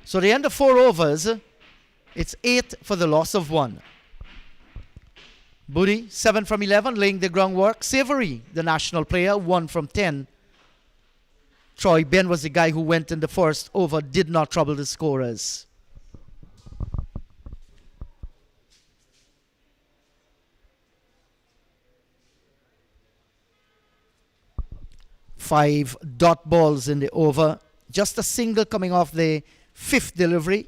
So the end of 4 overs, it's 8 for the loss of 1. Booty, 7 from 11, laying the groundwork. Savory, the national player, 1 from 10. Troy Ben was the guy who went in the first over, did not trouble the scorers. Five dot balls in the over. Just a single coming off the 5th delivery.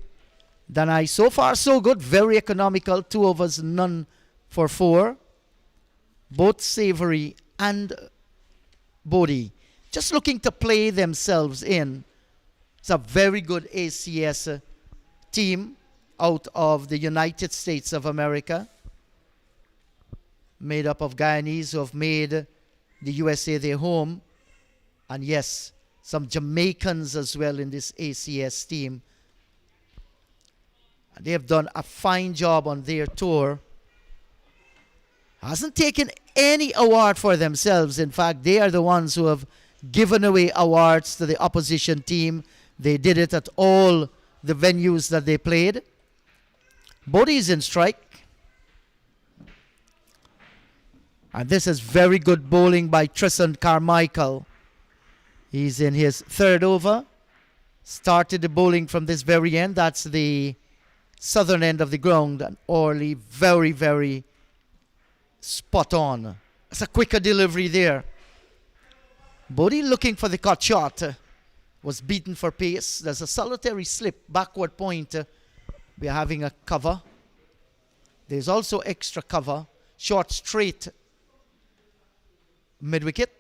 Danai, so far so good, very economical. 2 overs, none for 4. Both Savory and Bodie just looking to play themselves in. It's a very good ACS team out of the United States of America, made up of Guyanese who have made the USA their home. And yes, some Jamaicans as well in this ACS team. And they have done a fine job on their tour. Hasn't taken any award for themselves. In fact, they are the ones who have given away awards to the opposition team. They did it at all the venues that they played. Bodie is in strike. And this is very good bowling by Tristan Carmichael. He's in his 3rd over. Started the bowling from this very end. That's the southern end of the ground. And Orly very, very spot on. It's a quicker delivery there. Bodie looking for the cut shot. Was beaten for pace. There's a solitary slip, backward point. We are having a cover. There's also extra cover. Short straight mid-wicket.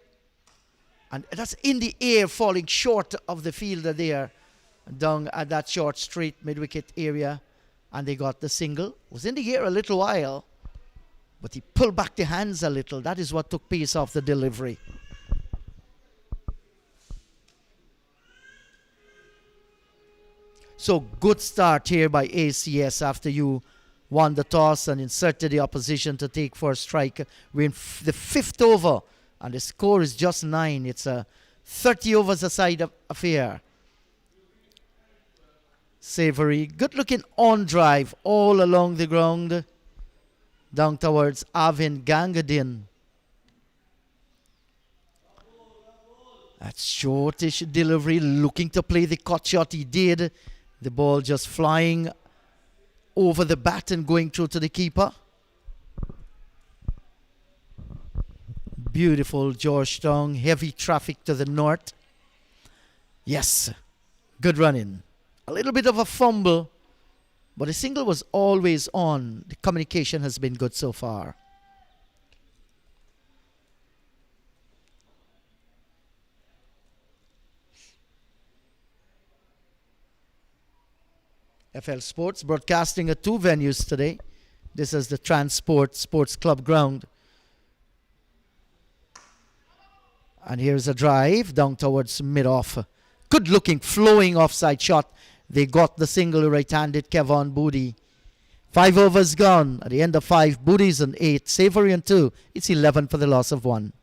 And that's in the air, falling short of the fielder there. Down at that short straight mid-wicket area. And they got the single. Was in the air a little while. But he pulled back the hands a little. That is what took pace off the delivery. So good start here by ACS after you won the toss and inserted the opposition to take first strike. We're in the 5th over and the score is just 9. It's a 30 overs aside affair. Savory, good looking on drive all along the ground. Down towards Avin Gangadin. That shortish delivery, looking to play the cut shot. He did. The ball just flying over the bat and going through to the keeper. Beautiful Georgetown. Heavy traffic to the north. Yes, good running. A little bit of a fumble. But the single was always on. The communication has been good so far. FL Sports broadcasting at 2 venues today. This is the Transport Sports Club ground. And here's a drive down towards mid-off. Good looking, flowing offside shot. They got the single right-handed Kevon Booty. 5 overs gone. At the end of 5, Booty's on 8. Savory on 2. It's 11 for the loss of 1.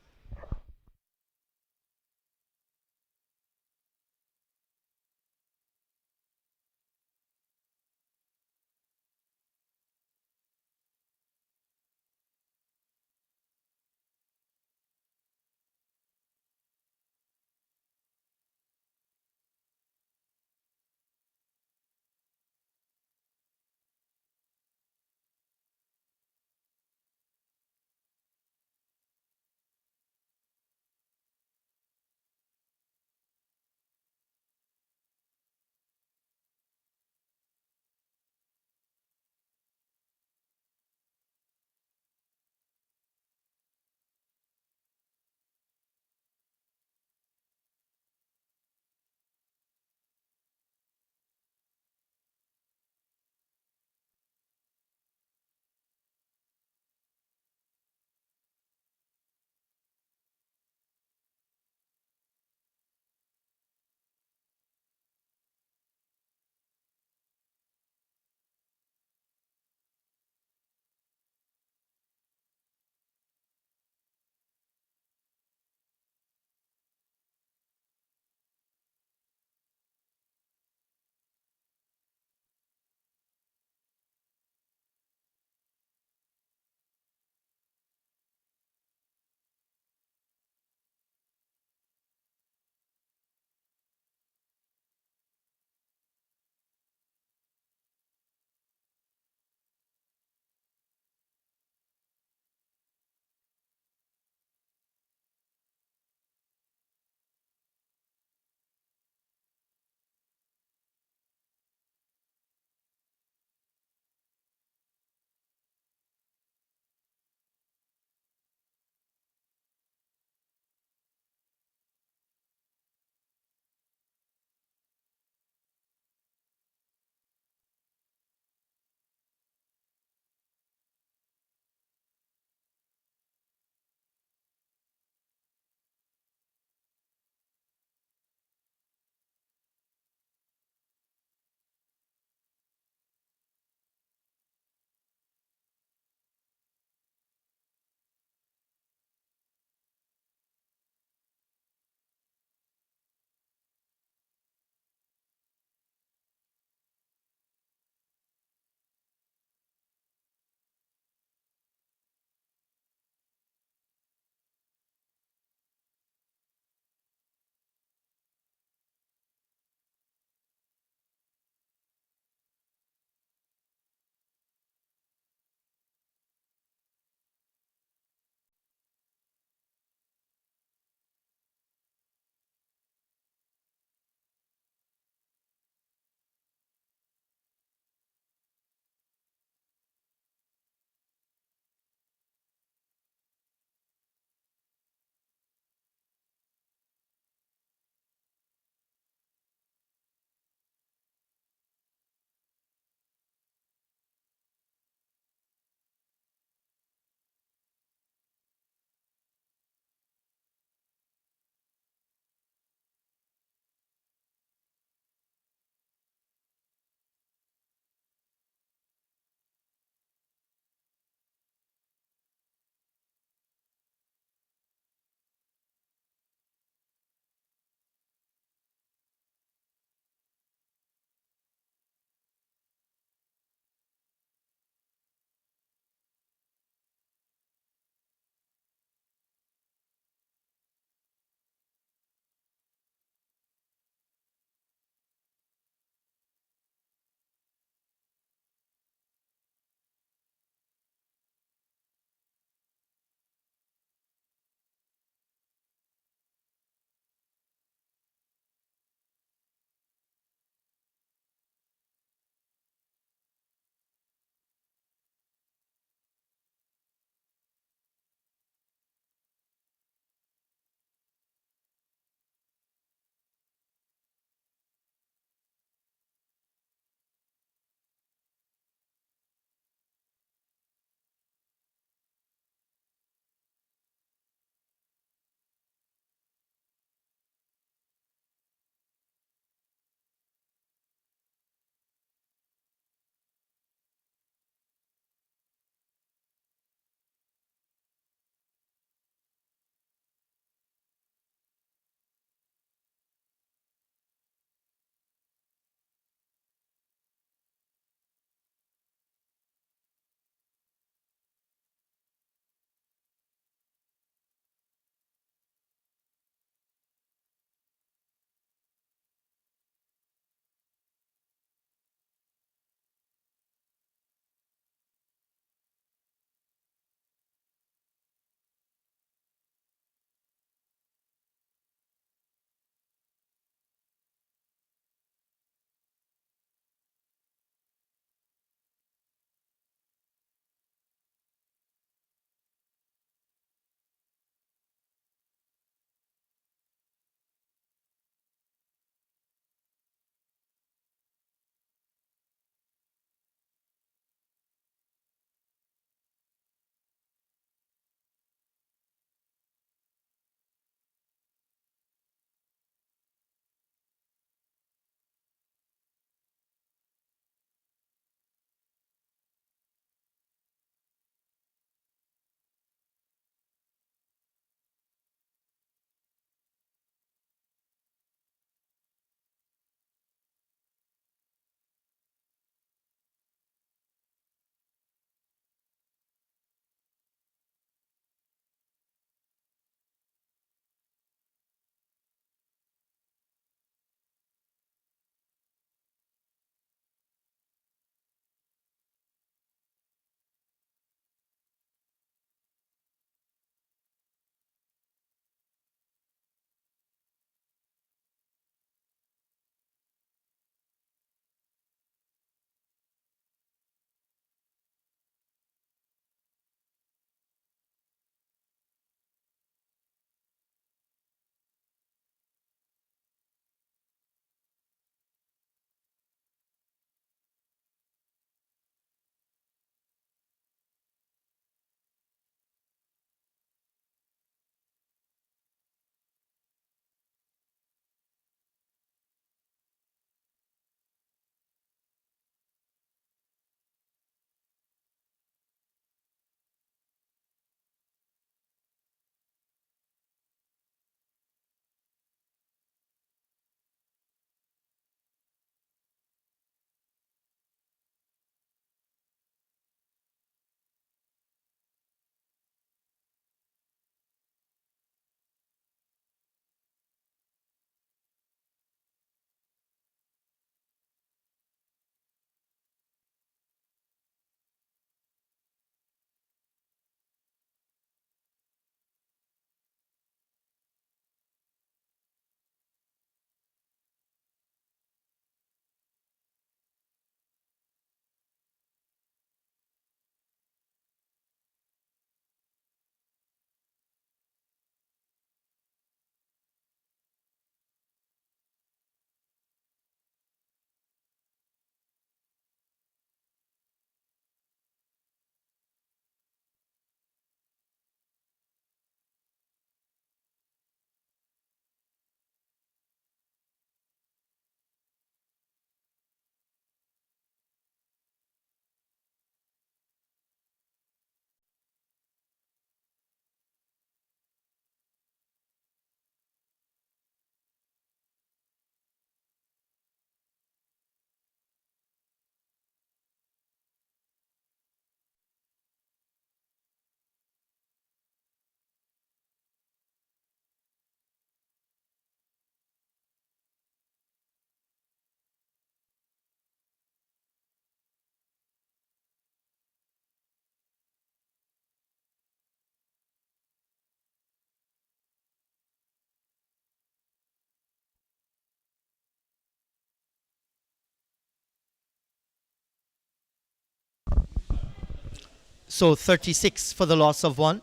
So 36 for the loss of 1.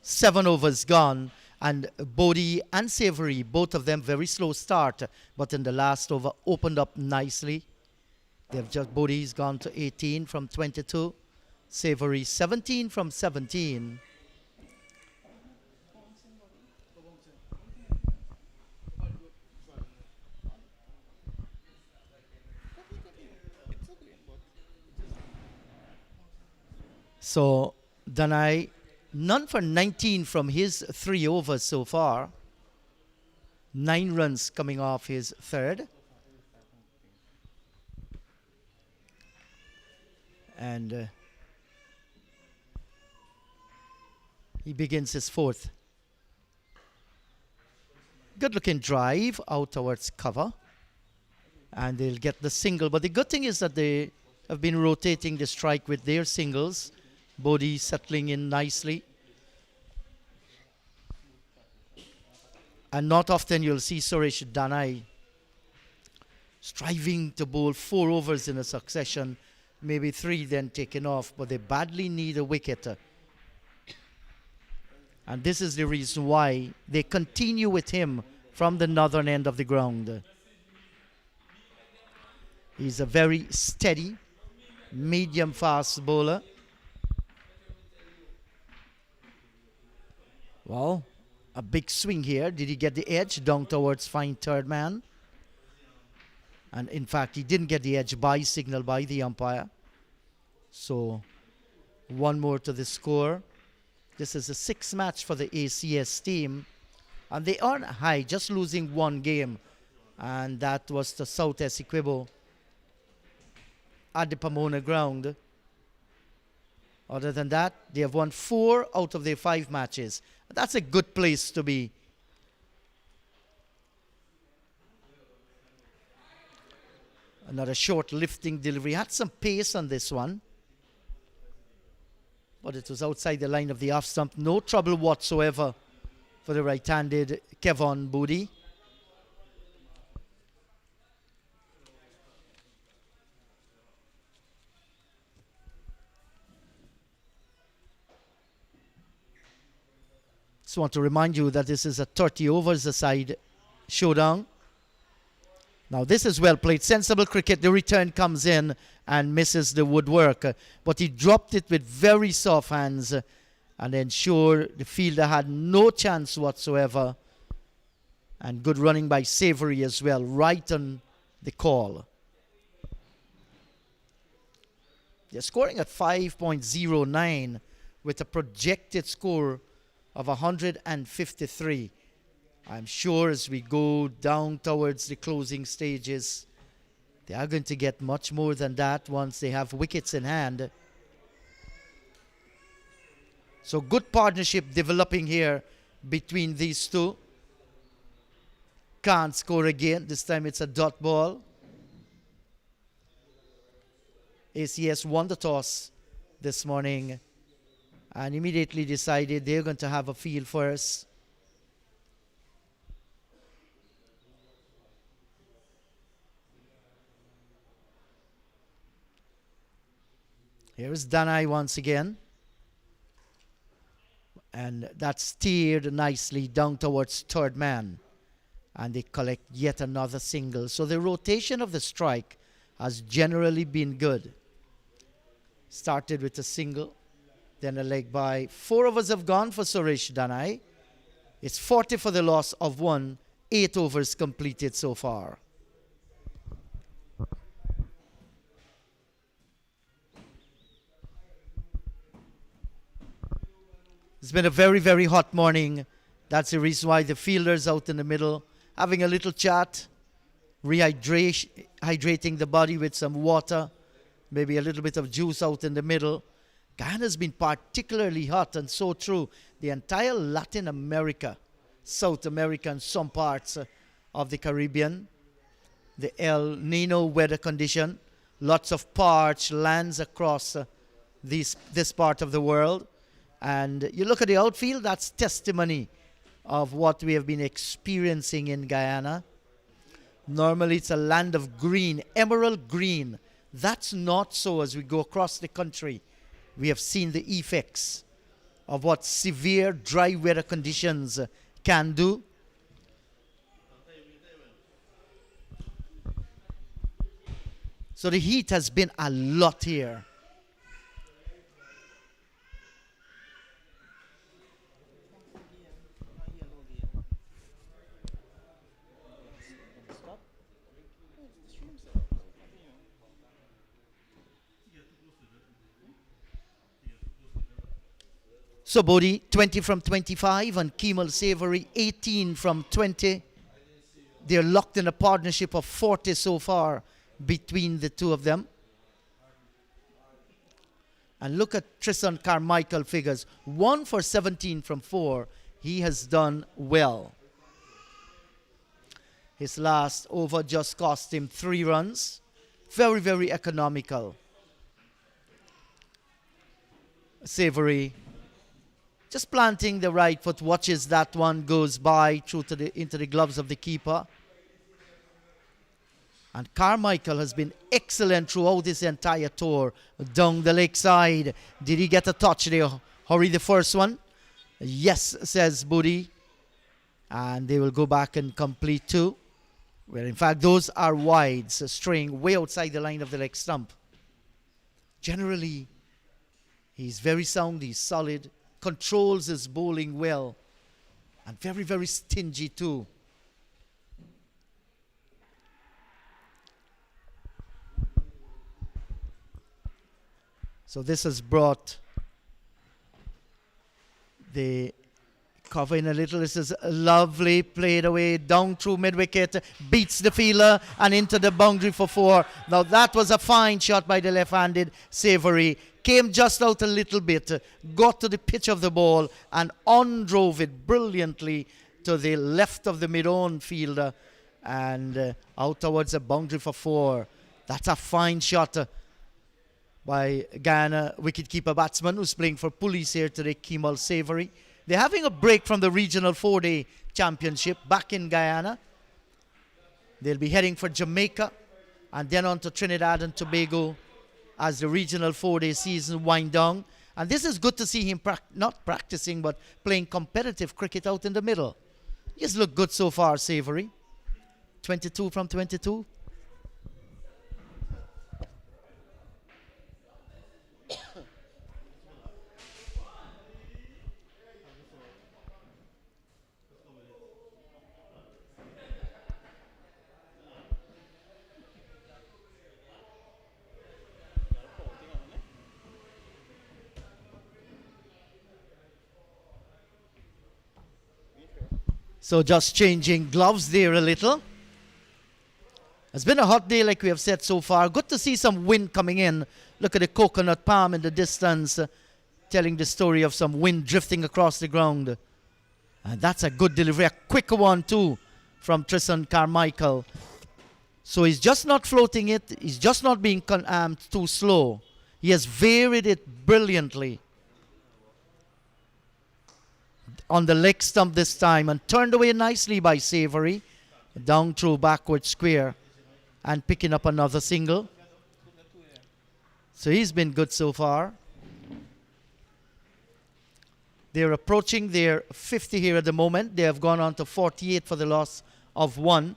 7 overs gone. And Bodie and Savory, both of them very slow start, but in the last over opened up nicely. They've just Bodie's gone to 18 from 22. Savory 17 from 17. So Danai, none for 19 from his 3 overs so far. 9 runs coming off his third. And he begins his fourth. Good looking drive out towards cover. And they'll get the single. But the good thing is that they have been rotating the strike with their singles. Bodie settling in nicely. And not often you'll see Suresh Danai striving to bowl 4 overs in a succession, maybe 3 then taken off, but they badly need a wicket. And this is the reason why they continue with him from the northern end of the ground. He's a very steady, medium fast bowler. Well, a big swing here. Did he get the edge down towards fine third man? And in fact, he didn't get the edge by signal by the umpire. So 1 more to the score. This is a 6th match for the ACS team. And they aren't high, just losing 1 game. And that was to South Essequibo at the Pomona ground. Other than that, they have won 4 out of their 5 matches. That's a good place to be. Another short lifting delivery. Had some pace on this one. But it was outside the line of the off stump. No trouble whatsoever for the right-handed Kevon Bodie. Just want to remind you that this is a 30 overs aside showdown. Now this is well played. Sensible cricket. The return comes in and misses the woodwork. But he dropped it with very soft hands and ensured the fielder had no chance whatsoever. And good running by Savory as well, right on the call. They're scoring at 5.09 with a projected score of 153. I'm sure as we go down towards the closing stages, they are going to get much more than that once they have wickets in hand. So good partnership developing here between these two. Can't score again. This time it's a dot ball. ACS won the toss this morning and immediately decided they're going to have a field first. Here is Danai once again. And that's steered nicely down towards third man. And they collect yet another single. So the rotation of the strike has generally been good. Started with a single, then a leg by. 4 overs have gone for Suresh Danai. It's 40 for the loss of 1. 8 overs completed so far. It's been a very, very hot morning. That's the reason why the fielders out in the middle having a little chat, hydrating the body with some water, maybe a little bit of juice out in the middle. Guyana's been particularly hot, and so true. The entire Latin America, South America, and some parts of the Caribbean. The El Nino weather condition. Lots of parched lands across this part of the world. And you look at the outfield, that's testimony of what we have been experiencing in Guyana. Normally it's a land of green, emerald green. That's not so as we go across the country. we have seen the effects of what severe dry weather conditions can do. So the heat has been a lot here. So Bodhi 20 from 25 and Kemal Savory 18 from 20. They're locked in a partnership of 40 so far between the two of them. And look at Tristan Carmichael figures. 1 for 17 from 4. He has done well. His last over just cost him 3 runs. Very, very economical. Savory just planting the right foot, watches that one goes by through to into the gloves of the keeper. And Carmichael has been excellent throughout this entire tour down the lakeside. Did he get a touch there? Hurry the first one. Yes, says Bodhi. And they will go back and complete 2. Well, in fact, those are wides, straying way outside the line of the leg stump. Generally, he's very sound, he's solid, controls his bowling well, and very, very stingy too. So this has brought the cover in a little. This is lovely, played away, down through mid-wicket, beats the fielder and into the boundary for 4. Now that was a fine shot by the left-handed Savory. Came just out a little bit, got to the pitch of the ball and on-drove it brilliantly to the left of the mid-on fielder and out towards the boundary for 4. That's a fine shot by Guyana wicketkeeper batsman who's playing for Police here today, Kemal Savory. They're having a break from the regional 4-day championship back in Guyana. They'll be heading for Jamaica and then on to Trinidad and Tobago as the regional 4-day season wind down. And this is good to see him not practicing but playing competitive cricket out in the middle. He's looked good so far, Savory. 22 from 22. So just changing gloves there a little. It's been a hot day like we have said so far. Good to see some wind coming in. Look at the coconut palm in the distance, telling the story of some wind drifting across the ground. And that's a good delivery, a quicker one too from Tristan Carmichael. So he's just not floating it. He's just not being too slow. He has varied it brilliantly on the leg stump this time and turned away nicely by Savory. Down through backward square and picking up another single. So he's been good so far. They're approaching their 50 here at the moment. They have gone on to 48 for the loss of 1.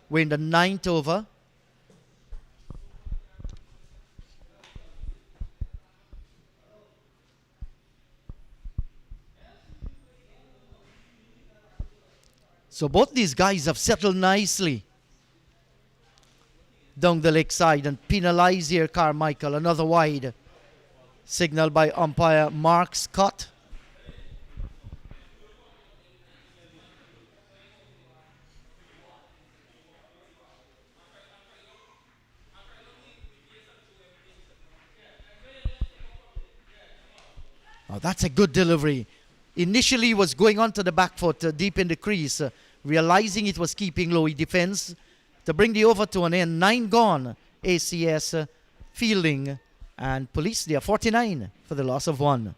We're in the 9th over. So both these guys have settled nicely down the leg side and penalize here Carmichael. Another wide signal by umpire Mark Scott. Oh, that's a good delivery. Initially was going onto the back foot deep in the crease. Realizing it was keeping low, he defends to bring the over to an end. 9 gone. ACS fielding and Police, they are 49 for the loss of 1.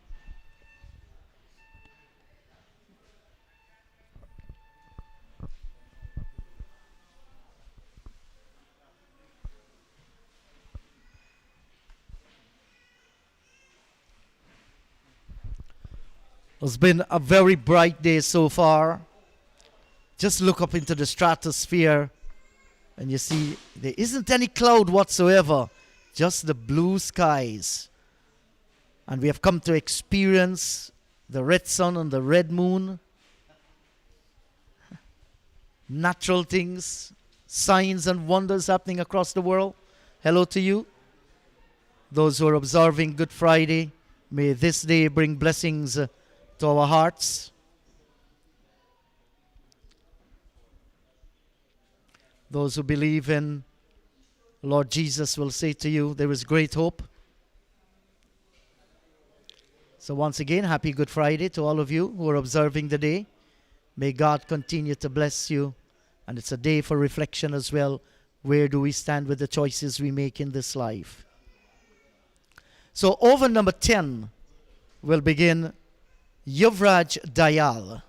It's been a very bright day so far. Just look up into the stratosphere and you see there isn't any cloud whatsoever, just the blue skies. And we have come to experience the red sun and the red moon. Natural things, signs and wonders happening across the world. Hello to you. Those who are observing Good Friday, may this day bring blessings to our hearts. Those who believe in Lord Jesus will say to you, there is great hope. So once again, happy Good Friday to all of you who are observing the day. May God continue to bless you. And it's a day for reflection as well. Where do we stand with the choices we make in this life? So over number 10 will begin Yuvraj Dayal.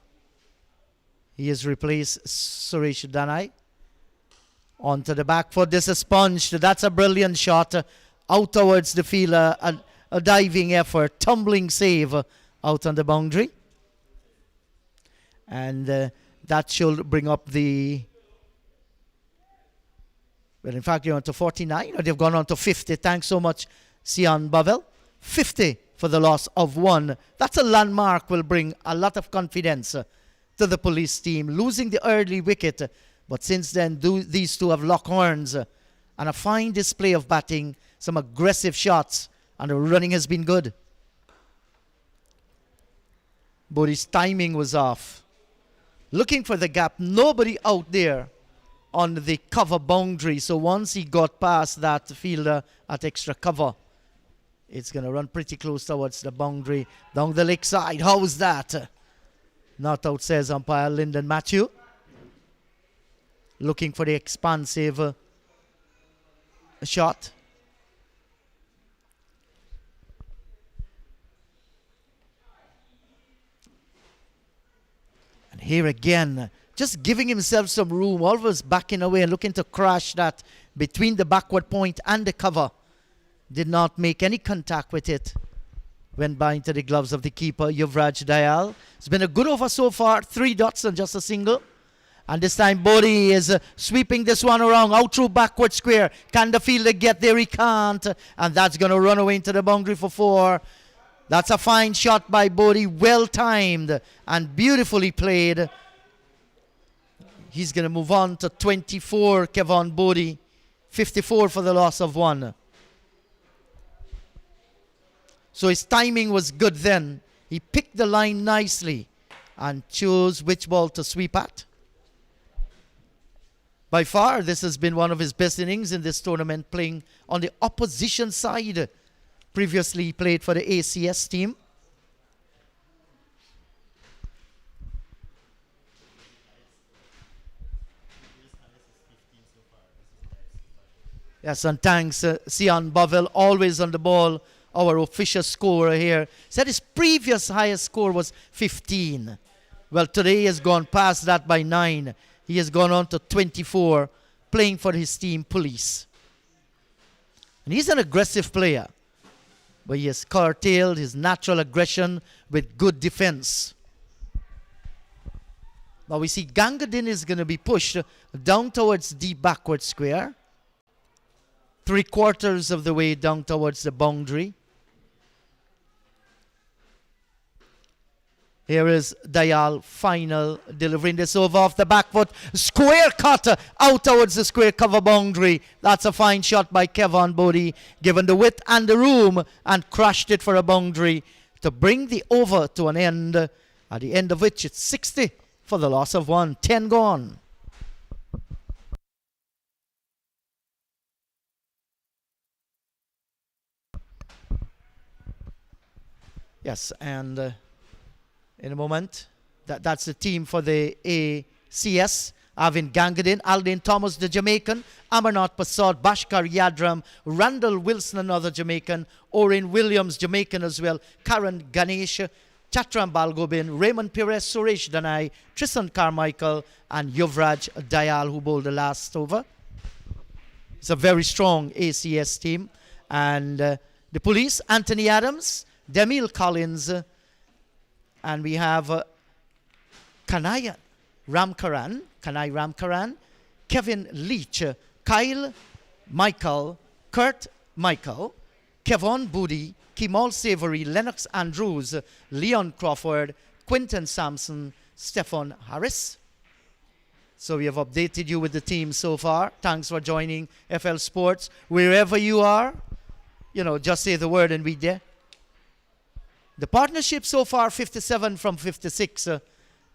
He has replaced Suresh Danai. Onto the back foot. This is punched. That's a brilliant shot. Out towards the field. A diving effort. Tumbling save out on the boundary. And that should bring up the... Well, in fact, you're on to 49. Or they've gone on to 50. Thanks so much, Sian Bavel. 50 for the loss of 1. That's a landmark. Will bring a lot of confidence to the police team. Losing the early wicket. But since then, these two have locked horns. And a fine display of batting. Some aggressive shots. And the running has been good. But his timing was off. Looking for the gap. Nobody out there on the cover boundary. So once he got past that fielder at extra cover, it's going to run pretty close towards the boundary. Down the leg side. How's that? Not out, says umpire Lyndon Matthew. Looking for the expansive shot. And here again, just giving himself some room, always backing away and looking to crash that between the backward point and the cover. Did not make any contact with it. Went by into the gloves of the keeper, Yuvraj Dayal. It's been a good over so far. 3 dots and just a single. And this time Bodhi is sweeping this one around. Out through backward square. Can the fielder get there? He can't. And that's going to run away into the boundary for 4. That's a fine shot by Bodhi. Well timed and beautifully played. He's going to move on to 24, Kevon Bodhi. 54 for the loss of 1. So his timing was good then. He picked the line nicely and chose which ball to sweep at. By far, this has been one of his best innings in this tournament, playing on the opposition side. Previously, he played for the ACS team. Yes, and thanks, Sian Bavel, always on the ball. Our official scorer here said his previous highest score was 15. Well, today he has gone past that by 9. He has gone on to 24, playing for his team, Police. And he's an aggressive player, but he has curtailed his natural aggression with good defense. Now we see Gangadin is going to be pushed down towards the backward square. 3/4 of the way down towards the boundary. Here is Dayal, final, delivering this over off the back foot. Square cut out towards the square cover boundary. That's a fine shot by Kevon Bodhi, given the width and the room, and crashed it for a boundary to bring the over to an end, at the end of which it's 60 for the loss of 1. 10 gone. Yes, and... in a moment, that's the team for the ACS. Avin Gangadin, Aldin Thomas, the Jamaican, Amarnath Pasad, Bashkar Yadram, Randall Wilson, another Jamaican, Orin Williams, Jamaican as well, Karan Ganesh, Chatram Balgobin, Raymond Perez, Suresh Danai, Tristan Carmichael, and Yuvraj Dayal, who bowled the last over. It's a very strong ACS team. And the Police, Anthony Adams, Demille Collins, And we have Kanai Ramkaran, Kevin Leach, Kyle Michael, Kurt Michael, Kevon Booty, Kimal Savory, Lennox Andrews, Leon Crawford, Quinton Sampson, Stefan Harris. So we have updated you with the team so far. Thanks for joining FL Sports. Wherever you are, just say the word and be there. The partnership so far, 57 from 56.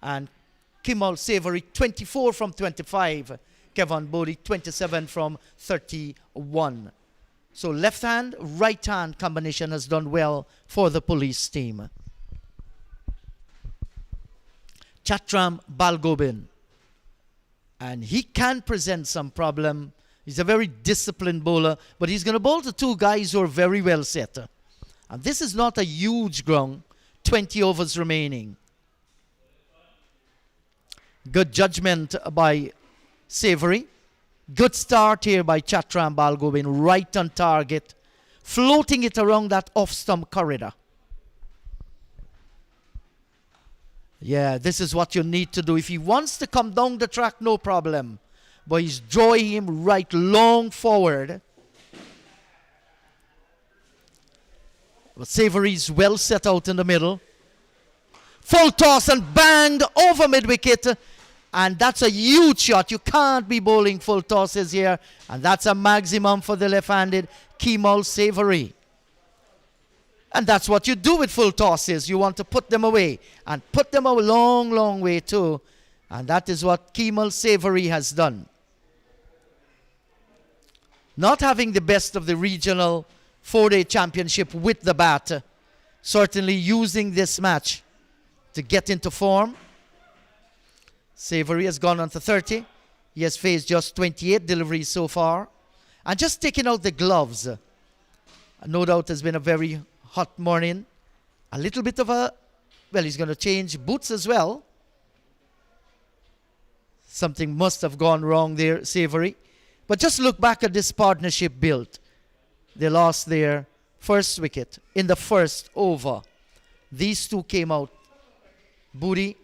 And Kimal Savory, 24 from 25. Kevon Bodie, 27 from 31. So left hand, right hand combination has done well for the police team. Chatram Balgobin. And he can present some problem. He's a very disciplined bowler, but he's going to bowl to two guys who are very well set. And this is not a huge ground, 20 overs remaining. Good judgment by Savory. Good start here by Chatram Balgobin, right on target, floating it around that off-stump corridor. Yeah, this is what you need to do. If he wants to come down the track, no problem. But he's drawing him right long forward. But Savory's well set out in the middle. Full toss and banged over mid-wicket. And that's a huge shot. You can't be bowling full tosses here. And that's a maximum for the left-handed Kimal Savory. And that's what you do with full tosses. You want to put them away. And put them a long, long way too. And that is what Kimal Savory has done. Not having the best of the regional 4-day championship with the bat. Certainly using this match to get into form. Savory has gone on to 30. He has faced just 28 deliveries so far. And just taking out the gloves. No doubt has been a very hot morning. A little bit of he's going to change boots as well. Something must have gone wrong there, Savory. But just look back at this partnership built. They lost their first wicket in the first over. These two came out, Booty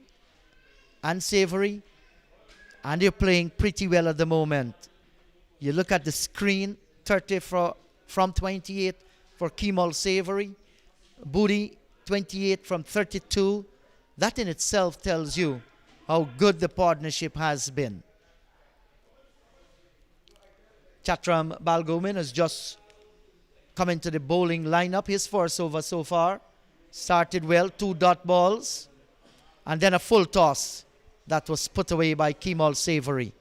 and Savory, and they're playing pretty well at the moment. You look at the screen, 30 from 28 for Kimal Savory, Booty 28 from 32. That in itself tells you how good the partnership has been. Chatram Balgobin has just come into the bowling lineup. His first over so far. Started well, 2 dot balls. And then a full toss that was put away by Kimal Savory.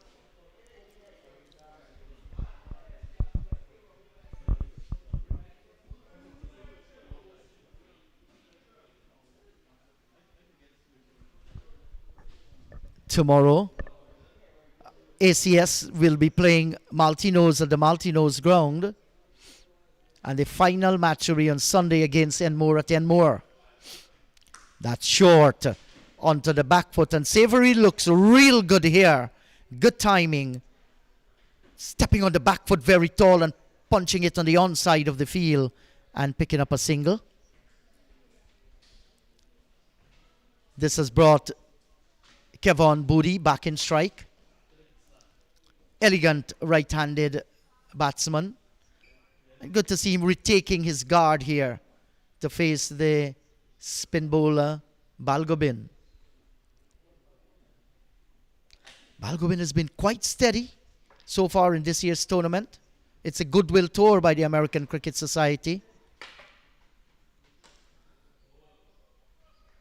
Tomorrow, ACS will be playing Maltinos at the Maltinos ground. And the final match will be on Sunday against Enmore at Enmore. That's short onto the back foot. And Savory looks real good here. Good timing. Stepping on the back foot very tall and punching it on the onside of the field and picking up a single. This has brought Kevon Booty back in strike. Elegant right-handed batsman. And good to see him retaking his guard here to face the spin bowler Balgobin. Balgobin has been quite steady so far in this year's tournament. It's a goodwill tour by the American Cricket Society.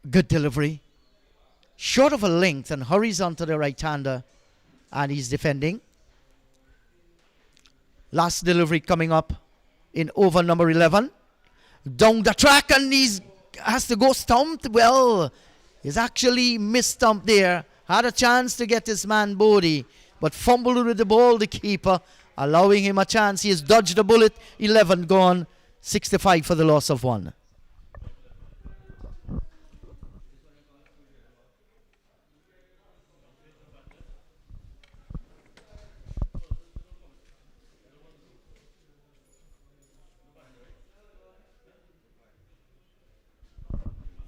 Good delivery. Short of a length and hurries onto the right-hander. And he's defending. Last delivery coming up in over number 11. Down the track and he has to go stumped. Well, he's actually missed-stumped there. Had a chance to get his man Bodie, but fumbled with the ball, the keeper, allowing him a chance. He has dodged the bullet. 11 gone. 65 for the loss of 1.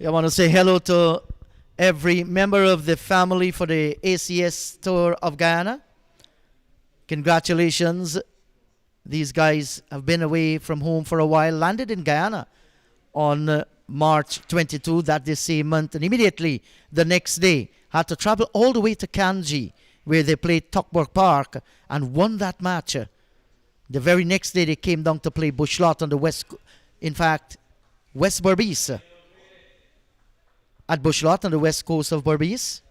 I want to say hello to every member of the family for the ACS tour of Guyana. Congratulations. These guys have been away from home for a while, landed in Guyana on March 22, that this same month, and immediately the next day had to travel all the way to Kanji, where they played Tuckburg Park and won that match. The very next day they came down to play Bushlot on the west, in fact, West Berbice. At Bushlot on the west coast of Berbice.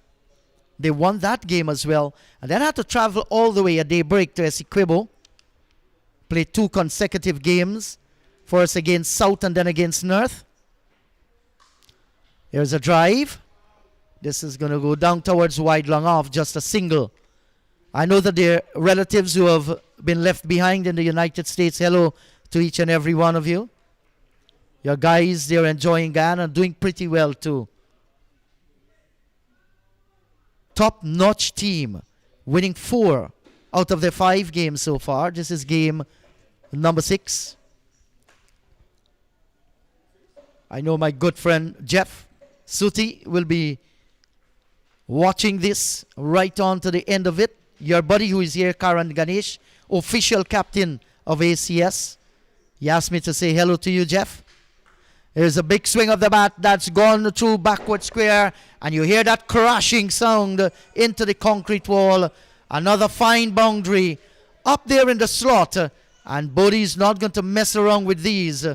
They won that game as well, and then had to travel all the way at daybreak to Essequibo. Played 2 consecutive games, first against South and then against North. Here's a drive. This is going to go down towards wide long off, just a single. I know that there are relatives who have been left behind in the United States. Hello to each and every one of you. Your guys, they're enjoying Guyana and doing pretty well too. Top-notch team, winning 4 out of their 5 games so far. This is game number 6. I know my good friend Jeff Suti will be watching this right on to the end of it. Your buddy who is here, Karan Ganesh, official captain of ACS. He asked me to say hello to you, Jeff. There's a big swing of the bat that's gone through backward square, and you hear that crashing sound into the concrete wall. Another fine boundary up there in the slot, and Bodie's not going to mess around with these.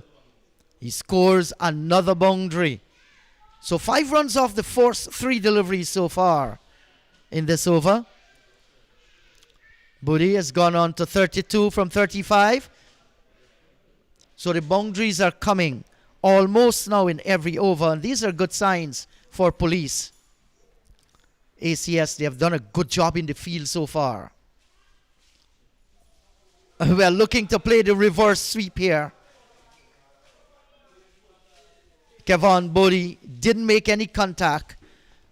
He scores another boundary. So 5 runs off the first 3 deliveries so far in this over. Bodie has gone on to 32 from 35. So the boundaries are coming almost now in every over, and these are good signs for police. ACS, they have done a good job in the field so far. We are looking to play the reverse sweep here. Kevon Bodie didn't make any contact.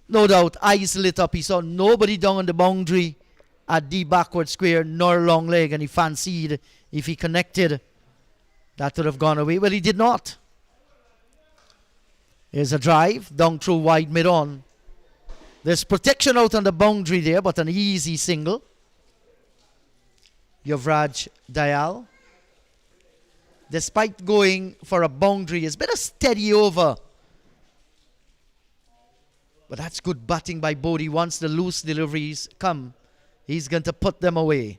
No doubt, eyes lit up. He saw nobody down on the boundary at the backward square, nor long leg, and he fancied if he connected, that would have gone away. Well, he did not. Here's a drive down through wide mid-on. There's protection out on the boundary there, but an easy single. Yuvraj Dayal, despite going for a boundary, it's been a steady over. But that's good batting by Bodie. Once the loose deliveries come, he's going to put them away.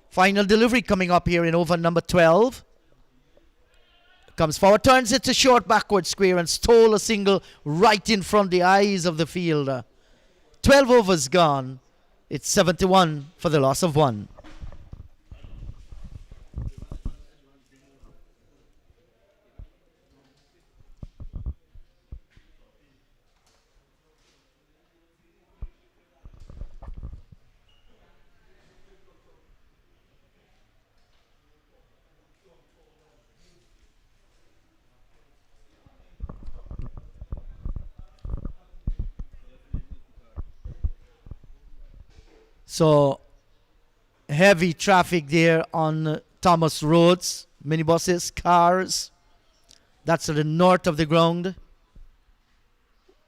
Final delivery coming up here in over number 12. Comes forward, turns it to short backward square and stole a single right in front of the eyes of the fielder. 12 overs gone. It's 71 for the loss of 1. So, heavy traffic there on Thomas Roads. Minibuses, cars. That's to the north of the ground.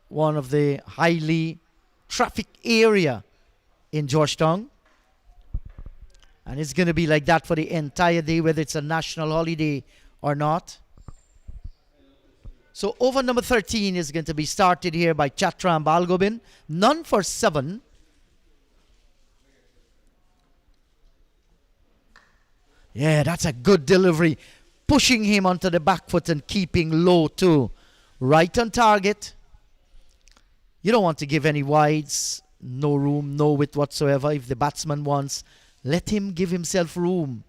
One of the highly trafficked area in Georgetown. And it's going to be like that for the entire day, whether it's a national holiday or not. So, over number 13 is going to be started here by Chatram Balgobin. None for 7. Yeah, that's a good delivery. Pushing him onto the back foot and keeping low too. Right on target. You don't want to give any wides. No room, no width whatsoever. If the batsman wants, let him give himself room.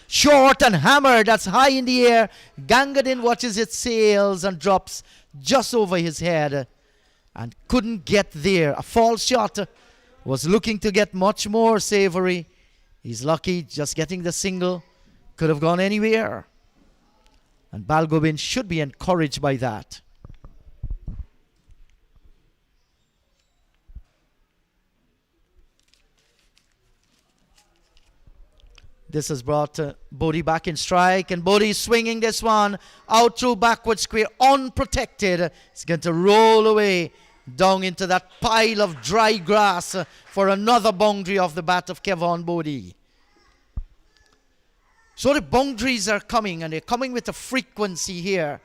Short and hammer. That's high in the air. Gangadin watches it sails and drops just over his head. And couldn't get there. A false shot. Was looking to get much more savory. He's lucky just getting the single. Could have gone anywhere. And Balgobin should be encouraged by that. This has brought Bodie back in strike, and Bodie swinging this one out through backward square, unprotected. It's going to roll away down into that pile of dry grass for another boundary off the bat of Kevon Bodie. So the boundaries are coming, and they're coming with a frequency here,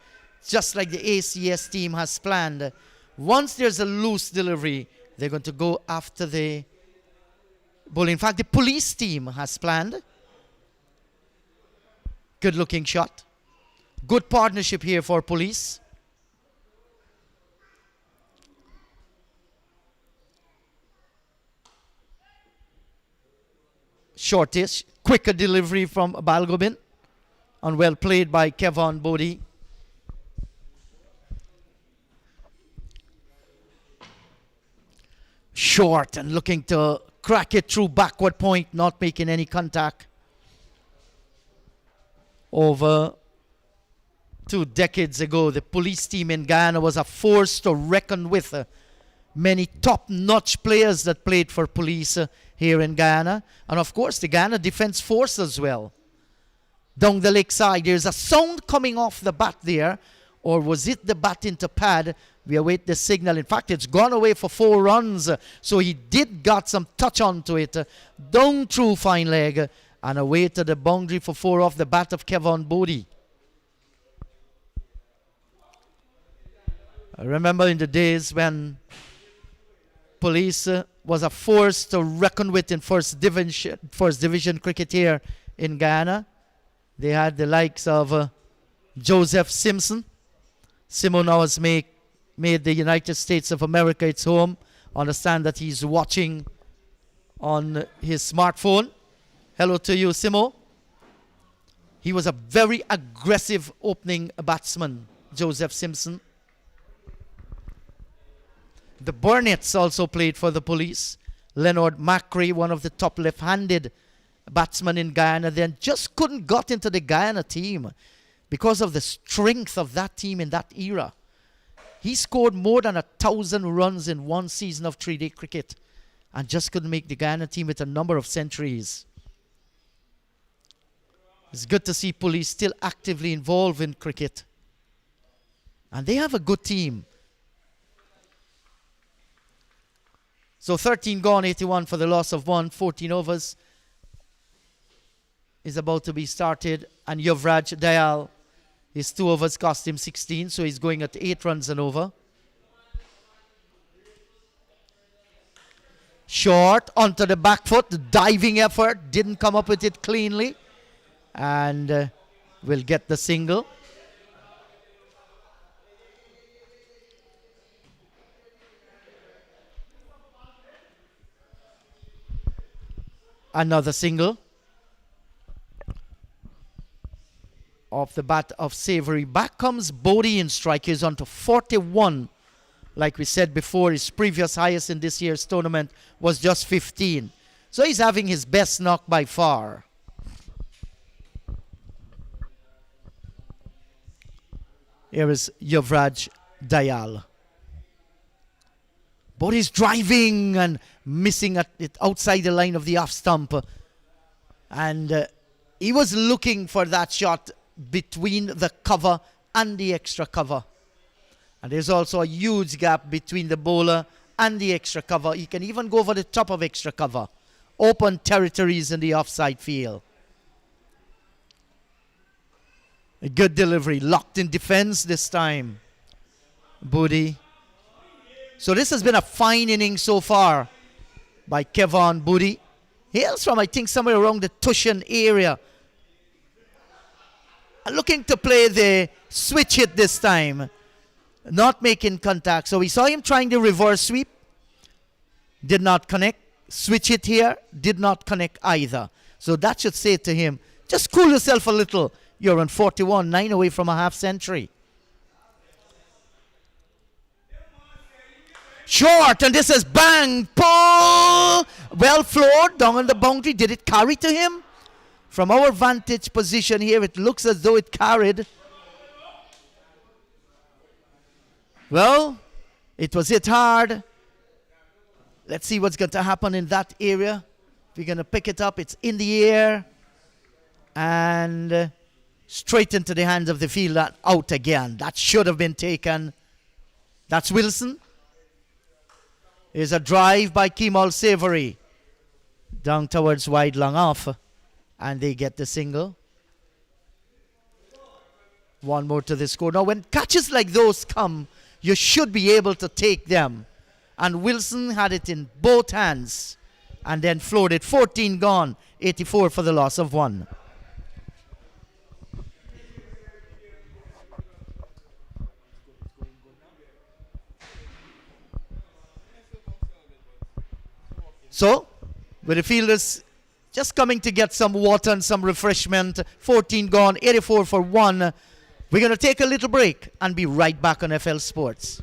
just like the ACS team has planned. Once there's a loose delivery, they're going to go after the ball. In fact, the police team has planned. Good looking shot. Good partnership here for police. Shortish, quicker delivery from Balgobin, and well played by Kevon Bodie. Short and looking to crack it through backward point, not making any contact. Over 2 decades ago, the police team in Guyana was a force to reckon with. Many top-notch players that played for police here in Guyana. And of course, the Guyana Defence Force as well. Down the lakeside, there's a sound coming off the bat there. Or was it the bat into pad? We await the signal. In fact, it's gone away for 4 runs. So he did got some touch onto it. Down through fine leg. And away to the boundary for 4 off the bat of Kevon Bodie. I remember in the days when police was a force to reckon with in first division cricket here in Guyana. They had the likes of Joseph Simpson. Simo now has made the United States of America its home. Understand that he's watching on his smartphone. Hello to you, Simo. He was a very aggressive opening batsman, Joseph Simpson. The Burnetts also played for the police. Leonard Macri, one of the top left-handed batsmen in Guyana, then just couldn't got into the Guyana team because of the strength of that team in that era. He scored more than 1,000 runs in one season of 3-day cricket and just couldn't make the Guyana team with a number of centuries. It's good to see police still actively involved in cricket. And they have a good team. So 13 gone, 81 for the loss of 1. 14 overs is about to be started. And Yuvraj Dayal, his 2 overs cost him 16. So he's going at 8 runs and over. Short onto the back foot. Diving effort. Didn't come up with it cleanly. And will get the single. Another single off the bat of Savory. Back comes Bodie in strike. He's on to 41. Like we said before, his previous highest in this year's tournament was just 15. So he's having his best knock by far. Here is Yuvraj Dayal. Bodie's driving and missing at it outside the line of the off stump. And he was looking for that shot between the cover and the extra cover. And there's also a huge gap between the bowler and the extra cover. He can even go over the top of extra cover. Open territories in the offside field. A good delivery. Locked in defense this time. Bodie. So this has been a fine inning so far by Kevon Bodie. Hails from, I think, somewhere around the Tushan area. Looking to play the switch hit this time. Not making contact. So we saw him trying the reverse sweep. Did not connect. Switch hit here. Did not connect either. So that should say to him, just cool yourself a little. You're on 41, 9 away from a half century. Short, and this is bang, pull. Well floored down on the boundary. Did it carry to him? From our vantage position here, it looks as though it carried. Well, it was hit hard. Let's see what's going to happen in that area. If we're going to pick it up, it's in the air. And straight into the hands of the fielder, out again. That should have been taken. That's Wilson. Is a drive by Kemal Savory down towards wide long off, and they get the single. One more to the score. Now when catches like those come, you should be able to take them, and Wilson had it in both hands and then floored it. 14 gone, 84 for the loss of 1. So, with the fielders just coming to get some water and some refreshment, 14 gone, 84 for 1. We're going to take a little break and be right back on FL Sports.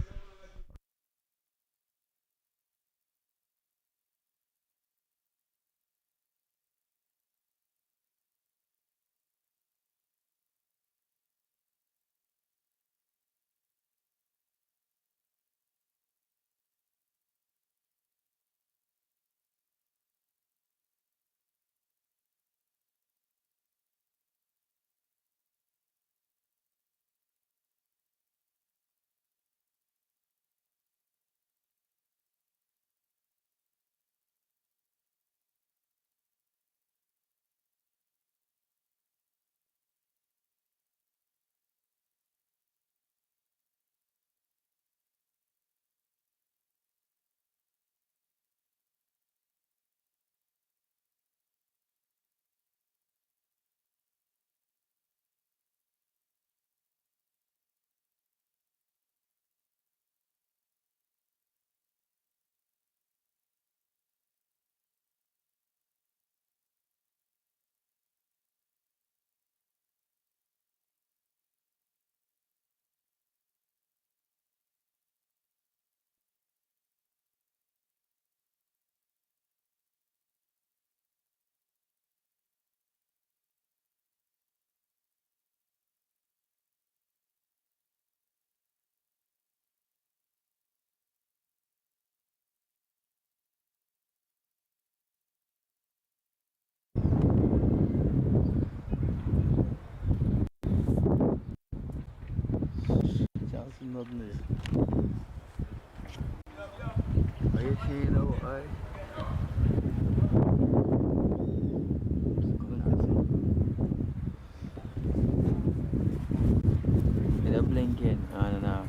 Blinking on and off.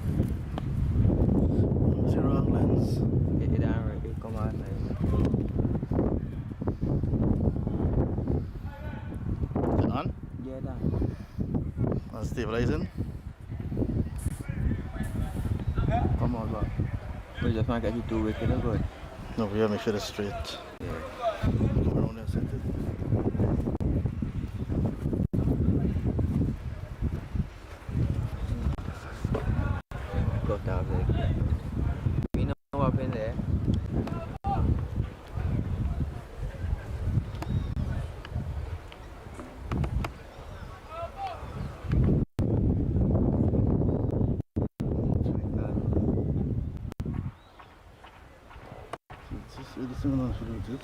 What's your wrong lens? It don't really come out nice. Is it on? Yeah, done. That's stabilizing. Come on, bro. We just might get you too wicked or good. No, we gotta make sure it's straight. Yeah. Come around there, set it. Got out there. We know what happened there. It's really similar to it.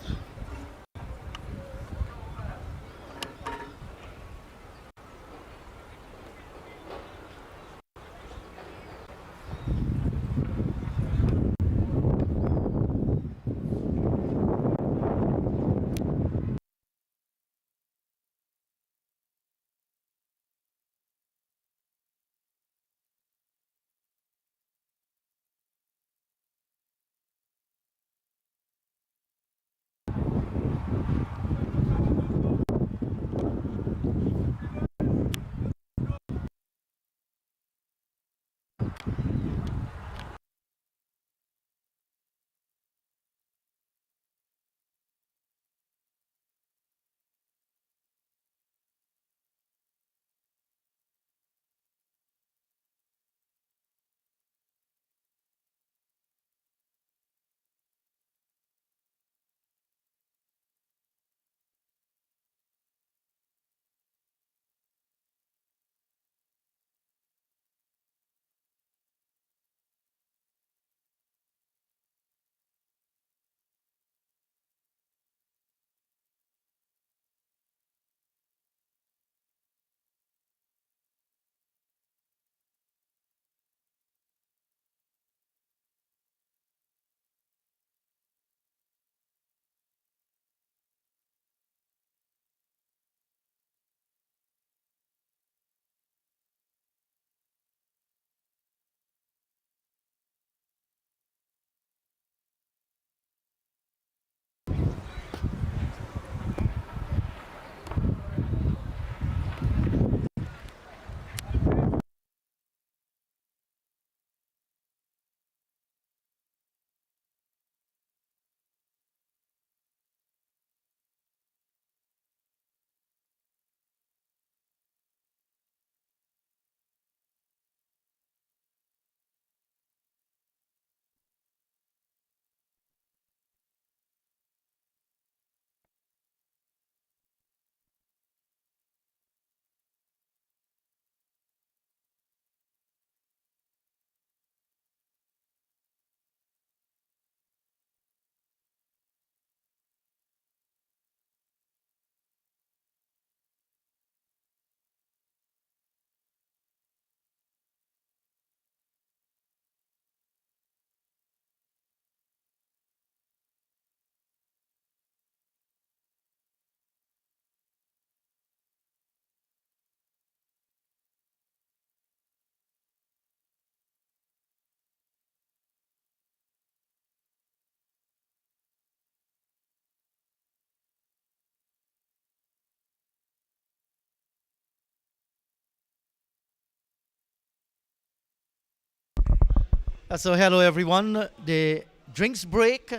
So hello everyone. The drinks break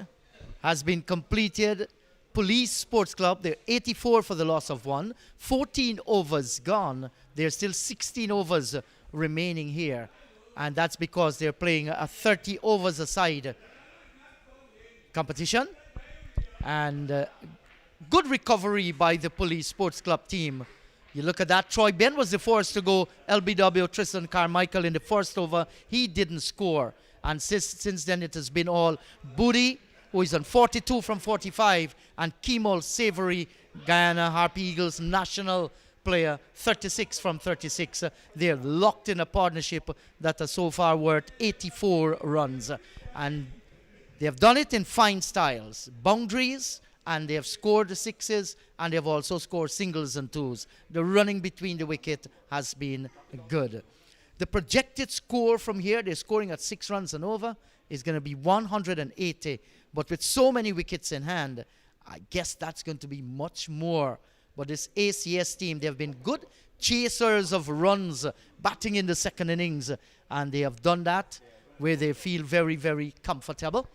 has been completed. Police Sports Club, they're 84 for the loss of 1. 14 overs gone. There's still 16 overs remaining here. And that's because they're playing a 30 overs aside competition. And good recovery by the Police Sports Club team. You look at that. Troy Ben was the first to go. LBW Tristan Carmichael in the first over. He didn't score. And since then it has been all Booty, who is on 42 from 45, and Kemal Savory, Guyana Harpy Eagles national player, 36 from 36. They're locked in a partnership that has so far worth 84 runs. And they have done it in fine styles. Boundaries, and they have scored the sixes, and they have also scored singles and twos. The running between the wicket has been good. The projected score from here, they're scoring at 6 runs and over, is going to be 180. But with so many wickets in hand, I guess that's going to be much more. But this ACS team, they have been good chasers of runs, batting in the second innings, and they have done that where they feel very, very comfortable.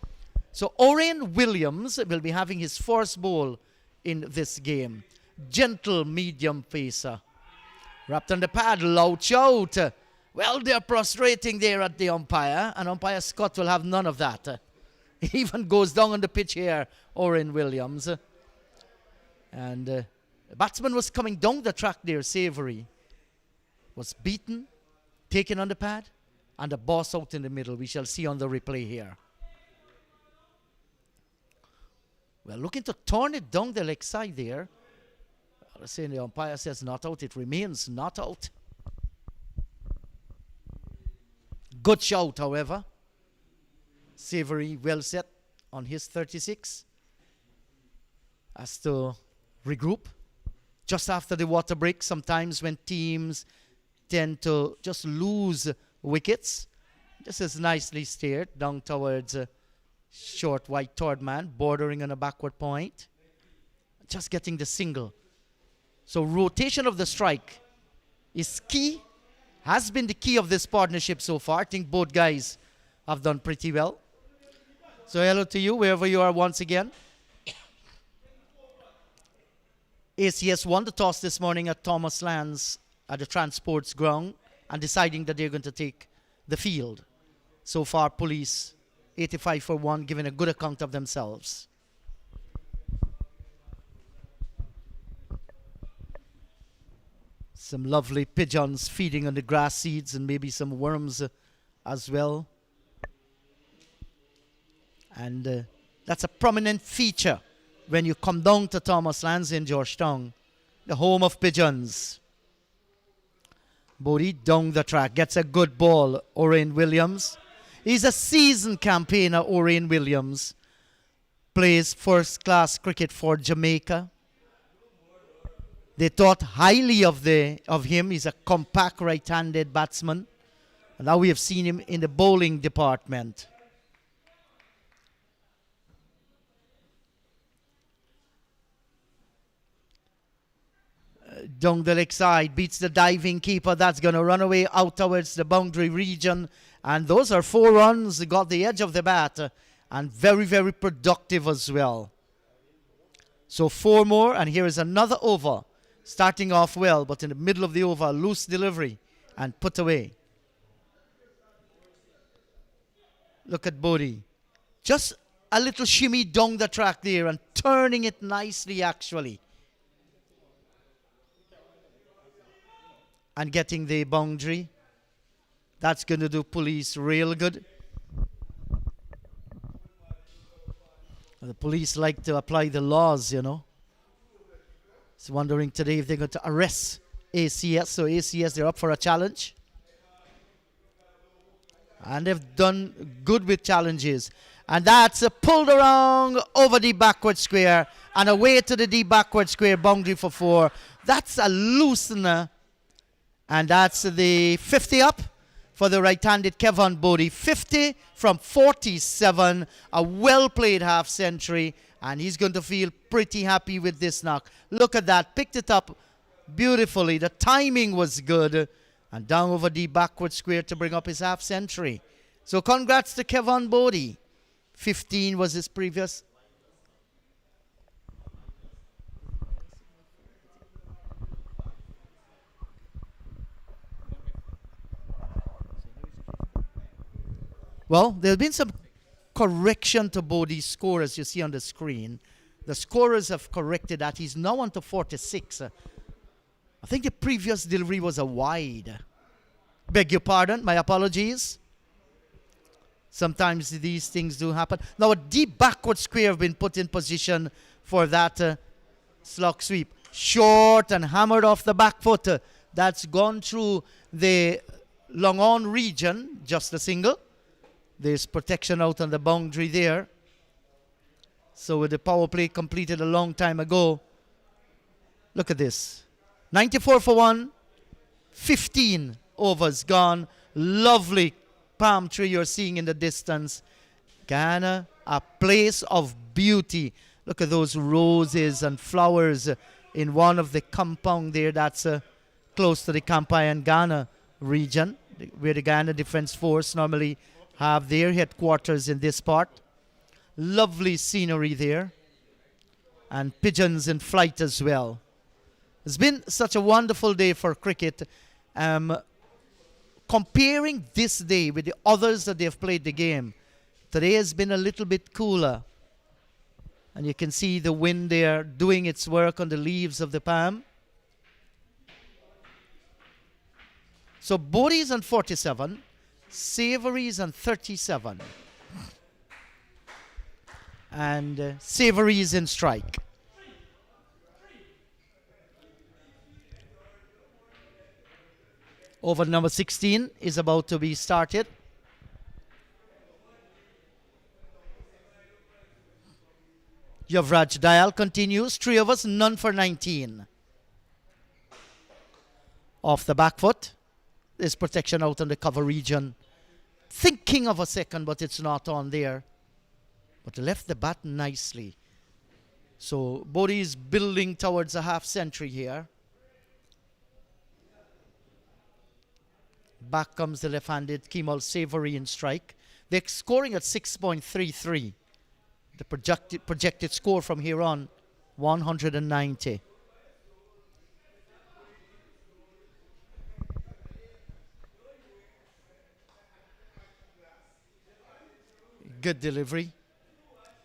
So Orion Williams will be having his first ball in this game. Gentle medium pacer. Wrapped on the pad, loud shout. Well, they're prostrating there at the umpire, and umpire Scott will have none of that. He even goes down on the pitch here, Orion Williams. And the batsman was coming down the track there, Savory. Was beaten, taken on the pad, and the boss out in the middle. We shall see on the replay here. Well, looking to turn it down the leg side there. Well, saying the umpire says not out. It remains not out. Good shout, however. Savory well set on his 36. Has to regroup. Just after the water break, sometimes when teams tend to just lose wickets. This is nicely steered down towards short white third man, bordering on a backward point. Just getting the single. So rotation of the strike is key. Has been the key of this partnership so far. I think both guys have done pretty well. So hello to you, wherever you are once again. ACS won the toss this morning at Thomas Lands at the Transports ground and deciding that they're going to take the field. So far, Police 85 for 1, giving a good account of themselves. Some lovely pigeons feeding on the grass seeds and maybe some worms as well. And that's a prominent feature when you come down to Thomas Lands in Georgetown, the home of pigeons. Bodie down the track, gets a good ball, Orion Williams. He's a seasoned campaigner, Orion Williams. Plays first-class cricket for Jamaica. They thought highly of him. He's a compact right-handed batsman. And now we have seen him in the bowling department. Down the leg side, beats the diving keeper. That's going to run away out towards the boundary region. And those are 4 runs. They got the edge of the bat. And very, very productive as well. So 4 more. And here is another over. Starting off well, but in the middle of the over, loose delivery and put away. Look at Bodie. Just a little shimmy down the track there and turning it nicely, actually. And getting the boundary. That's going to do Police real good. The Police like to apply the laws, you know. Just wondering today if they're going to arrest ACS. So ACS, they're up for a challenge. And they've done good with challenges. And that's pulled around over the backward square and away to the deep backward square boundary for 4. That's a loosener. And that's the 50 up for the right-handed Kevin Bodie. 50 from 47. A well-played half century. And he's going to feel pretty happy with this knock. Look at that. Picked it up beautifully. The timing was good. And down over the backward square to bring up his half century. So congrats to Kevin Bodie. 15 was his previous. Well, there's been some correction to Bodie's score, as you see on the screen. The scorers have corrected that. He's now on to 46. I think the previous delivery was a wide. Beg your pardon, my apologies. Sometimes these things do happen. Now a deep backward square have been put in position for that slog sweep. Short and hammered off the back foot. That's gone through the long on region, just a single. There's protection out on the boundary there. So with the power play completed a long time ago, look at this. 94 for 1, 15 overs gone. Lovely palm tree you're seeing in the distance. Guyana, a place of beauty. Look at those roses and flowers in one of the compound there that's close to the Kampai and Ghana region, where the Guyana Defence Force normally have their headquarters in this part. Lovely scenery there. And pigeons in flight as well. It's been such a wonderful day for cricket. Comparing this day with the others that they've played the game, today has been a little bit cooler. And you can see the wind there doing its work on the leaves of the palm. So Bodie's on 47, Savory's on 37. And Savory's in strike. Over number 16 is about to be started. Yuvraj Dayal continues. 3 overs, none for 19. Off the back foot. There's protection out on the cover region. Thinking of a second, but it's not on there. But left the bat nicely. So Bodie is building towards a half century here. Back comes the left-handed Kemal Savory in strike. They're scoring at 6.33. The projected score from here on, 190. Good delivery.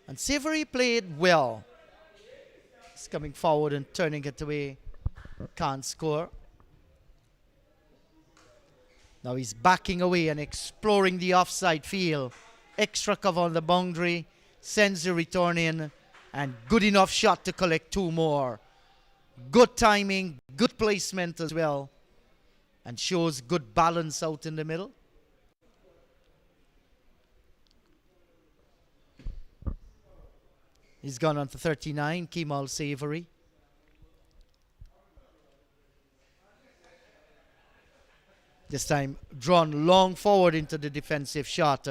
And Savory played well. He's coming forward and turning it away. Can't score. Now he's backing away and exploring the offside field. Extra cover on the boundary. Sends the return in. And good enough shot to collect 2 more. Good timing. Good placement as well. And shows good balance out in the middle. He's gone on to 39. Kemal Savory. This time drawn long forward into the defensive shot.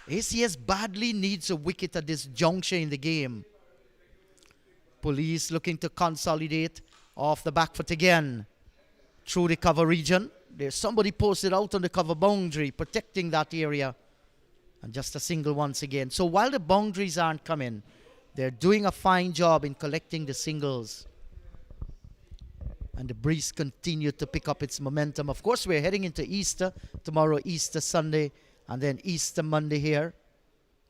ACS badly needs a wicket at this juncture in the game. Police looking to consolidate off the back foot again. Through the cover region. There's somebody posted out on the cover boundary protecting that area. And just a single once again. So while the boundaries aren't coming, they're doing a fine job in collecting the singles. And the breeze continued to pick up its momentum. Of course, we're heading into Easter. Tomorrow, Easter Sunday, and then Easter Monday here.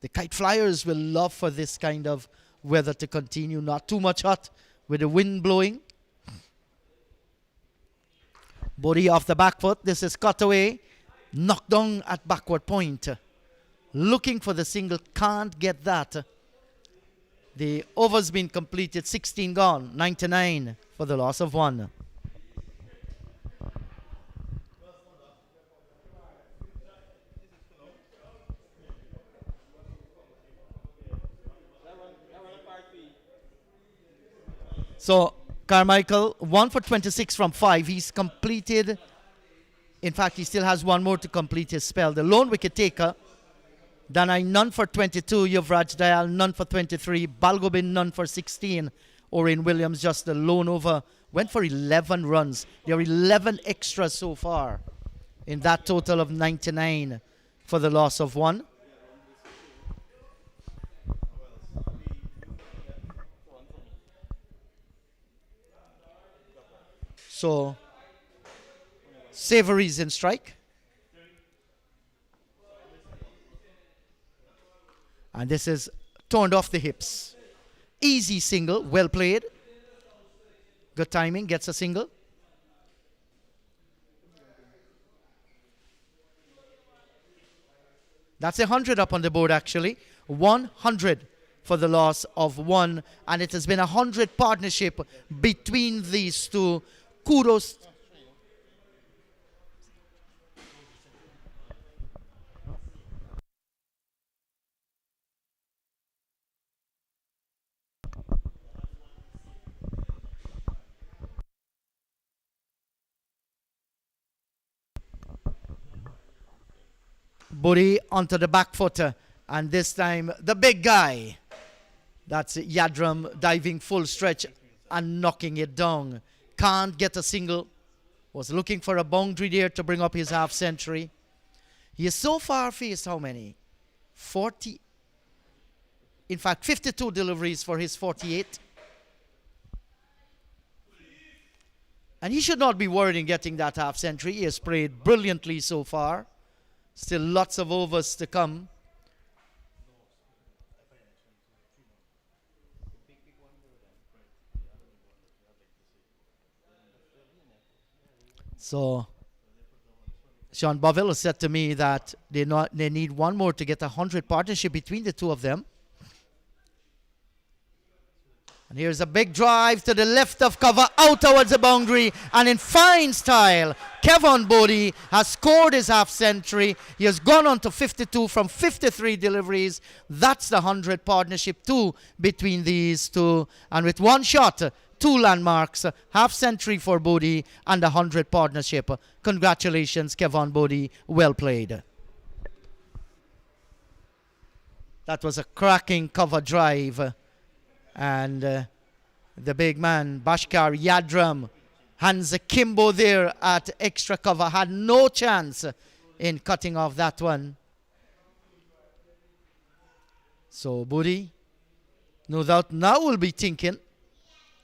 The kite flyers will love for this kind of weather to continue. Not too much hot with the wind blowing. Bodie off the back foot. This is cut away. Knocked down at backward point. Looking for the single. Can't get that. The over's been completed. 16 gone. 99 for the loss of 1. So Carmichael, 1 for 26 from 5. He's completed. In fact, he still has 1 more to complete his spell. The lone wicket taker, Danai, none for 22. Yuvraj Dayal, none for 23. Balgobin, none for 16. Orrin Williams, just the lone over, went for 11 runs. There are 11 extras so far in that total of 99 for the loss of 1. So, Savory's in strike. And this is turned off the hips. Easy single, well played. Good timing, gets a single. That's 100 up on the board actually. 100 for the loss of 1. And it has been 100 partnership between these two. Kudos. Buri onto the back footer, and this time the big guy. That's Yadram diving full stretch and knocking it down. Can't get a single. Was looking for a boundary there to bring up his half century. He has so far faced how many? 40. In fact, 52 deliveries for his 48. And he should not be worried in getting that half century. He has played brilliantly so far. Still lots of overs to come. So, Sean Boville has said to me that they need one more to get 100 partnership between the two of them. And here's a big drive to the left of cover, out towards the boundary, and in fine style, Kevon Bodie has scored his half century. He has gone on to 52 from 53 deliveries. That's the 100 partnership too between these two. And with one shot, 2 landmarks, half century for Bodie and 100 partnership. Congratulations, Kevon Bodie. Well played. That was a cracking cover drive. And the big man, Bashkar Yadram, hands akimbo there at extra cover. Had no chance in cutting off that one. So Bodie, no doubt now will be thinking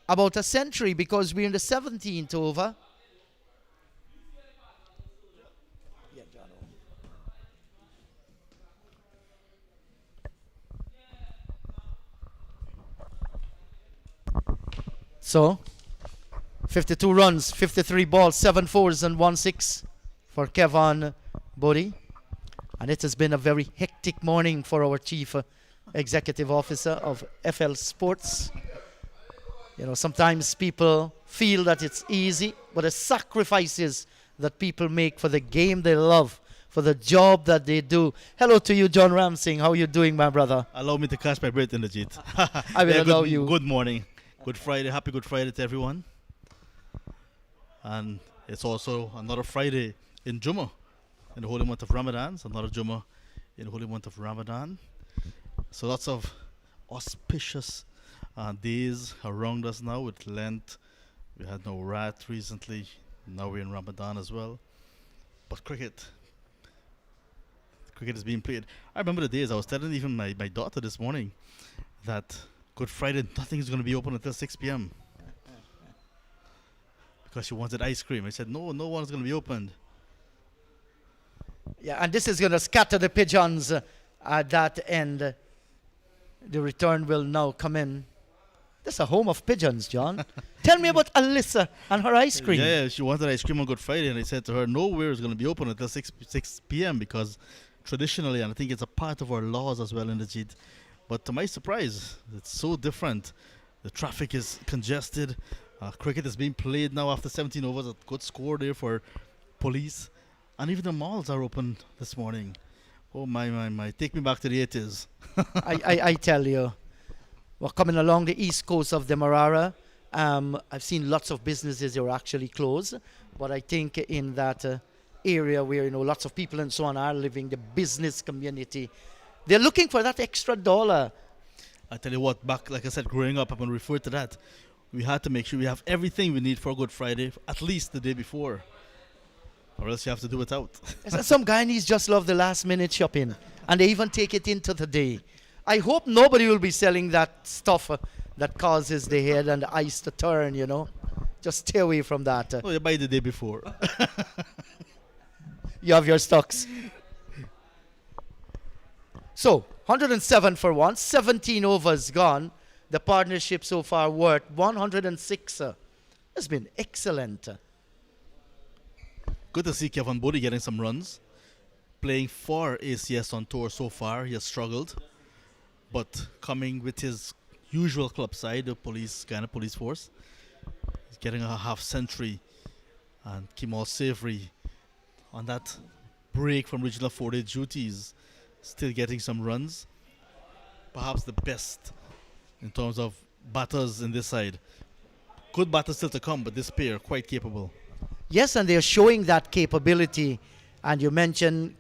about a century because we're in the 17th over. So, 52 runs, 53 balls, 7 fours and 1 6 for Kevon Bodie. And it has been a very hectic morning for our Chief Executive Officer of FL Sports. You know, sometimes people feel that it's easy, but the sacrifices that people make for the game they love, for the job that they do. Hello to you, John Ramsing. How are you doing, my brother? Allow me to catch my breath in the jeet. I will allow you. Good morning. Good Friday. Happy Good Friday to everyone. And it's also another Friday in Jummah, in the holy month of Ramadan. It's another Jummah in the holy month of Ramadan. So lots of auspicious days around us now with Lent. We had no Rat recently. Now we're in Ramadan as well. But cricket is being played. I remember the days I was telling even my daughter this morning that Good Friday, nothing is going to be open until 6 p.m. because she wanted ice cream. I said, no one's going to be opened. Yeah, and this is going to scatter the pigeons at that end. The return will now come in. This is a home of pigeons, John. Tell me about Alyssa and her ice cream. Yeah, she wanted ice cream on Good Friday, and I said to her, nowhere is going to be open until 6 p.m. because traditionally, and I think it's a part of our laws as well in the JID, but to my surprise, it's so different. The traffic is congested. Cricket is being played now after 17 overs. A good score there for police. And even the malls are open this morning. Oh, my. Take me back to the 80s. I tell you, we're coming along the east coast of Demerara. I've seen lots of businesses that are actually closed. But I think in that area where, lots of people and so on are living, the business community, they're looking for that extra dollar. I tell you what, back, like I said, growing up, I'm going to refer to that. We had to make sure we have everything we need for Good Friday, at least the day before. Or else you have to do without. Some Guyanese just love the last minute shopping, and they even take it into the day. I hope nobody will be selling that stuff that causes the head and the eyes to turn, you know. Just stay away from that. Oh, you buy the day before. You have your stocks. So, 107 for 1, 17 overs gone. The partnership so far worth 106. It's been excellent. Good to see Kevin Bodie getting some runs. Playing for ACS on tour so far, he has struggled. But coming with his usual club side, the Guyana Police Force, he's getting a half century. And Kimal Savory on that break from regional 4-day duties, still getting some runs. Perhaps the best in terms of batters in this side. Good batters still to come, but this pair quite capable. Yes, and they're showing that capability. And you mentioned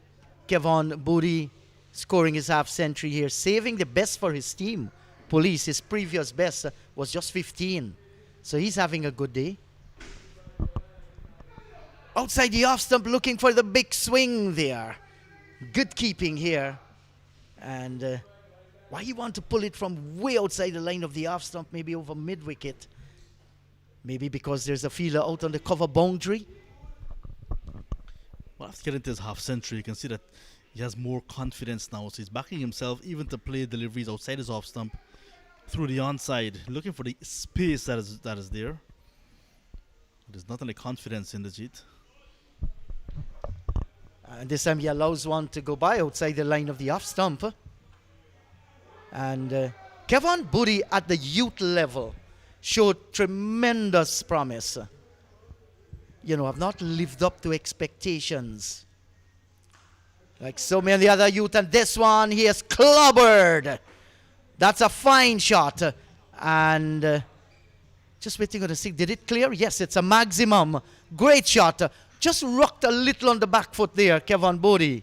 Kevon Booty scoring his half century here, saving the best for his team. Police, his previous best was just 15. So he's having a good day. Outside the off stump, looking for the big swing there. Good keeping here. And why you want to pull it from way outside the line of the off stump, maybe over mid-wicket? Maybe because there's a fielder out on the cover boundary. Well, after getting to his half century, you can see that he has more confidence now. So he's backing himself even to play deliveries outside his off stump through the onside, looking for the space that is there. There's not any confidence in the Jeet. And this time he allows one to go by outside the line of the off stump. And Kevon Booty at the youth level showed tremendous promise. You know, have not lived up to expectations like so many other youth. And this one, he has clobbered. That's a fine shot. And just waiting on the stick. Did it clear? Yes, it's a maximum. Great shot. Just rocked a little on the back foot there, Kevon Bodie,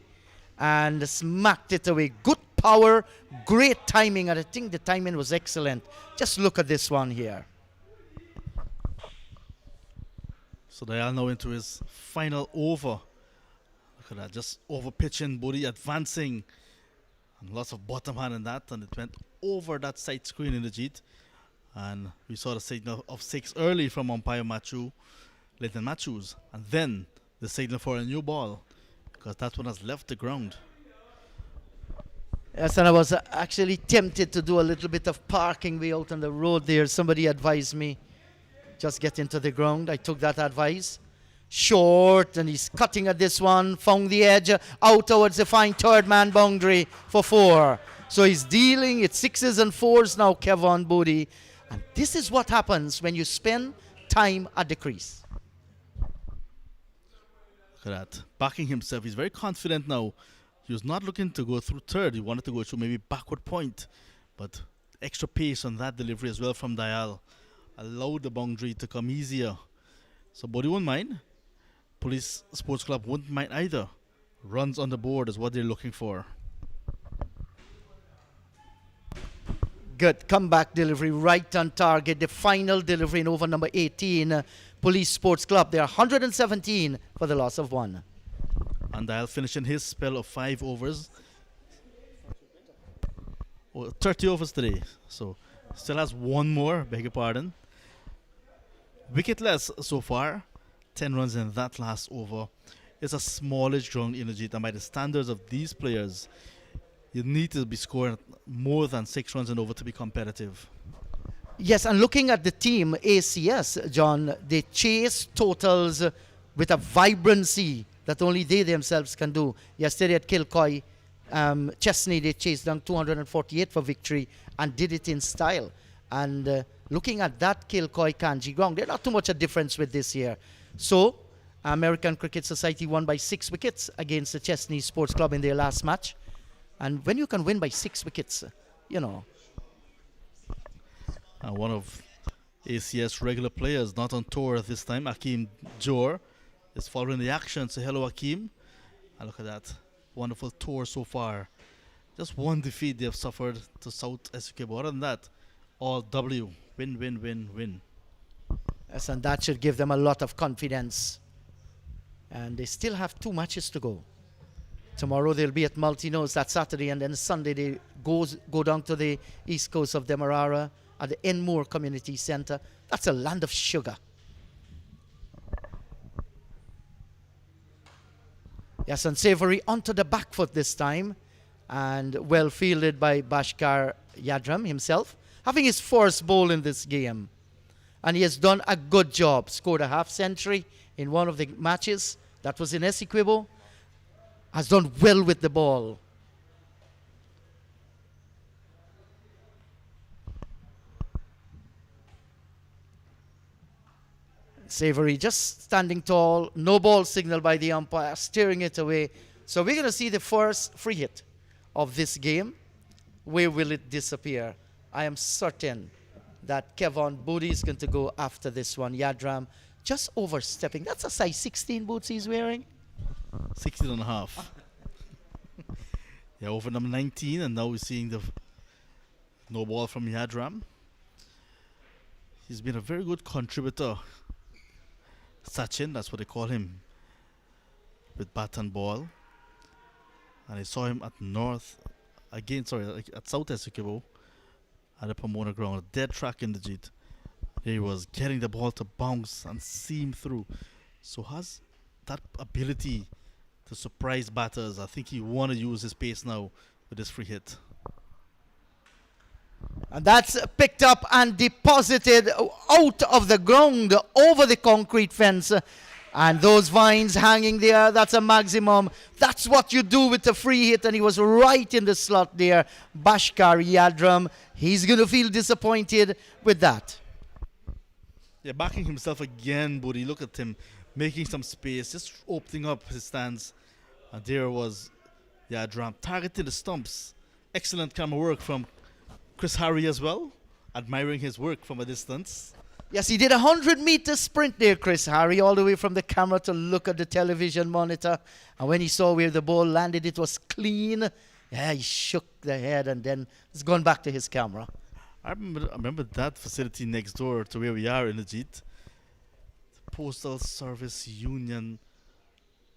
and smacked it away. Good power, great timing, and I think the timing was excellent. Just look at this one here. So they are now into his final over. Look at that, just over pitching, Bodie advancing. And lots of bottom hand in that, and it went over that side screen in the Jeet. And we saw the signal of 6 early from umpire Leighton Matthews, and then the signal for a new ball, because that one has left the ground. Yes, and I was actually tempted to do a little bit of parking way out on the road there. Somebody advised me, just get into the ground. I took that advice. Short, and he's cutting at this one, found the edge, out towards the fine third man boundary for 4. So he's dealing, it's 6s and 4s now, Kevon Bodie. And this is what happens when you spend time at the crease. Look at that. Backing himself. He's very confident now. He was not looking to go through third. He wanted to go through maybe backward point. But extra pace on that delivery as well from Dial allowed the boundary to come easier. So Bodie won't mind. Police Sports Club won't mind either. Runs on the board is what they're looking for. Good comeback delivery, right on target. The final delivery in over number 18. Police Sports Club. They are 117 for the loss of 1. And Dial finishing his spell of 5 overs. 30 overs today. So still has one more, beg your pardon. Wicketless so far. 10 runs in that last over. It's a smallish ground in the Jeet, and by the standards of these players, you need to be scoring more than 6 runs and over to be competitive. Yes, and looking at the team, ACS, John, they chase totals with a vibrancy that only they themselves can do. Yesterday at Kilcoy, Chesney, they chased down 248 for victory and did it in style. And looking at that Kilcoy Kanji ground, there's not too much a difference with this year. So, American Cricket Society won by 6 wickets against the Chesney Sports Club in their last match. And when you can win by 6 wickets, you know. One of ACS regular players, not on tour this time, Akeem Jor, is following the action. So hello, Akeem. And look at that. Wonderful tour so far. Just one defeat they have suffered to South SUK. But other than that, all W. Win, win, win, win. Yes, and that should give them a lot of confidence. And they still have 2 matches to go. Tomorrow they'll be at Multinose, that Saturday, and then Sunday they go down to the east coast of Demerara at the Enmore Community Centre. That's a land of sugar. Yes, and Savory onto the back foot this time, and well fielded by Bashkar Yadram himself, having his first bowl in this game. And he has done a good job. Scored a half century in one of the matches. That was in Essequibo. Has done well with the ball. Savory just standing tall. No ball signal by the umpire, steering it away. So we're going to see the first free hit of this game. Where will it disappear? I am certain that Kevon Bodie is going to go after this one. Yadram just overstepping. That's a size 16 boots he's wearing. 16 and a half. Yeah, over number 19, and now we're seeing the no ball from Yadram. He's been a very good contributor. Sachin, that's what they call him, with bat and ball. And I saw him at at South Essequibo, at the Pomona ground, a dead track in the Jeet. He was getting the ball to bounce and seam through. So has that ability to surprise batters. I think he want to use his pace now with this free hit. And that's picked up and deposited out of the ground over the concrete fence. And those vines hanging there, that's a maximum. That's what you do with the free hit. And he was right in the slot there. Bashkar Yadram, he's going to feel disappointed with that. Yeah, backing himself again, Buddy. Look at him making some space, just opening up his stance. And there was Yadram targeting the stumps. Excellent camera work from Chris Harry as well, admiring his work from a distance. Yes, he did a 100-meter sprint there, Chris Harry, all the way from the camera to look at the television monitor. And when he saw where the ball landed, it was clean. Yeah, he shook the head and then it's gone back to his camera. I remember that facility next door to where we are in the Jeet. The Postal Service Union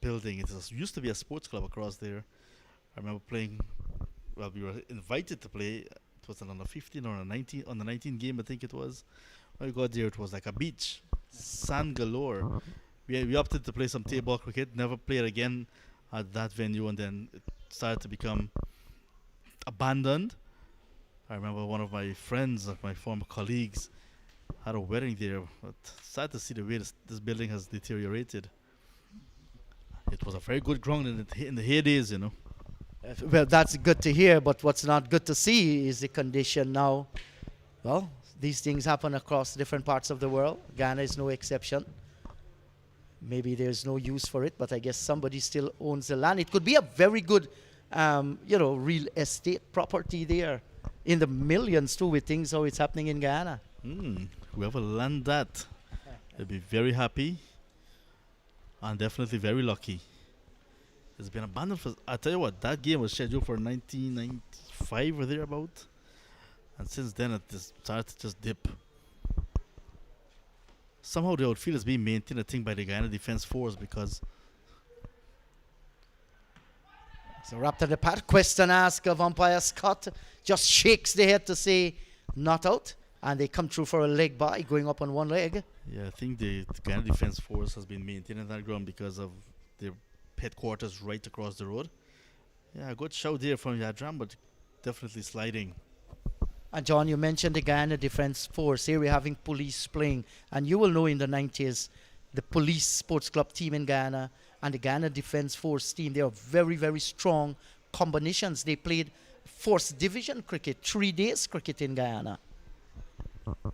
building. It used to be a sports club across there. I remember playing, well, we were invited to play. It was on the 15 or on the 19 game, I think it was. When we got there, it was like a beach, sand galore. We opted to play some table cricket, never played again at that venue, and then it started to become abandoned. I remember one of my friends, my former colleagues, had a wedding there. But sad to see the way this building has deteriorated. It was a very good ground in the heydays, you know. Well, that's good to hear, but what's not good to see is the condition now. Well, these things happen across different parts of the world. Ghana is no exception. Maybe there's no use for it, but I guess somebody still owns the land. It could be a very good, real estate property there. In the millions, too, with things how it's happening in Guyana. Whoever land that, they'll be very happy and definitely very lucky. It's been abandoned for, I tell you what, that game was scheduled for 1995 or thereabout. And since then, it just started to just dip. Somehow the outfield is being maintained, I think, by the Guyana Defence Force because... So Raptor the Pat, question asked of umpire Scott, just shakes the head to say not out. And they come through for a leg by, going up on one leg. Yeah, I think the Guyana Defence Force has been maintaining that ground because of their headquarters right across the road. Yeah, a good shout there from Yadram, but definitely sliding. And John, you mentioned the Guyana Defence Force. Here we're having police playing. And you will know in the 90s, the police sports club team in Guyana and the Guyana Defence Force team, they are very, very strong combinations. They played first division cricket, 3 days cricket in Guyana.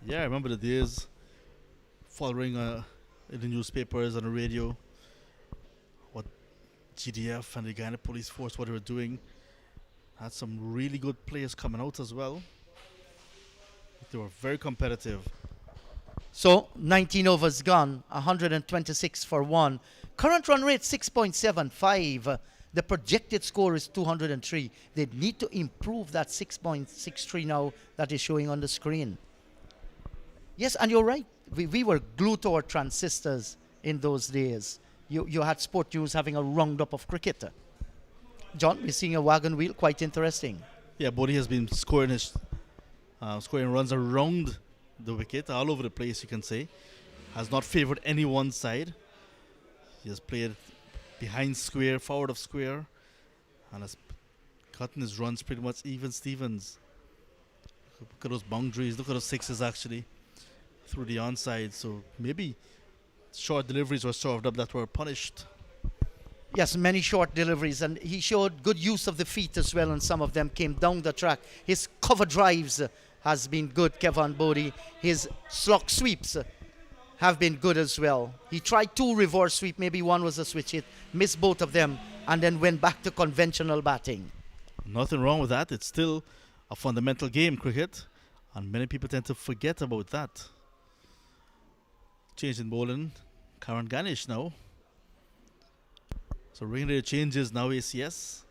Yeah, I remember the days following in the newspapers and the radio what GDF and the Guyana Police Force, what they were doing. Had some really good players coming out as well. They were very competitive. So 19 overs gone, 126 for 1. Current run rate 6.75. The projected score is 203. They need to improve that 6.63 now that is showing on the screen. Yes, and you're right. We were glued to our transistors in those days. you had Sport News having a roundup of cricket. John, we're seeing a wagon wheel, quite interesting. Yeah, Bodhi has been scoring runs around the wicket, all over the place, you can say. Has not favoured any one side. He has played behind square, forward of square, and has gotten his runs pretty much even Stevens. Look at those boundaries, look at those sixes actually through the onside. So maybe short deliveries were served up that were punished. Yes, many short deliveries, and he showed good use of the feet as well, and some of them came down the track. His cover drives has been good, Kevin Bodie. His slog sweeps have been good as well. He tried 2 reverse sweep, maybe one was a switch hit, missed both of them, and then went back to conventional batting. Nothing wrong with that. It's still a fundamental game, cricket, and many people tend to forget about that. Change in bowling, Karan Ganesh now. So ring rate changes now, ACS.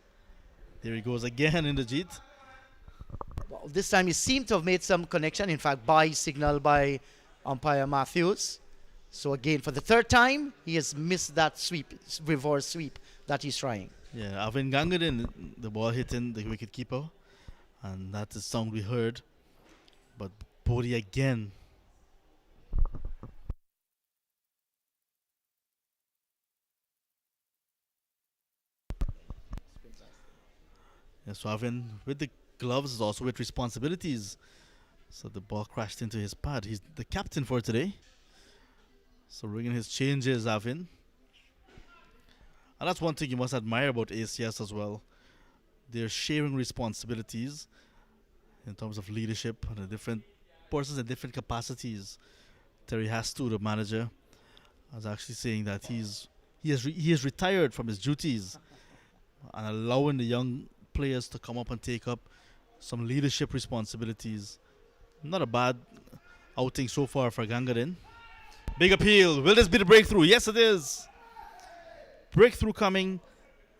There he goes again in the jeet. Well, this time he seemed to have made some connection. In fact, by signal by umpire Matthews. So again, for the 3rd time, he has missed that sweep, reverse sweep that he's trying. Yeah, Avin Gangadin, the ball hitting the wicket keeper, and that is the sound we heard. But Bodhi again. Yeah, so Avin with the gloves is also with responsibilities. So the ball crashed into his pad. He's the captain for today. So ringing his changes, Avin. And that's one thing you must admire about ACS as well. They're sharing responsibilities in terms of leadership and the different persons in different capacities. Terry Hastu, the manager, was actually saying that he has retired from his duties and allowing the young players to come up and take up some leadership responsibilities. Not a bad outing so far for Gangadin. Big appeal. Will this be the breakthrough? Yes, it is. Breakthrough coming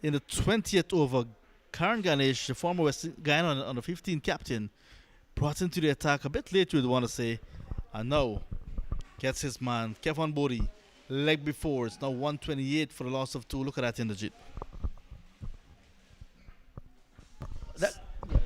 in the 20th over. Karan Ganesh, the former West Guyana under 15 captain, brought into the attack a bit late, you'd want to say. And now gets his man, Kevin Bodie, leg before. It's now 128 for the loss of 2. Look at that in the jit.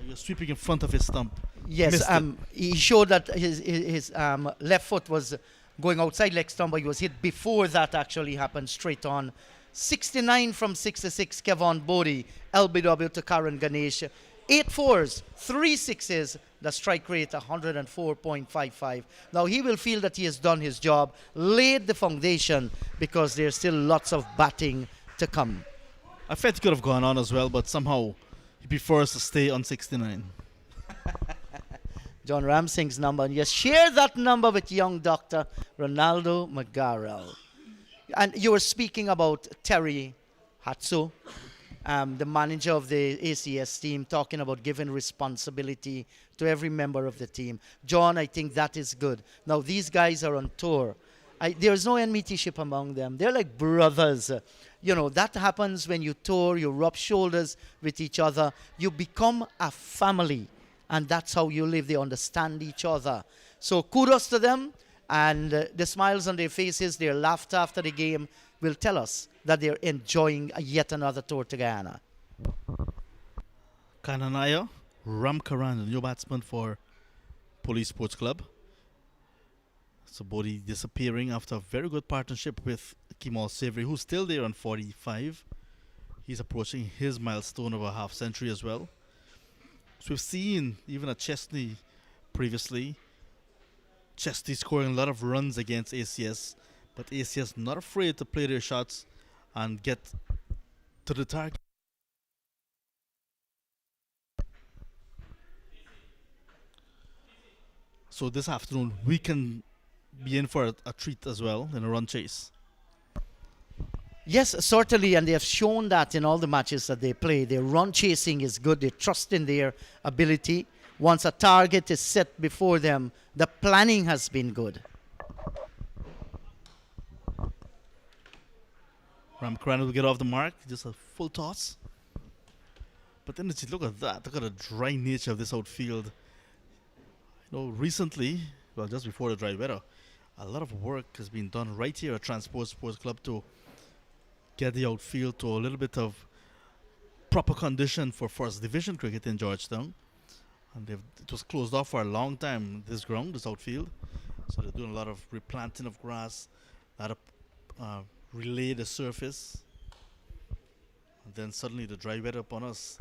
You're sweeping in front of his stump. Yes, he showed that his left foot was going outside leg stump, but he was hit before that actually happened, straight on. 69 from 66, Kevin Bodie, LBW to Karan Ganesh. 8 fours, 3 sixes, the strike rate 104.55. Now he will feel that he has done his job, laid the foundation, because there's still lots of batting to come. I felt he could have gone on as well, but somehow he prefers to stay on 69. John Ramsing's number, and yes, share that number with young Dr. Ronaldo Magarel. And you were speaking about Terry Hatsu, the manager of the ACS team, talking about giving responsibility to every member of the team. John, I think that is good. Now, these guys are on tour. There's no enmityship among them. They're like brothers. That happens when you tour, you rub shoulders with each other. You become a family, and that's how you live. They understand each other. So kudos to them. And the smiles on their faces, their laughter after the game will tell us that they're enjoying yet another tour to Guyana. Kananaya Ramkaran, the new batsman for Police Sports Club. So Bodhi disappearing after a very good partnership with Kemal Savory, who's still there on 45. He's approaching his milestone of a half century as well. So we've seen even at Chesney previously, Chesney scoring a lot of runs against ACS, but ACS not afraid to play their shots and get to the target. So this afternoon we can be in for a treat as well in a run chase. Yes, certainly, and they have shown that in all the matches that they play. Their run chasing is good. They trust in their ability. Once a target is set before them, the planning has been good. Ramkaran will get off the mark, just a full toss. But then look at that. Look at the dry nature of this outfield. Recently, well, just before the dry weather, a lot of work has been done right here at Transport Sports Club to get the outfield to a little bit of proper condition for first division cricket in Georgetown. And it was closed off for a long time, this ground, this outfield. So they're doing a lot of replanting of grass, a lot of relay the surface. And then suddenly the dry weather upon us.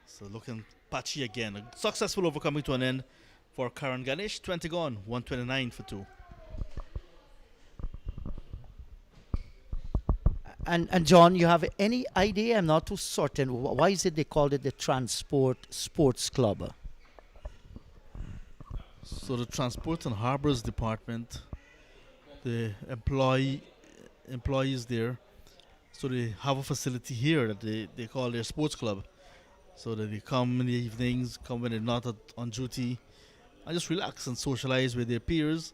So looking patchy again. A successful over coming to an end for Karan Ganesh. 20 gone, 129 for 2. And John, you have any idea? I'm not too certain. Why is it they called it the Transport Sports Club? So the Transport and Harbors Department, the employees there, so they have a facility here that they call their sports club. So that they come in the evenings, come when they're not on duty, and just relax and socialize with their peers.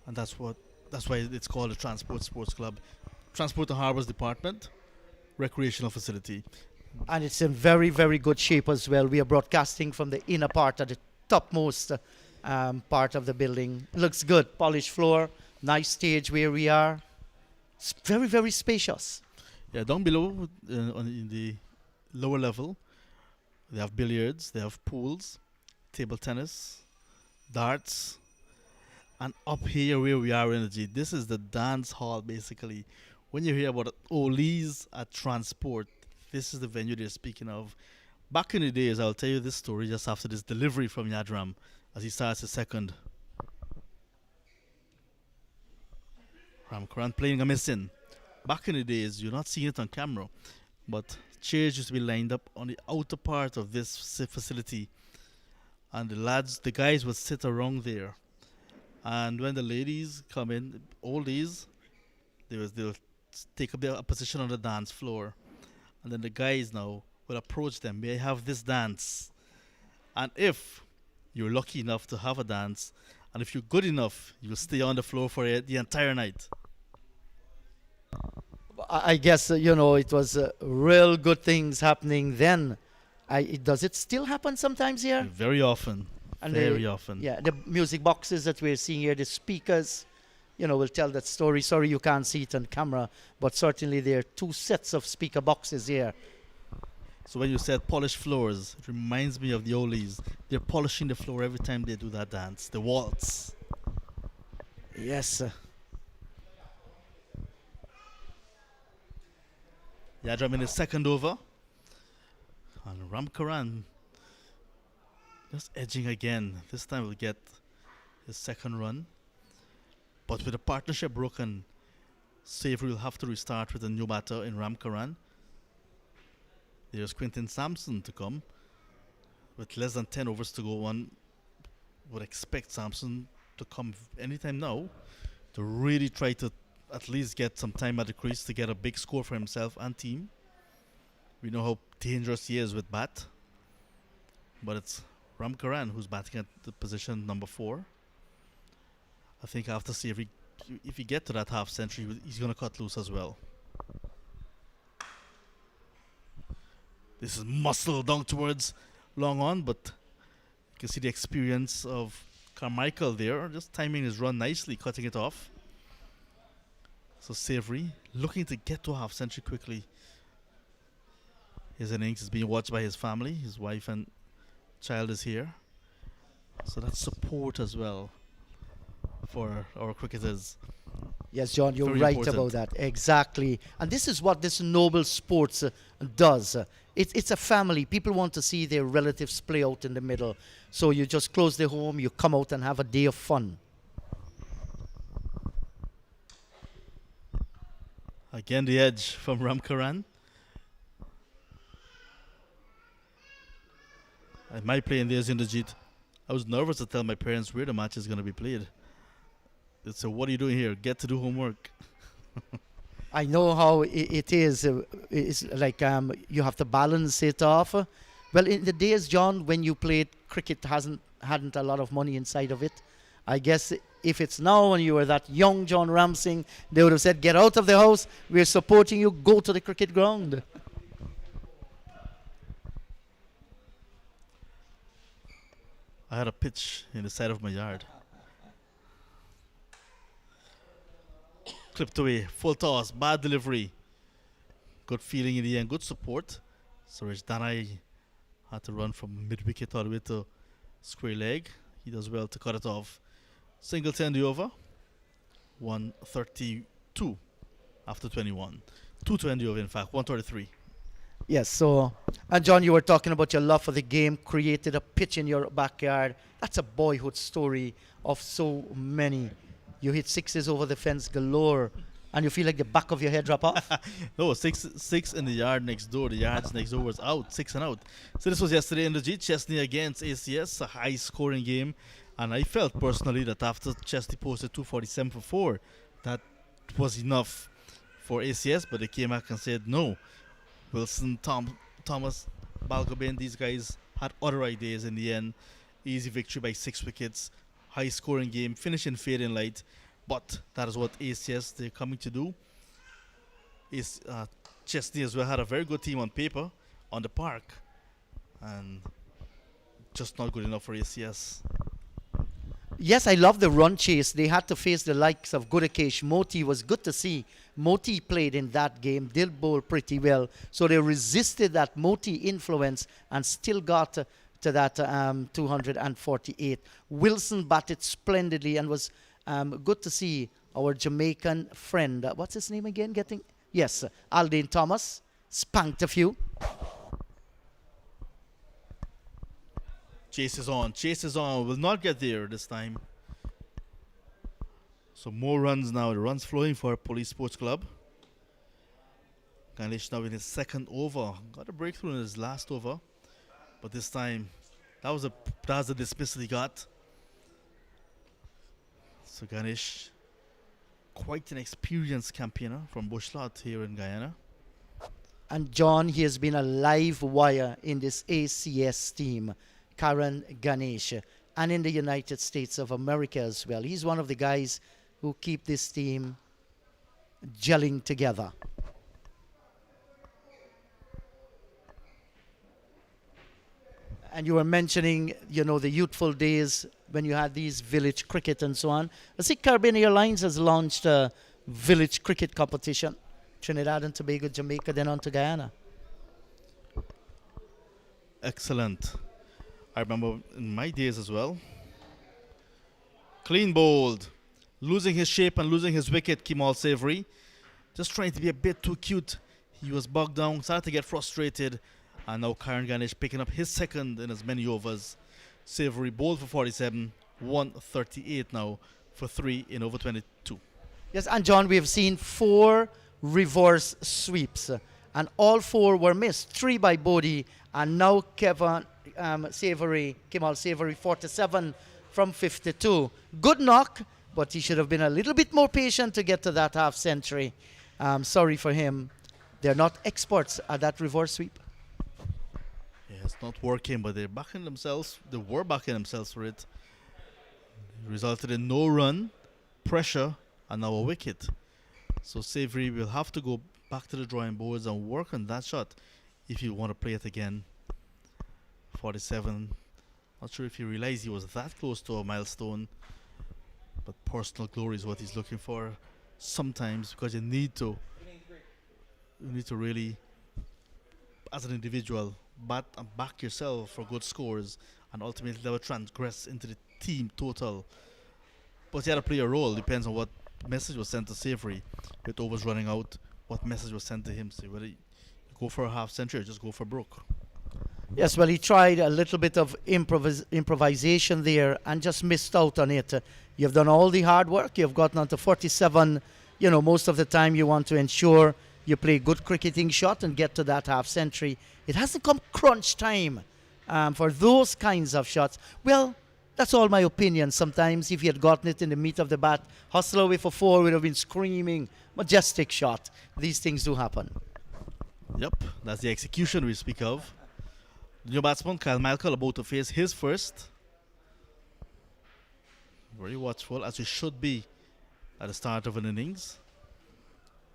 And that's why it's called the Transport Sports Club. Transport and Harbors Department, recreational facility. And it's in very, very good shape as well. We are broadcasting from the inner part of the topmost part of the building. Looks good. Polished floor, nice stage where we are. It's very, very spacious. Yeah, down below, in the lower level, they have billiards, they have pools, table tennis, darts, and up here where we are in the G, this is the dance hall basically. When you hear about Oli's at Transport, this is the venue they're speaking of. Back in the days, I'll tell you this story just after this delivery from Yadram as he starts his second. Ramkaran playing a missing. Back in the days, you're not seeing it on camera, but chairs used to be lined up on the outer part of this facility, and the guys would sit around there. And when the ladies come in, oldies, they'll take up their position on the dance floor, and then the guys now will approach them. May I have this dance? And if you're lucky enough to have a dance, and if you're good enough, you'll stay on the floor for the entire night. I guess, it was real good things happening then. Does it still happen sometimes here? Very often. And very often. Yeah, the music boxes that we're seeing here, the speakers, will tell that story. Sorry you can't see it on camera, but certainly there are 2 sets of speaker boxes here. So when you said polished floors, it reminds me of the oldies. They're polishing the floor every time they do that dance, the waltz. Yes. Yadram in his second over. And Ramkaran just edging again. This time we'll get his second run. But with the partnership broken, Savory will have to restart with a new batter in Ramkaran. There's Quinton Sampson to come. With less than 10 overs to go, one would expect Sampson to come anytime now to really try to at least get some time at the crease to get a big score for himself and team. We know how dangerous he is with bat. But it's Ramkaran who's batting at the position number 4. I think after Savory, if he get to that half century, he's going to cut loose as well. This is muscle down towards long on, but you can see the experience of Carmichael there, just timing his run nicely, cutting it off. So Savory looking to get to a half century quickly. His innings is being watched by his family. His wife and child is here. So that's support as well for our cricketers. Yes, John, you're Very right important. about that. Exactly. And this is what this noble sports does. It's a family. People want to see their relatives play out in the middle. So you just close the home, you come out and have a day of fun. Again, the edge from Ramkaran. At my playing days in the Jeet, I was nervous to tell my parents where the match is going to be played. They said, "What are you doing here? Get to do homework." I know how it is. It's like you have to balance it off. Well, in the days, John, when you played cricket, hadn't a lot of money inside of it. I guess if it's now and you were that young John Ramsing, they would have said, "Get out of the house. We're supporting you. Go to the cricket ground." I had a pitch in the side of my yard. clipped away. Full toss, bad delivery. Good feeling in the end, good support. So Rich Danai had to run from mid wicket all the way to square leg. He does well to cut it off. Single 10 the over. 132 after 21. 220 over, in fact, 133. Yes, so, and John, you were talking about your love for the game, created a pitch in your backyard. That's a boyhood story of so many. You hit sixes over the fence galore, and you feel like the back of your head drop off. No, six in the yard next door. The yards next door was out, 6 and out. So this was yesterday in the G. Chesney against ACS, a high-scoring game. And I felt personally that after Chesney posted 247 for 4, that was enough for ACS, but they came back and said no. Wilson, Thomas, Balgobin, these guys had other ideas in the end. Easy victory by 6 wickets. High scoring game, finishing fading light. But that is what ACS they're coming to do. Chesney as well had a very good team on paper, on the park. And just not good enough for ACS. Yes, I love the run chase. They had to face the likes of Gudakesh. Moti was good to see. Moti played in that game, did bowl pretty well. So they resisted that Moti influence and still got to that 248. Wilson batted splendidly and was good to see our Jamaican friend. What's his name again? Yes, Aldane Thomas. Spanked a few. Chase is on, will not get there this time. So more runs now, the runs flowing for Police Sports Club. Ganesh now in his second over, got a breakthrough in his last over, but this time that was the dismissal he got. So Ganesh, quite an experienced campaigner from Bushlot here in Guyana. And John, he has been a live wire in this ACS team. Karan Ganesh, and in the United States of America as well. He's one of the guys who keep this team gelling together. And you were mentioning, the youthful days when you had these village cricket and so on. I see Caribbean Airlines has launched a village cricket competition. Trinidad and Tobago, Jamaica, then on to Guyana. Excellent. I remember in my days as well. Clean bowled. Losing his shape and losing his wicket, Kemal Savory. Just trying to be a bit too cute. He was bogged down, started to get frustrated. And now Karan Ganesh picking up his second in as many overs. Savory bowled for 47, 138 now for 3 in over 22. Yes, and John, we have seen 4 reverse sweeps. And all 4 were missed. 3 by Bodie. And now Kemal Savory, 47 from 52. Good knock, but he should have been a little bit more patient to get to that half century. Sorry for him. They're not experts at that reverse sweep. Yeah, it's not working, but they're backing themselves. They were backing themselves for it. It resulted in no run, pressure, and now a wicket. So Savory will have to go back to the drawing boards and work on that shot if you want to play it again. 47. Not sure if he realized he was that close to a milestone, but personal glory is what he's looking for sometimes, because you need to really, as an individual, bat and back yourself for good scores, and ultimately that will transgress into the team total. But he had to play a role. Depends on what message was sent to Savory with overs running out. What message was sent to him? Say whether you go for a half century or just go for broke. Yes, well, he tried a little bit of improvisation there and just missed out on it. You've done all the hard work. You've gotten onto 47. Most of the time you want to ensure you play a good cricketing shot and get to that half century. It hasn't come crunch time for those kinds of shots. Well, that's all my opinion. Sometimes if he had gotten it in the meat of the bat, hustle away for 4 would have been screaming, majestic shot. These things do happen. Yep, that's the execution we speak of. The new batsman, Kyle Michael, about to face his first. Very watchful, as he should be at the start of an innings.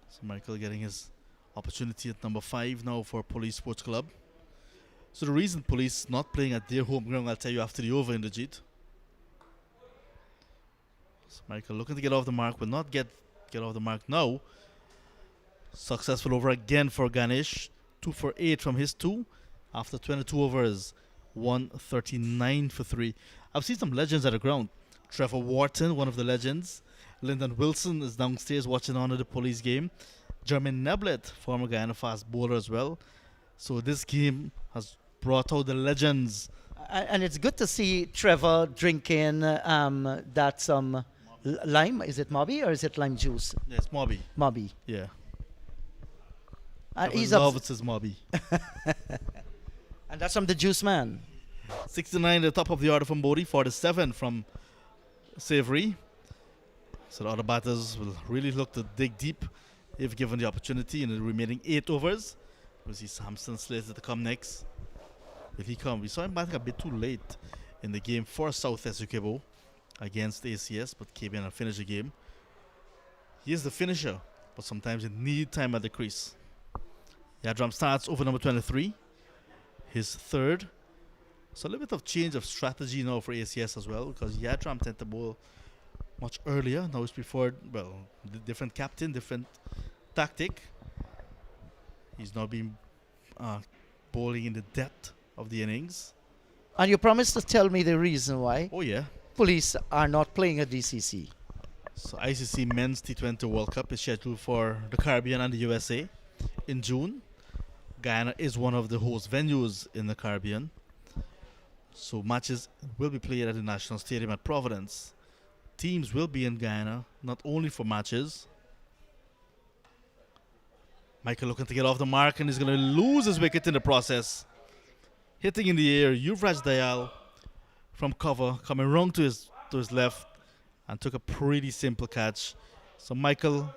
So Michael getting his opportunity at number 5 now for Police Sports Club. So the reason Police not playing at their home ground, I'll tell you after the over in the Jeet. So Michael looking to get off the mark, will not get get off the mark now. Successful over again for Ganesh. 2 for 8 from his 2 after 22 overs. 139 for 3. I've seen some legends at the ground. Trevor Wharton, one of the legends. Lyndon Wilson is downstairs watching on at the Police game. Jermaine Neblett, former Guyana fast bowler as well. So this game has brought out the legends. And it's good to see Trevor drinking that some lime. Is it Mobby or is it lime juice? Yeah, it's Mobby. Mobby. Yeah. And He's love it says Mobby. and that's from the Juice Man. 69 at the top of the order from Bodie. 47 from Savory. So the other batters will really look to dig deep if given the opportunity in the remaining 8 overs. We'll see Samson slated to come next. Will he come? We saw him batting a bit too late in the game for South Essequibo against ACS, but came in and finished the game. He is the finisher, but sometimes you need time at the crease. Yadram starts over number 23, his third. So a little bit of change of strategy now for ACS as well, because Yadram tend to bowl much earlier. Now it's preferred, well, different captain, different tactic. He's now been bowling in the depth of the innings. And you promised to tell me the reason why Oh yeah. Police are not playing at DCC. So ICC Men's T20 World Cup is scheduled for the Caribbean and the USA in June. Guyana is one of the host venues in the Caribbean. So matches will be played at the National Stadium at Providence. Teams will be in Guyana, not only for matches. Michael looking to get off the mark and he's going to lose his wicket in the process. Hitting in the air, Yuvraj Dayal from cover, coming round to his left and took a pretty simple catch. So Michael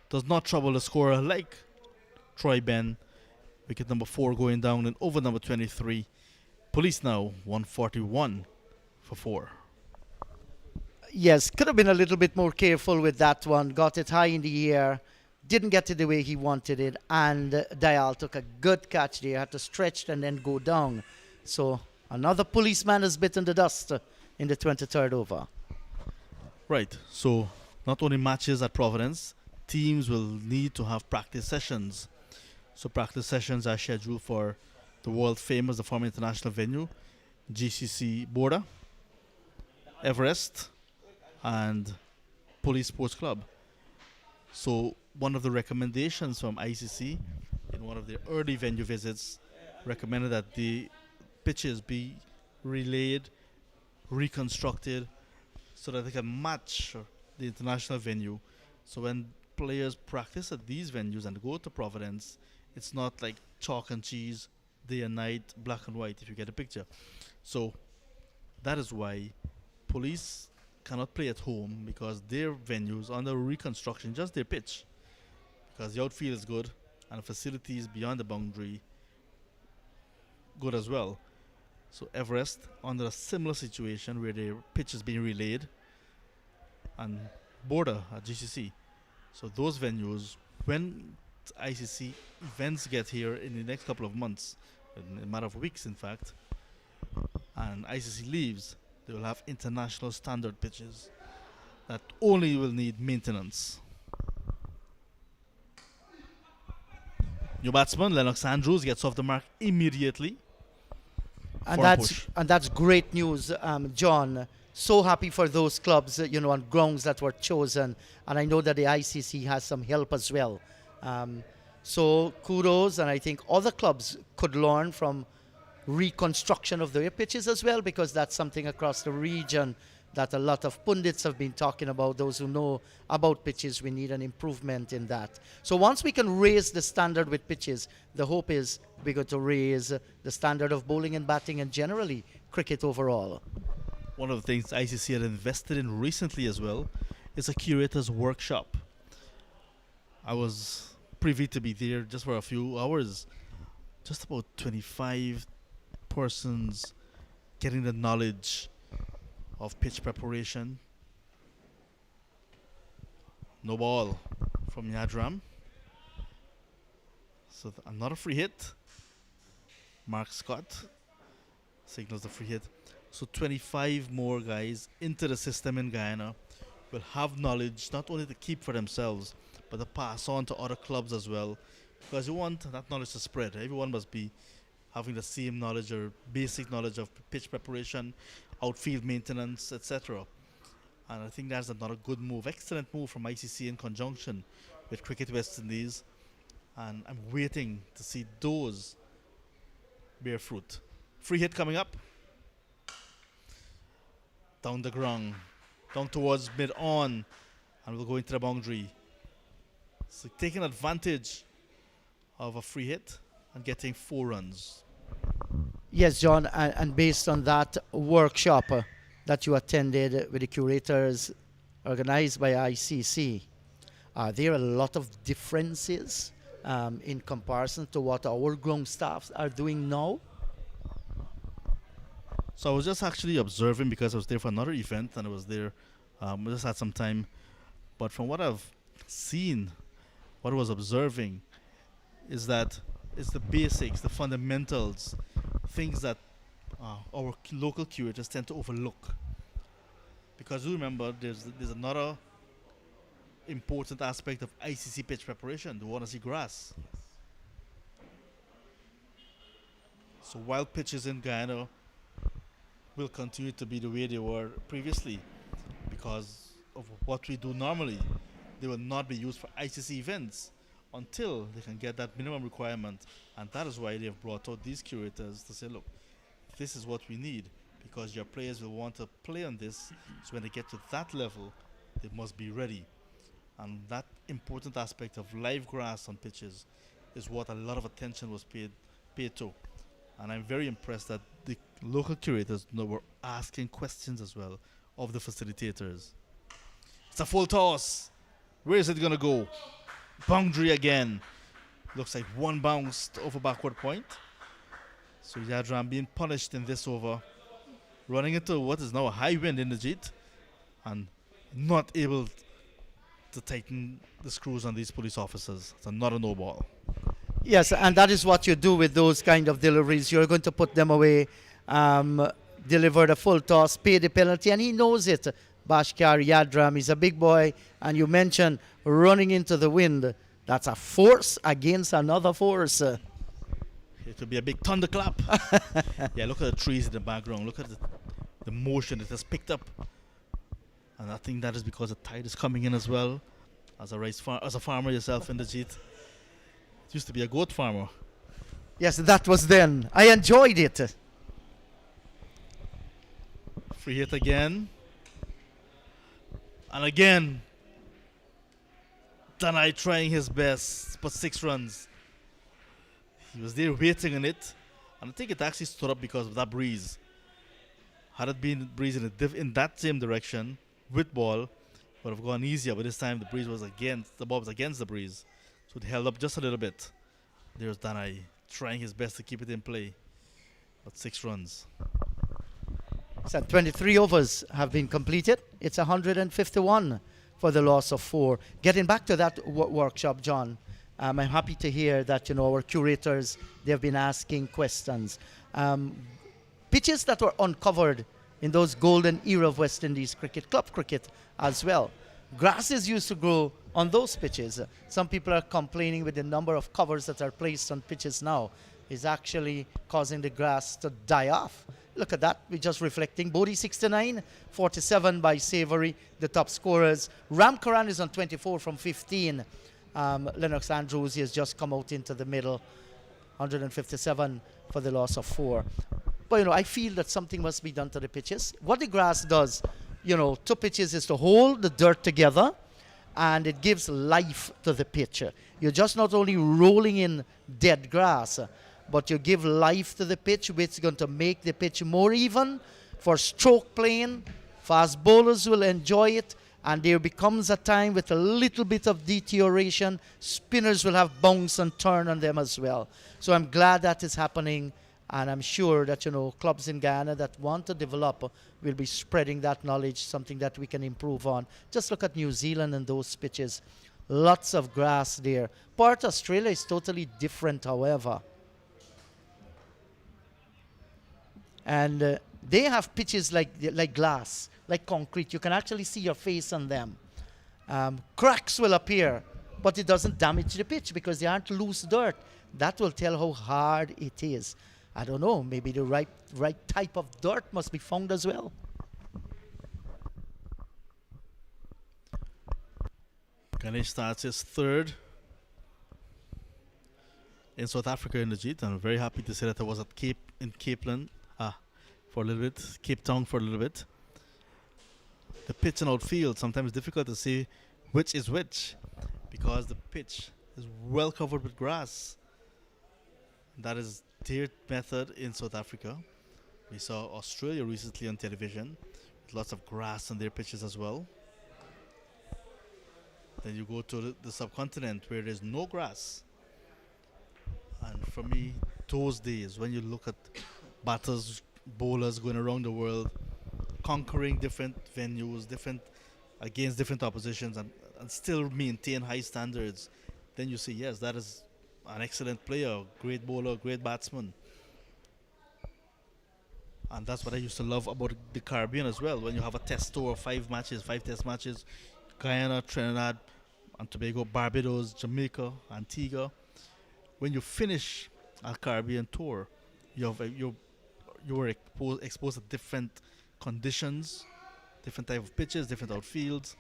does not trouble the scorer like Troy Ben. Wicket number 4 going down in over number 23. Police now 141 for 4. Yes, could have been a little bit more careful with that one. Got it high in the air. Didn't get it the way he wanted it. And Dayal took a good catch there. Had to stretch and then go down. So another policeman has bitten the dust in the 23rd over. Right. So not only matches at Providence, teams will need to have practice sessions. So practice sessions are scheduled for the world famous, the former international venue, GCC Border, Everest, and Police Sports Club. So one of the recommendations from ICC in one of their early venue visits recommended that the pitches be relayed, reconstructed, so that they can match the international venue. So when players practice at these venues and go to Providence, it's not like chalk and cheese, day and night, black and white, if you get a picture. So that is why Police cannot play at home, because their venues under reconstruction, just their pitch, because the outfield is good and the facilities beyond the boundary good as well. So Everest under a similar situation where their pitch is being relayed, and Border at GCC. So those venues, when ICC events get here in the next couple of months, in a matter of weeks in fact, and ICC leaves, they will have international standard pitches that only will need maintenance. New batsman Lennox Andrews gets off the mark immediately. And for a push. that's great news, John. So happy for those clubs, on grounds that were chosen. And I know that the ICC has some help as well. So kudos, and I think other clubs could learn from reconstruction of their pitches as well, because that's something across the region that a lot of pundits have been talking about. Those who know about pitches, we need an improvement in that. So once we can raise the standard with pitches, the hope is we're going to raise the standard of bowling and batting and generally cricket overall. One of the things ICC had invested in recently as well is a curator's workshop. I was privy to be there just for a few hours. Just about 25 persons getting the knowledge of pitch preparation. No ball from Yadram. So another free hit. Mark Scott signals the free hit. So 25 more guys into the system in Guyana will have knowledge not only to keep for themselves, but to pass on to other clubs as well. Because you want that knowledge to spread. Everyone must be having the same knowledge or basic knowledge of pitch preparation, outfield maintenance, etc. And I think that's another good move, excellent move from ICC in conjunction with Cricket West Indies. And I'm waiting to see those bear fruit. Free hit coming up. Down the ground, down towards mid-on, and we'll go into the boundary. So taking advantage of a free hit and getting 4 runs. Yes, John, and based on that workshop that you attended with the curators organized by ICC, are there a lot of differences in comparison to what our ground staffs are doing now? So I was just actually observing because I was there for another event and I was there, we just had some time. But from what I've seen, what I was observing is that it's the basics, the fundamentals, things that our local curators tend to overlook. Because you remember, there's another important aspect of ICC pitch preparation, the water sea grass. So wild pitches in Guyana will continue to be the way they were previously because of what we do normally. They will not be used for ICC events until they can get that minimum requirement, and that is why they have brought out these curators to say, look, this is what we need because your players will want to play on this, so when they get to that level they must be ready. And that important aspect of live grass on pitches is what a lot of attention was paid to. And I'm very impressed that the local curators were asking questions as well of the facilitators. It's a full toss. Where is it going to go? Boundary again. Looks like one bounced over backward point. So Yadram being punished in this over. Running into what is now a high wind in the Jeet. And not able to tighten the screws on these police officers. It's another no ball. Yes, and that is what you do with those kind of deliveries. You're going to put them away, deliver the full toss, pay the penalty, and he knows it. Bashkar Yadram is a big boy, and you mentioned running into the wind. That's a force against another force. It will be a big thunderclap. Yeah, look at the trees in the background. Look at the motion it has picked up. And I think that is because the tide is coming in as well. As a farmer yourself in the Jeet. Used to be a goat farmer. Yes, that was then. I enjoyed it. Free hit again. And again, Danai trying his best, but 6 runs. He was there waiting on it. And I think it actually stood up because of that breeze. Had it been breezing in that same direction, with ball, would have gone easier. But this time the breeze was the ball was against the breeze. So it held up just a little bit. There's Danai trying his best to keep it in play. But 6 runs. So 23 overs have been completed. It's 151 for the loss of 4. Getting back to that workshop, John, I'm happy to hear that our curators, they've been asking questions. Pitches that were uncovered in those golden era of West Indies cricket, club cricket as well. Grasses used to grow on those pitches. Some people are complaining with the number of covers that are placed on pitches now is actually causing the grass to die off. Look at that. We're just reflecting. Bodhi 69, 47 by Savory, the top scorers. Ram Karan is on 24 from 15. Lennox Andrews has just come out into the middle. 157 for the loss of 4. But, I feel that something must be done to the pitches. What the grass does, to pitches is to hold the dirt together and it gives life to the pitch. You're just not only rolling in dead grass, but you give life to the pitch, which is going to make the pitch more even for stroke playing. Fast bowlers will enjoy it, and there becomes a time with a little bit of deterioration. Spinners will have bounce and turn on them as well. So I'm glad that is happening, and I'm sure that, clubs in Guyana that want to develop will be spreading that knowledge, something that we can improve on. Just look at New Zealand and those pitches. Lots of grass there. Part Australia is totally different, however. And They have pitches like glass, like concrete. You can actually see your face on them. Cracks will appear, but it doesn't damage the pitch because they aren't loose dirt. That will tell how hard it is. I don't know, maybe the right type of dirt must be found as well. Ganesh starts his third in South Africa in the Jeet. I'm very happy to say that I was at Cape Town for a little bit. The pitch and outfield sometimes difficult to see which is which because the pitch is well covered with grass. That is their method in South Africa. We saw Australia recently on television with lots of grass on their pitches as well. Then you go to the subcontinent where there's no grass. And for me, those days when you look at batters, bowlers going around the world, conquering different venues, against different oppositions, and still maintain high standards, then you say, yes, that is an excellent player, great bowler, great batsman. And that's what I used to love about the Caribbean as well. When you have a test tour of 5 test matches, Guyana, Trinidad and Tobago, Barbados, Jamaica, Antigua. When you finish a Caribbean tour, you were exposed to different conditions, different type of pitches, different outfields.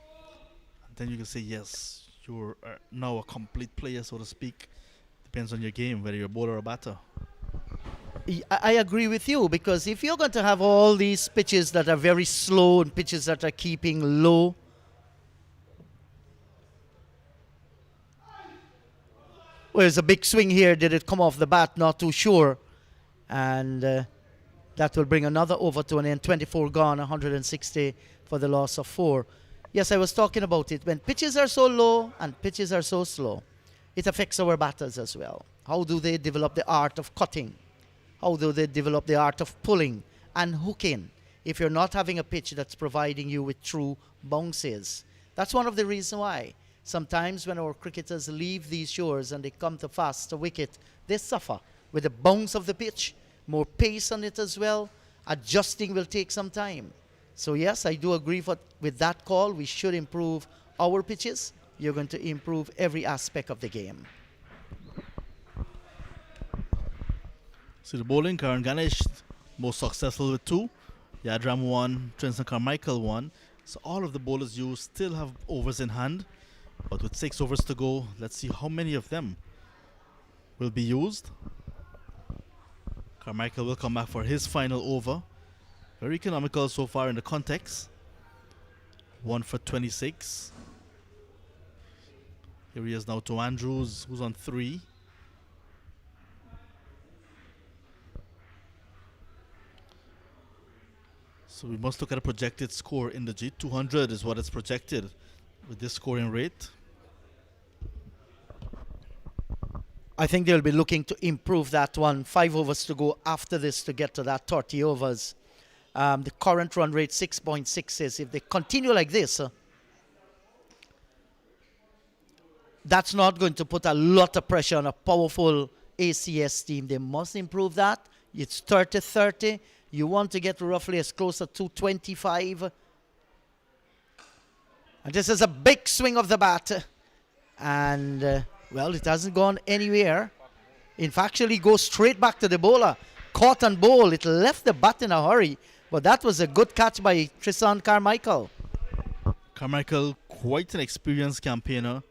And then you can say, yes, you're now a complete player, so to speak. Depends on your game, whether you're a bowler or a batter. I agree with you, because if you're going to have all these pitches that are very slow and pitches that are keeping low, well, there's a big swing here. Did it come off the bat? Not too sure. And that will bring another over to an end. 24 gone, 160 for the loss of 4. Yes, I was talking about it. When pitches are so low and pitches are so slow, it affects our batters as well. How do they develop the art of cutting? How do they develop the art of pulling and hooking if you're not having a pitch that's providing you with true bounces? That's one of the reasons why sometimes when our cricketers leave these shores and they come to faster wicket, they suffer with the bounce of the pitch, more pace on it as well. Adjusting will take some time. So yes, I do agree with that call. We should improve our pitches. You're going to improve every aspect of the game. So the bowling, Karan Ganesh most successful with 2. Yadram 1, Trinson Carmichael 1. So all of the bowlers you still have overs in hand. But with 6 overs to go, let's see how many of them will be used. Carmichael will come back for his final over. Very economical so far in the context. 1 for 26. Here he is now to Andrews, who's on 3. So we must look at a projected score in the G. 200 is what it's projected with this scoring rate. I think they'll be looking to improve that one. 5 overs to go after this to get to that 30 overs. The current run rate 6.6 is, if they continue like this, that's not going to put a lot of pressure on a powerful ACS team. They must improve that. It's 30-30. You want to get roughly as close to 225. And this is a big swing of the bat. And, well, it hasn't gone anywhere. In fact, actually goes straight back to the bowler. Caught and bowl. It left the bat in a hurry. But that was a good catch by Tristan Carmichael. Carmichael, quite an experienced campaigner.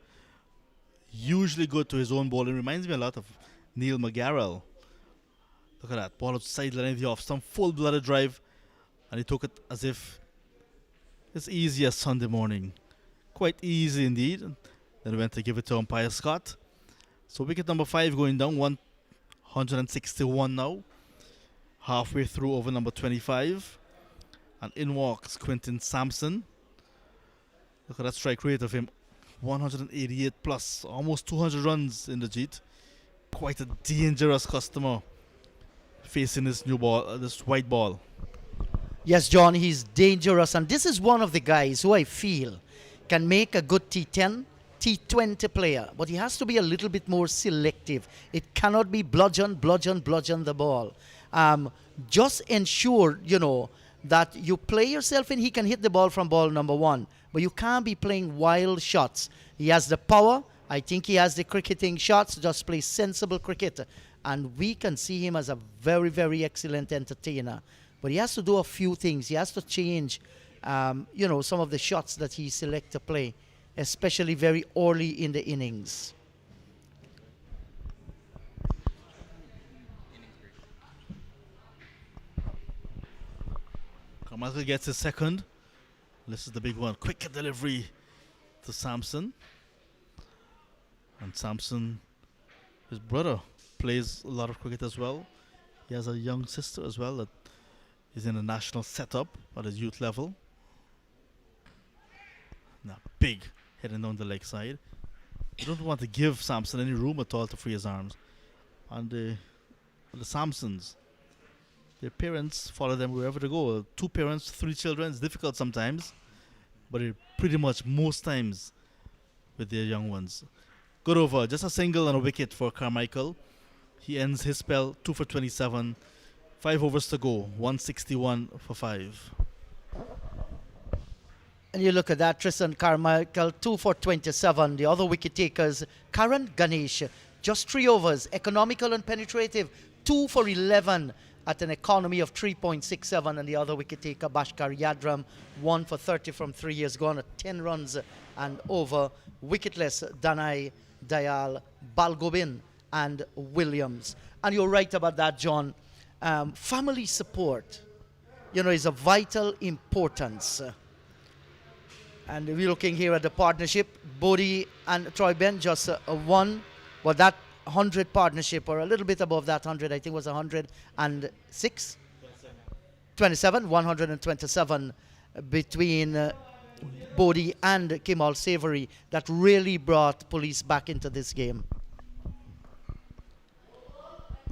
Usually good to his own bowling. Reminds me a lot of Neil McGarrell. Look at that. Ball outside line of the off. Some full-blooded drive. And he took it as if it's easy as Sunday morning. Quite easy indeed. Then went to give it to umpire Scott. So wicket number 5 going down. 161 now. Halfway through over number 25. And in walks Quinton Sampson. Look at that strike rate of him. 188 plus. Almost 200 runs in the Jeet. Quite a dangerous customer facing this new ball, this white ball. Yes, John, he's dangerous. And this is one of the guys who I feel can make a good T10, T20 player. But he has to be a little bit more selective. It cannot be bludgeon the ball. Just ensure, that you play yourself in. He can hit the ball from ball number one, but you can't be playing wild shots. He has the power. I think he has the cricketing shots. Just play sensible cricket. And we can see him as a very, very excellent entertainer. But he has to do a few things. He has to change, some of the shots that he select to play, especially very early in the innings. Carmichael gets his second. This is the big one. Quick delivery to Sampson. And Sampson, his brother, plays a lot of cricket as well. He has a young sister as well that is in a national setup at his youth level. Now, big heading down the leg side. You don't want to give Sampson any room at all to free his arms. And the Sampsons, their parents follow them wherever they go. 2 parents, 3 children. It's difficult sometimes, but it pretty much most times with their young ones. Good over. Just a single and a wicket for Carmichael. He ends his spell 2 for 27. 5 overs to go. 161 for 5. And you look at that, Tristan Carmichael, 2 for 27. The other wicket takers, Karan Ganesh, just 3 overs, economical and penetrative, 2 for 11 at an economy of 3.67. And the other wicket taker, Bhaskar Yadram, 1 for 30 from 3 years gone at 10 runs and over. Wicketless, Danai, Dayal, Balgobin and Williams. And you're right about that, John. Family support, is of vital importance. And we're looking here at the partnership. Bodhi and Troy Ben just won. But that 100 partnership, or a little bit above that 100, I think was 106? 27, 127 between Bodhi and Kimal Savory that really brought police back into this game.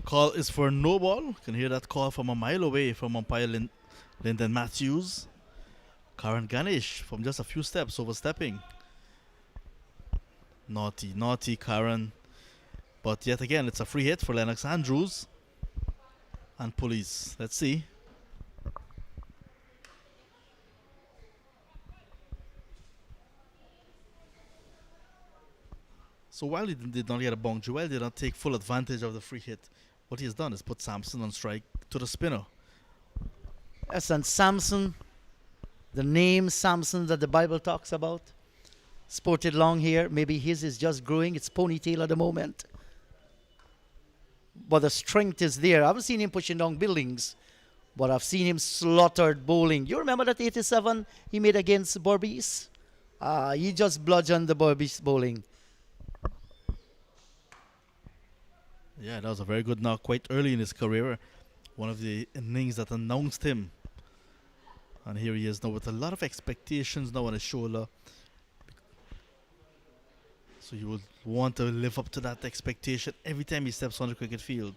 Call is for no ball. You can hear that call from a mile away from umpire Lyndon Matthews. Karan Ganesh from just a few steps overstepping. Naughty Karan. But yet again, it's a free hit for Lennox Andrews and police. Let's see. So while he did not get a boundary, while he did not take full advantage of the free hit, what he has done is put Sampson on strike to the spinner. Yes, and Samson, the name Samson that the Bible talks about, sported long hair. Maybe his is just growing. It's ponytail at the moment. But the strength is there. I haven't seen him pushing down buildings, but I've seen him slaughtered bowling. You remember that 87 he made against Berbice? He just bludgeoned the Berbice bowling. Yeah, that was a very good knock quite early in his career. One of the innings that announced him. And here he is now with a lot of expectations now on his shoulder. So you would want to live up to that expectation every time he steps on the cricket field.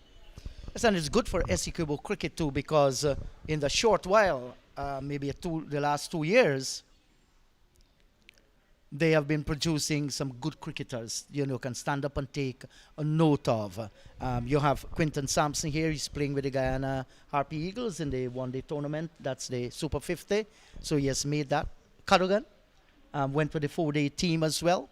Yes, and it's good for Essequibo cricket too, because in the short while, maybe the last 2 years, they have been producing some good cricketers, can stand up and take a note of. You have Quinton Sampson here. He's playing with the Guyana Harpy Eagles in the one-day tournament. That's the Super 50. So he has made that. Cadogan went with the 4-day team as well.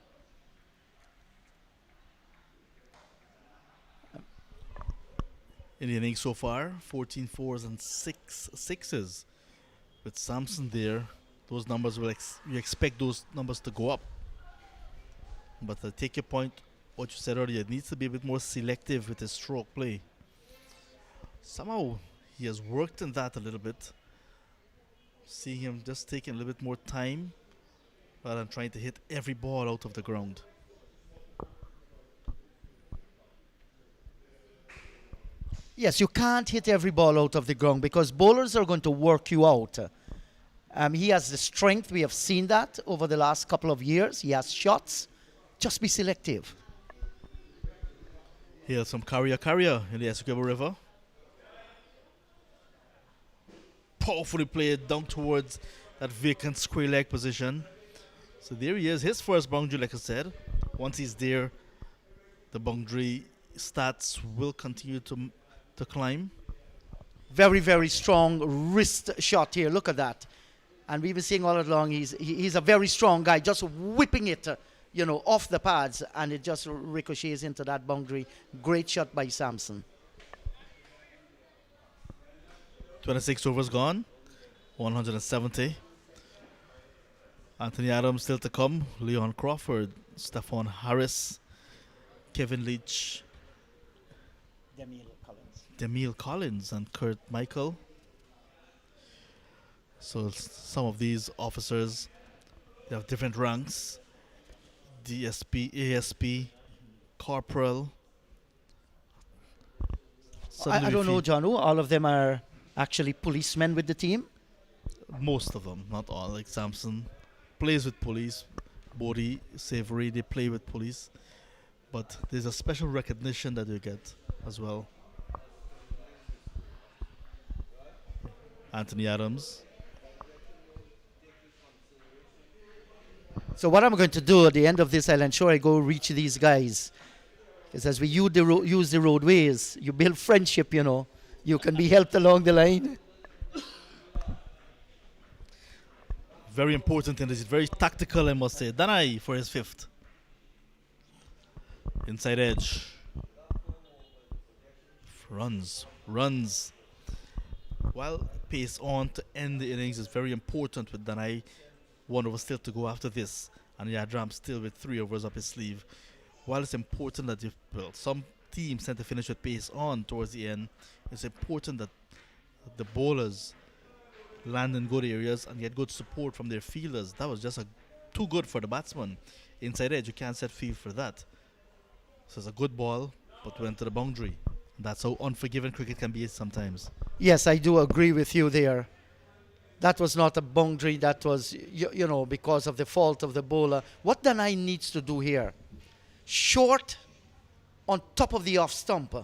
In the innings so far, 14 fours and 6 sixes. With Sampson there, those numbers you expect those numbers to go up. But I take your point, what you said earlier, it needs to be a bit more selective with his stroke play. Somehow he has worked on that a little bit. Seeing him just taking a little bit more time rather than trying to hit every ball out of the ground. Yes, you can't hit every ball out of the ground because bowlers are going to work you out. He has the strength. We have seen that over the last couple of years. He has shots. Just be selective. Here's some carrier in the Essequibo River. Powerfully played down towards that vacant square leg position. So there he is, his first boundary, like I said. Once he's there, the boundary stats will continue to climb. Very, very strong wrist shot here. Look at that. And we've been seeing all along he's a very strong guy, just whipping it, off the pads, and it just ricochets into that boundary. Great shot by Sampson. 26 overs gone, 170. Anthony Adams still to come. Leon Crawford, Stephon Harris, Kevin Leach, Demille Collins, and Kurt Michael. So some of these officers, they have different ranks. DSP, ASP, Corporal. I don't know, John. All of them are actually policemen with the team. Most of them, not all. Like Sampson plays with police. Bodie, Savory, they play with police. But there's a special recognition that you get as well. Anthony Adams. So what I'm going to do at the end of this, I'll ensure I go reach these guys. Because as we use the roadways, you build friendship, You can be helped along the line. Very important and is very tactical, I must say. Danai for his fifth. Inside edge. Runs. While pace on to end the innings is very important with Danai. 1 over still to go after this. And Yadram still with 3 overs up his sleeve. While it's important that some teams tend to finish with pace on towards the end, it's important that the bowlers land in good areas and get good support from their fielders. That was just too good for the batsman. Inside edge, you can't set field for that. So it's a good ball, but went to the boundary. That's how unforgiving cricket can be sometimes. Yes, I do agree with you there. That was not a boundary. That was, because of the fault of the bowler. What Danai needs to do here? Short on top of the off stump.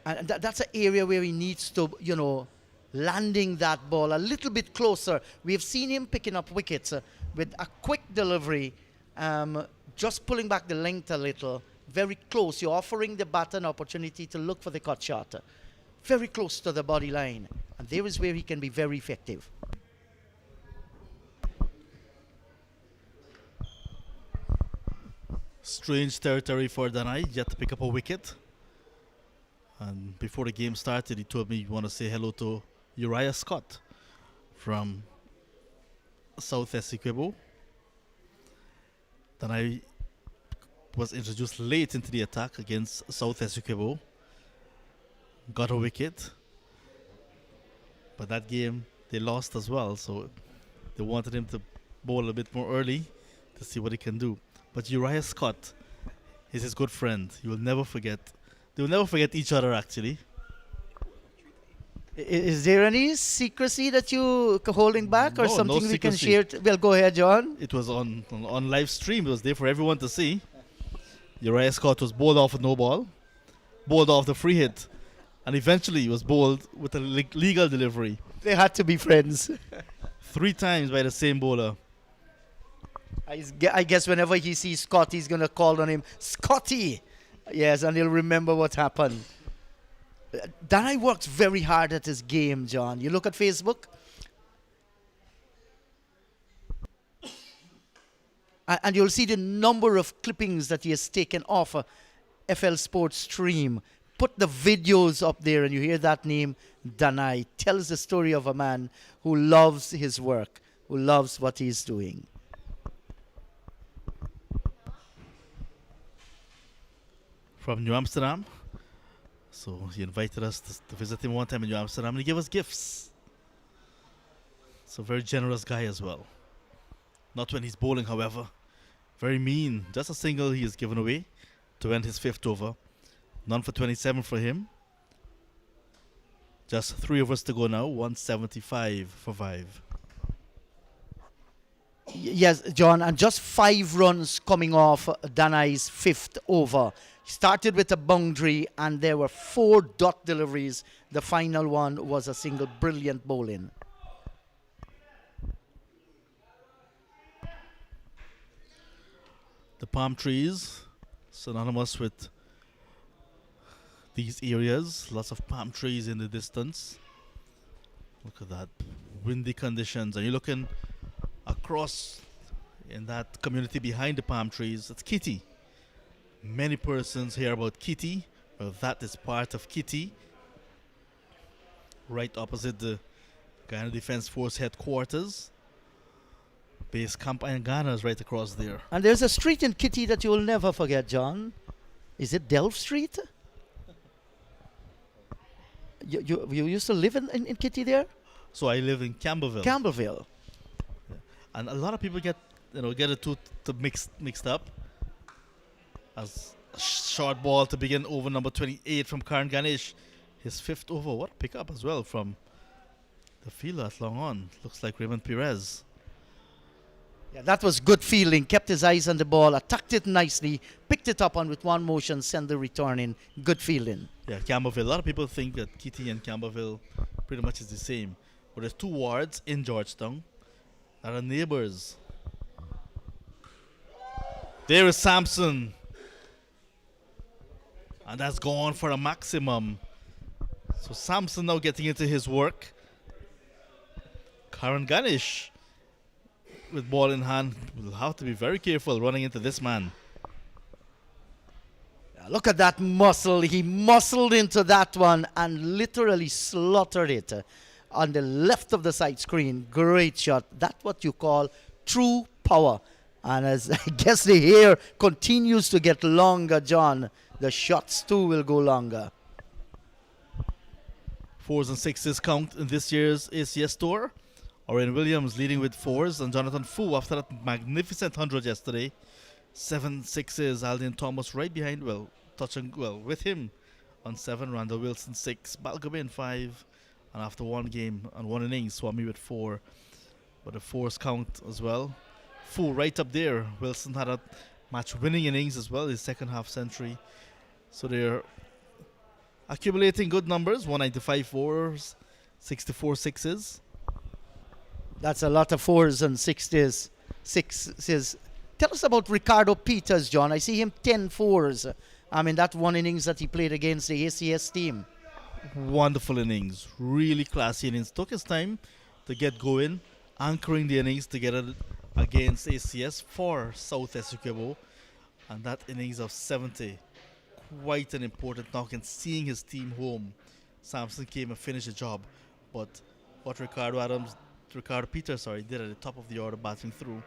And that's an area where he needs to, landing that ball a little bit closer. We have seen him picking up wickets with a quick delivery, just pulling back the length a little, very close. You're offering the batter an opportunity to look for the cut shot, very close to the body line. And there is where he can be very effective. Strange territory for Danai, yet to pick up a wicket. And before the game started, he told me he want to say hello to Uriah Scott from South Essequibo. Danai was introduced late into the attack against South Essequibo. Got a wicket. But that game, they lost as well. So they wanted him to bowl a bit more early to see what he can do. But Uriah Scott is his good friend. You will never forget. They will never forget each other, actually. Is there any secrecy that you holding back or No, something no we can secrecy. share? Well, go ahead, John. It was on live stream. It was there for everyone to see. Uriah Scott was bowled off with no ball, bowled off the free hit, and eventually he was bowled with a legal delivery. They had to be friends. 3 times by the same bowler. I guess whenever he sees Scott, he's going to call on him, Scotty. Yes, and he'll remember what happened. Danai works very hard at his game, John. You look at Facebook, and you'll see the number of clippings that he has taken off FL Sports stream. Put the videos up there and you hear that name, Danai. Tells the story of a man who loves his work, who loves what he's doing. From New Amsterdam. So he invited us to visit him one time in New Amsterdam and he gave us gifts. So very generous guy as well. Not when he's bowling, however. Very mean. Just a single he has given away to end his 5th over. None for 27 for him. Just 3 overs to go now. 175 for 5. Yes, John, and just 5 runs coming off Danai's 5th over. He started with a boundary and there were 4 dot deliveries. The final one was a single. Brilliant bowling. The palm trees, synonymous with these areas. Lots of palm trees in the distance. Look at that. Windy conditions. And you're looking across in that community behind the palm trees. It's Kitty. Many persons hear about Kitty. Well, that is part of Kitty. Right opposite the Guyana Defense Force headquarters. Base camp in Ghana is right across there. And there's a street in Kitty that you will never forget, John. Is it Delft Street? You used to live in Kitty there? So I live in Campbellville. Campbellville. And a lot of people get it two to mixed up. As a short ball to begin over number 28 from Karan Ganesh. His fifth over. What a pickup as well from the fielder at long on. Looks like Raymond Perez. Yeah, that was good fielding. Kept his eyes on the ball, attacked it nicely, picked it up, and with one motion sent the return in. Good fielding. Yeah, Campbellville. A lot of people think that Kitty and Campbellville pretty much is the same. But there's two wards in Georgetown that are neighbors. There is Sampson. And that's gone for a maximum. So Sampson now getting into his work. Karan Ganesh with ball in hand will have to be very careful running into this man. Look at that muscle. He muscled into that one and literally slaughtered it on the left of the side screen. Great shot. That's what you call true power. And as I guess the hair continues to get longer, John, the shots too will go longer. 4s and 6s count in this year's ACS tour. Orion Williams leading with 4s and Jonathan Fu after that magnificent 100 yesterday. 7 6s. Aldin Thomas right behind, with him on 7. Randall Wilson 6. Balgobin 5. And after one game and one innings, Swami with 4. But the 4s count as well. Fu right up there. Wilson had a match-winning innings as well, his second half century. So they're accumulating good numbers. 195 4s, 64 6s. That's a lot of 4s and 6s. Tell us about Ricardo Peters, John. I see him 10 4s. I mean, that one innings that he played against the ACS team. Wonderful innings. Really classy innings. Took his time to get going, anchoring the innings together against ACS for South Essequibo. And that innings of 70. Quite an important knock and seeing his team home. Sampson came and finished the job. But what Ricardo Peters did at the top of the order batting through,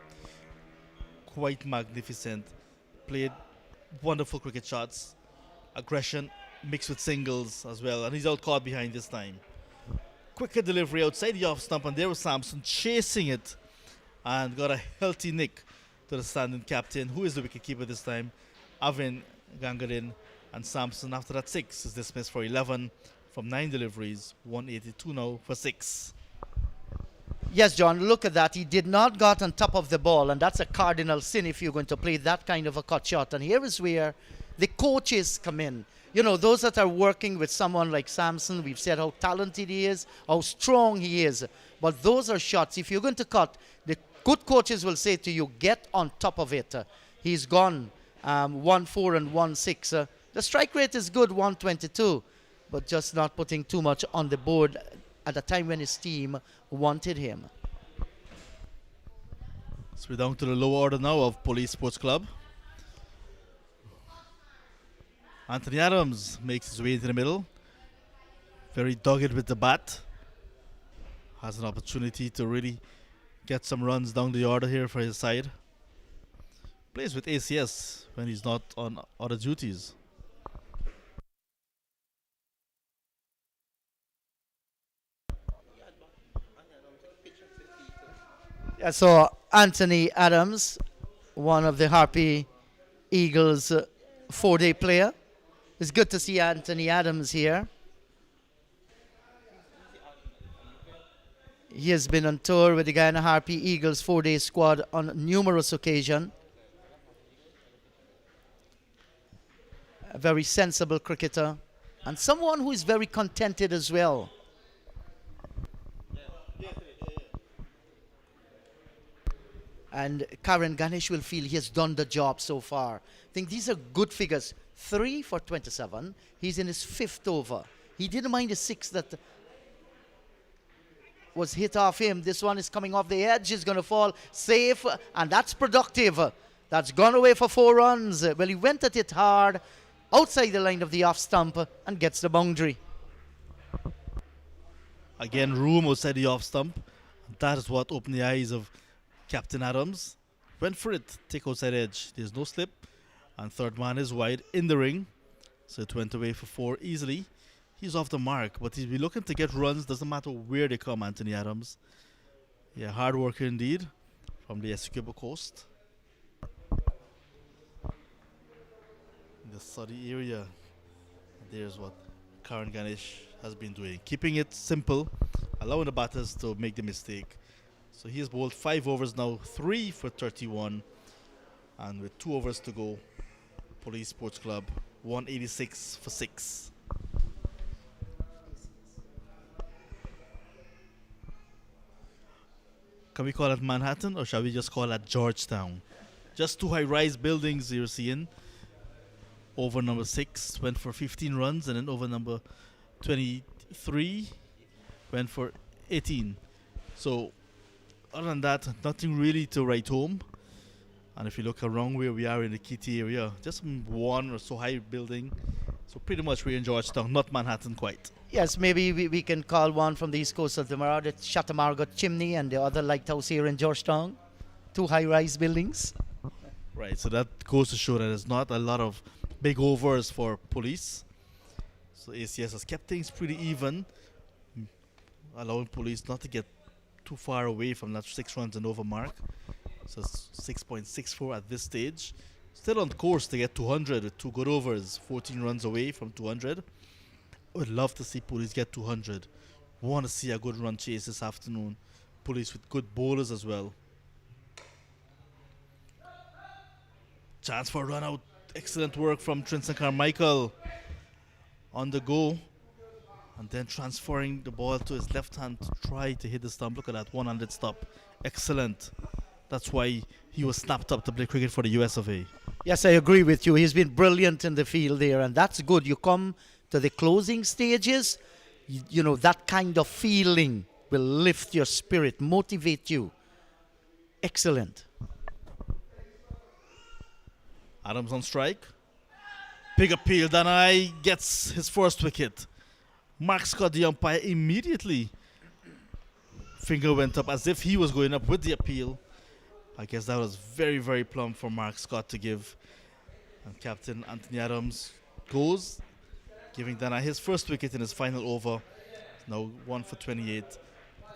quite magnificent. Played wonderful cricket shots, aggression mixed with singles as well, and he's out caught behind this time. Quicker delivery outside the off stump, and there was Sampson chasing it and got a healthy nick to the standing captain, who is the wicketkeeper this time, Avin Gangarin. And Sampson after that 6 is dismissed for 11 from 9 deliveries. 182 now for 6. Yes, John, look at that. He did not got on top of the ball, and that's a cardinal sin if you're going to play that kind of a cut shot. And here is where the coaches come in. You know, those that are working with someone like Sampson, we've said how talented he is, how strong he is. But those are shots. If you're going to cut, the good coaches will say to you, get on top of it. He's gone 1-4 and 1-6. The strike rate is good, 122, but just not putting too much on the board at a time when his team wanted him. So we're down to the lower order now of Police Sports Club. Anthony Adams makes his way into the middle. Very dogged with the bat. Has an opportunity to really get some runs down the order here for his side. Plays with ACS when he's not on other duties. Yeah, so Anthony Adams, one of the Harpy Eagles 4-day player. It's good to see Anthony Adams here. He has been on tour with the Guyana Harpy Eagles 4-day squad on numerous occasions. A very sensible cricketer and someone who is very contented as well. And Karan Ganesh will feel he has done the job so far. I think these are good figures. 3 for 27. He's in his 5th over. He didn't mind the 6 that was hit off him. This one is coming off the edge. Is going to fall safe, and that's productive. That's gone away for 4 runs. Well, he went at it hard outside the line of the off stump and gets the boundary. Again, room outside the off stump. That is what opened the eyes of Captain Adams. Went for it, take outside edge. There's no slip, and third man is wide in the ring. So it went away for 4 easily. He's off the mark, but he'll be looking to get runs. Doesn't matter where they come, Anthony Adams. Yeah, hard worker indeed from the Essequibo coast. In the Saudi area, there's what Karan Ganesh has been doing. Keeping it simple, allowing the batters to make the mistake. So he has bowled 5 overs now, 3 for 31. And with 2 overs to go, Police Sports Club 186 for 6. Can we call it Manhattan, or shall we just call it Georgetown? Just 2 high-rise buildings you're seeing. Over number 6 went for 15 runs, and then over number 23 went for 18. So other than that, nothing really to write home. And if you look around where we are in the Kitty area, just 1 or so high building. So pretty much we're in Georgetown, not Manhattan quite. Yes, maybe we can call one from the east coast of the Chattamargot Chimney, and the other lighthouse here in Georgetown. 2 high-rise buildings. Right, so that goes to show that there's not a lot of big overs for Police. So ACS has kept things pretty even, allowing Police not to get too far away from that 6 runs and over mark. So it's 6.64 at this stage. Still on course to get 200 with 2 good overs, 14 runs away from 200. Would love to see Police get 200. Want to see a good run chase this afternoon. Police with good bowlers as well. Chance for a run out. Excellent work from Trinson Carmichael. On the go. And then transferring the ball to his left hand to try to hit the stump. Look at that 100 stop. Excellent. That's why he was snapped up to play cricket for the US of A. Yes, I agree with you. He's been brilliant in the field there, and that's good. You come to the closing stages, you know, that kind of feeling will lift your spirit, motivate you. Excellent. Adams on strike. Big appeal. Danai gets his first wicket. Mark Scott, the umpire, immediately. Finger went up as if he was going up with the appeal. I guess that was very, very plumb for Mark Scott to give. And Captain Anthony Adams goes, giving Danai his first wicket in his final over. Now 1 for 28. Look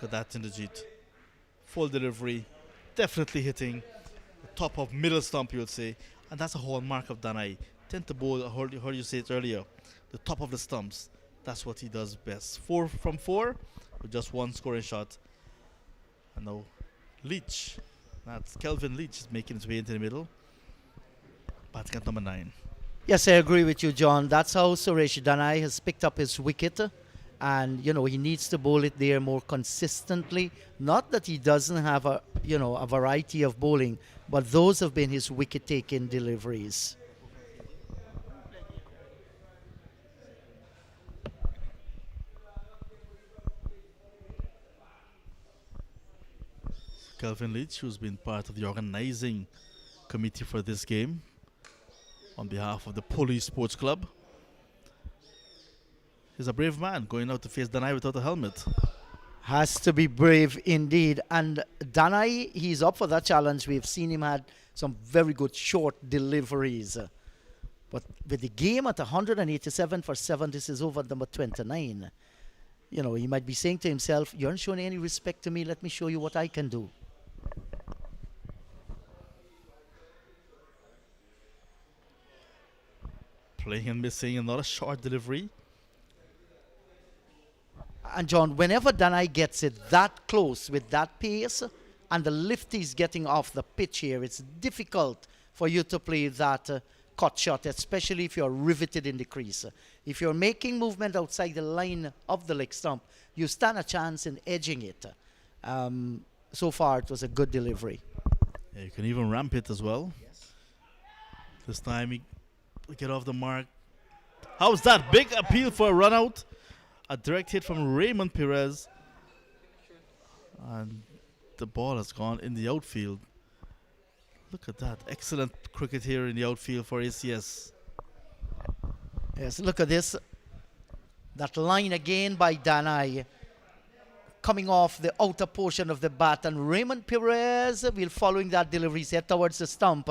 at that in the jeet. Full delivery. Definitely hitting the top of middle stump, you would say. And that's a hallmark of Danai. Tend to bowl, I heard you say it earlier, the top of the stumps. That's what he does best. 4 from 4 with just 1 scoring shot. And now Leach. That's Kelvin Leach is making his way into the middle. Batting at number 9. Yes, I agree with you, John. That's how Suresh Danai has picked up his wicket. And, you know, he needs to bowl it there more consistently. Not that he doesn't have a, you know, a variety of bowling, but those have been his wicket-taking deliveries. Kelvin Leach, who's been part of the organizing committee for this game on behalf of the Police Sports Club. He's a brave man going out to face Danai without a helmet. Has to be brave indeed. And Danai, he's up for that challenge. We've seen him had some very good short deliveries. But with the game at 187 for 7, this is over number 29. You know, he might be saying to himself, you aren't showing any respect to me. Let me show you what I can do. Playing and missing, another short delivery. And John, whenever Danai gets it that close with that pace and the lift he's getting off the pitch here, it's difficult for you to play that cut shot, especially if you're riveted in the crease. If you're making movement outside the line of the leg stump, you stand a chance in edging it. So far, it was a good delivery. Yeah, you can even ramp it as well. Yes. This time he get off the mark. How's that? Big appeal for a run out. A direct hit from Raymond Perez. And the ball has gone in the outfield. Look at that. Excellent cricket here in the outfield for ACS. Yes, look at this. That line again by Danai. Coming off the outer portion of the bat. And Raymond Perez will following that delivery set towards the stump.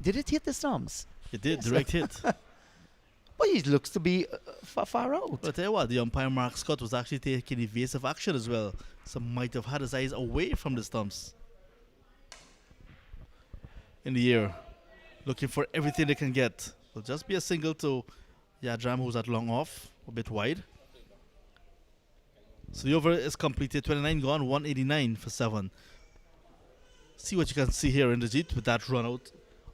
Did it hit the stumps? It did, Yes. direct hit. But he looks to be far out. But I tell you what, the umpire Mark Scott was actually taking evasive action as well. So might have had his eyes away from the stumps. In the air, looking for everything they can get. Will just be a single to Yadram, who's at long off, a bit wide. So the over is completed, 29 gone, 189 for 7. See what you can see here in the Jeet with that run out.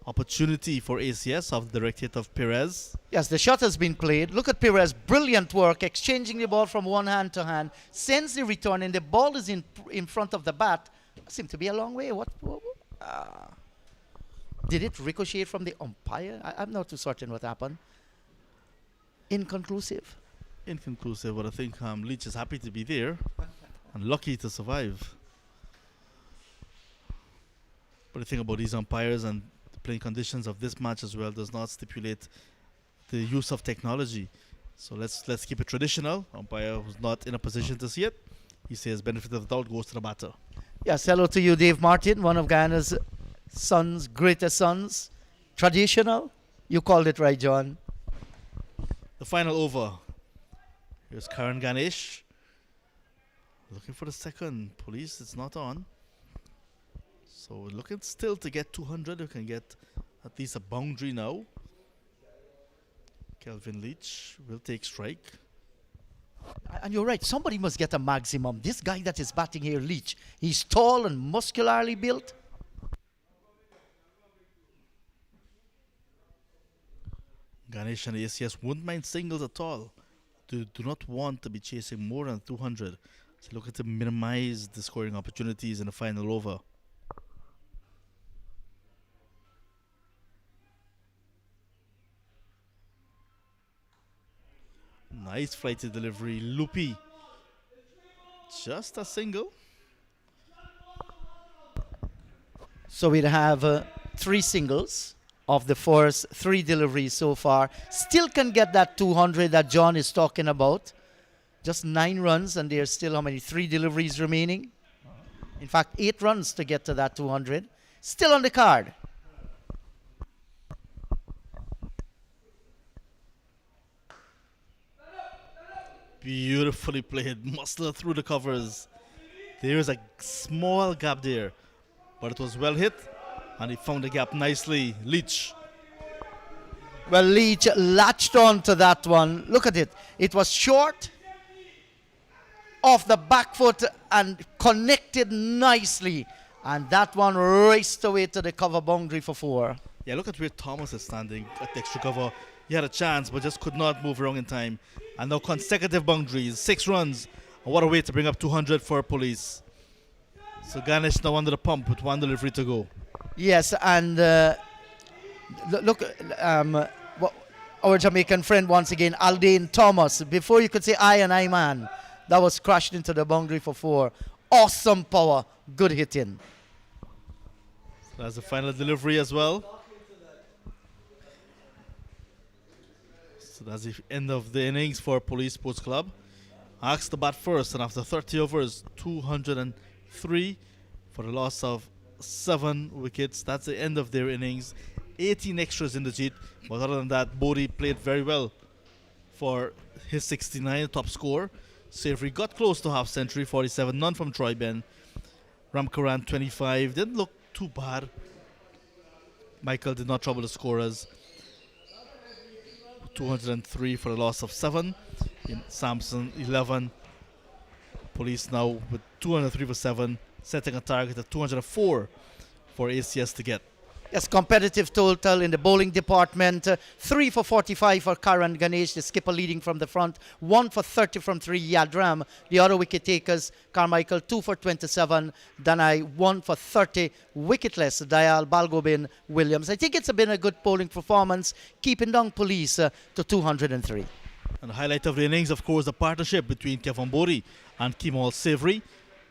Opportunity for ACS of the direct hit of Perez. Yes, the shot has been played. Look at Perez, brilliant work, exchanging the ball from one hand to hand. Sends the return, and the ball is in front of the bat. Seemed to be a long way. Did it ricochet from the umpire? I'm not too certain what happened. Inconclusive. Inconclusive, but I think Leach is happy to be there and lucky to survive. But the thing about these umpires and the playing conditions of this match as well does not stipulate the use of technology. So let's keep it traditional. Umpire who's not in a position to see it, he says benefit of the doubt goes to the batter. Yes, hello to you, Dave Martin, one of Guyana's sons, greatest sons. Traditional? You called it right, John. The final over. Here's Karan Ganesh. Looking for the second. Police, it's not on. So we're looking still to get 200. We can get at least a boundary now. Kelvin Leach will take strike. And you're right, somebody must get a maximum. This guy that is batting here, Leach, he's tall and muscularly built. Ganesh and ACS wouldn't mind singles at all. They do not want to be chasing more than 200. So looking to minimize the scoring opportunities in the final over. Nice flighted delivery, loopy. Just a single. So we'll have 3 singles of the first 3 deliveries so far. Still can get that 200 that John is talking about. Just 9 runs, and there's still how many? 3 deliveries remaining. In fact, 8 runs to get to that 200. Still on the card. Beautifully played, muscle through the covers. There's a small gap there, but it was well hit, and he found the gap nicely. Leach. Well, Leach latched on to that one. Look at it. It was short, off the back foot, and connected nicely. And that one raced away to the cover boundary for 4. Yeah, look at where Thomas is standing at the extra cover. He had a chance, but just could not move wrong in time. And now consecutive boundaries, 6 runs. And what a way to bring up 200 for Police. So Ganesh now under the pump with 1 delivery to go. Yes, and look, our Jamaican friend once again, Aldane Thomas. Before you could say I and I man, that was crashed into the boundary for 4. Awesome power, good hitting. So that's the final delivery as well. So that's the end of the innings for Police Sports Club. Asked to bat first, and after 30 overs, 203 for the loss of 7 wickets. That's the end of their innings. 18 extras in the Jeet, but other than that, Bodhi played very well for his 69 top score. Savory got close to half century, 47, none from Troy Ben. Ramkaran 25, didn't look too bad. Michael did not trouble the scorers. 203 for a loss of 7. In Samson 11. Police now with 203 for 7, setting a target of 204 for ACS to get. Yes, competitive total in the bowling department. 3 for 45 for Karan Ganesh, the skipper leading from the front. 1 for 30 from 3, Yadram. The other wicket takers, Carmichael, 2 for 27. Danai, 1 for 30. Wicketless, Dayal, Balgobin, Williams. I think it's been a good bowling performance, keeping down Police to 203. And the highlight of the innings, of course, the partnership between Kevin Bori and Kemal Savory.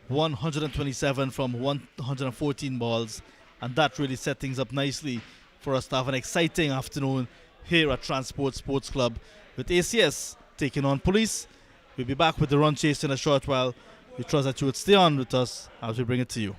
127 from 114 balls. And that really set things up nicely for us to have an exciting afternoon here at Transport Sports Club with ACS taking on Police. We'll be back with the run chase in a short while. We trust that you would stay on with us as we bring it to you.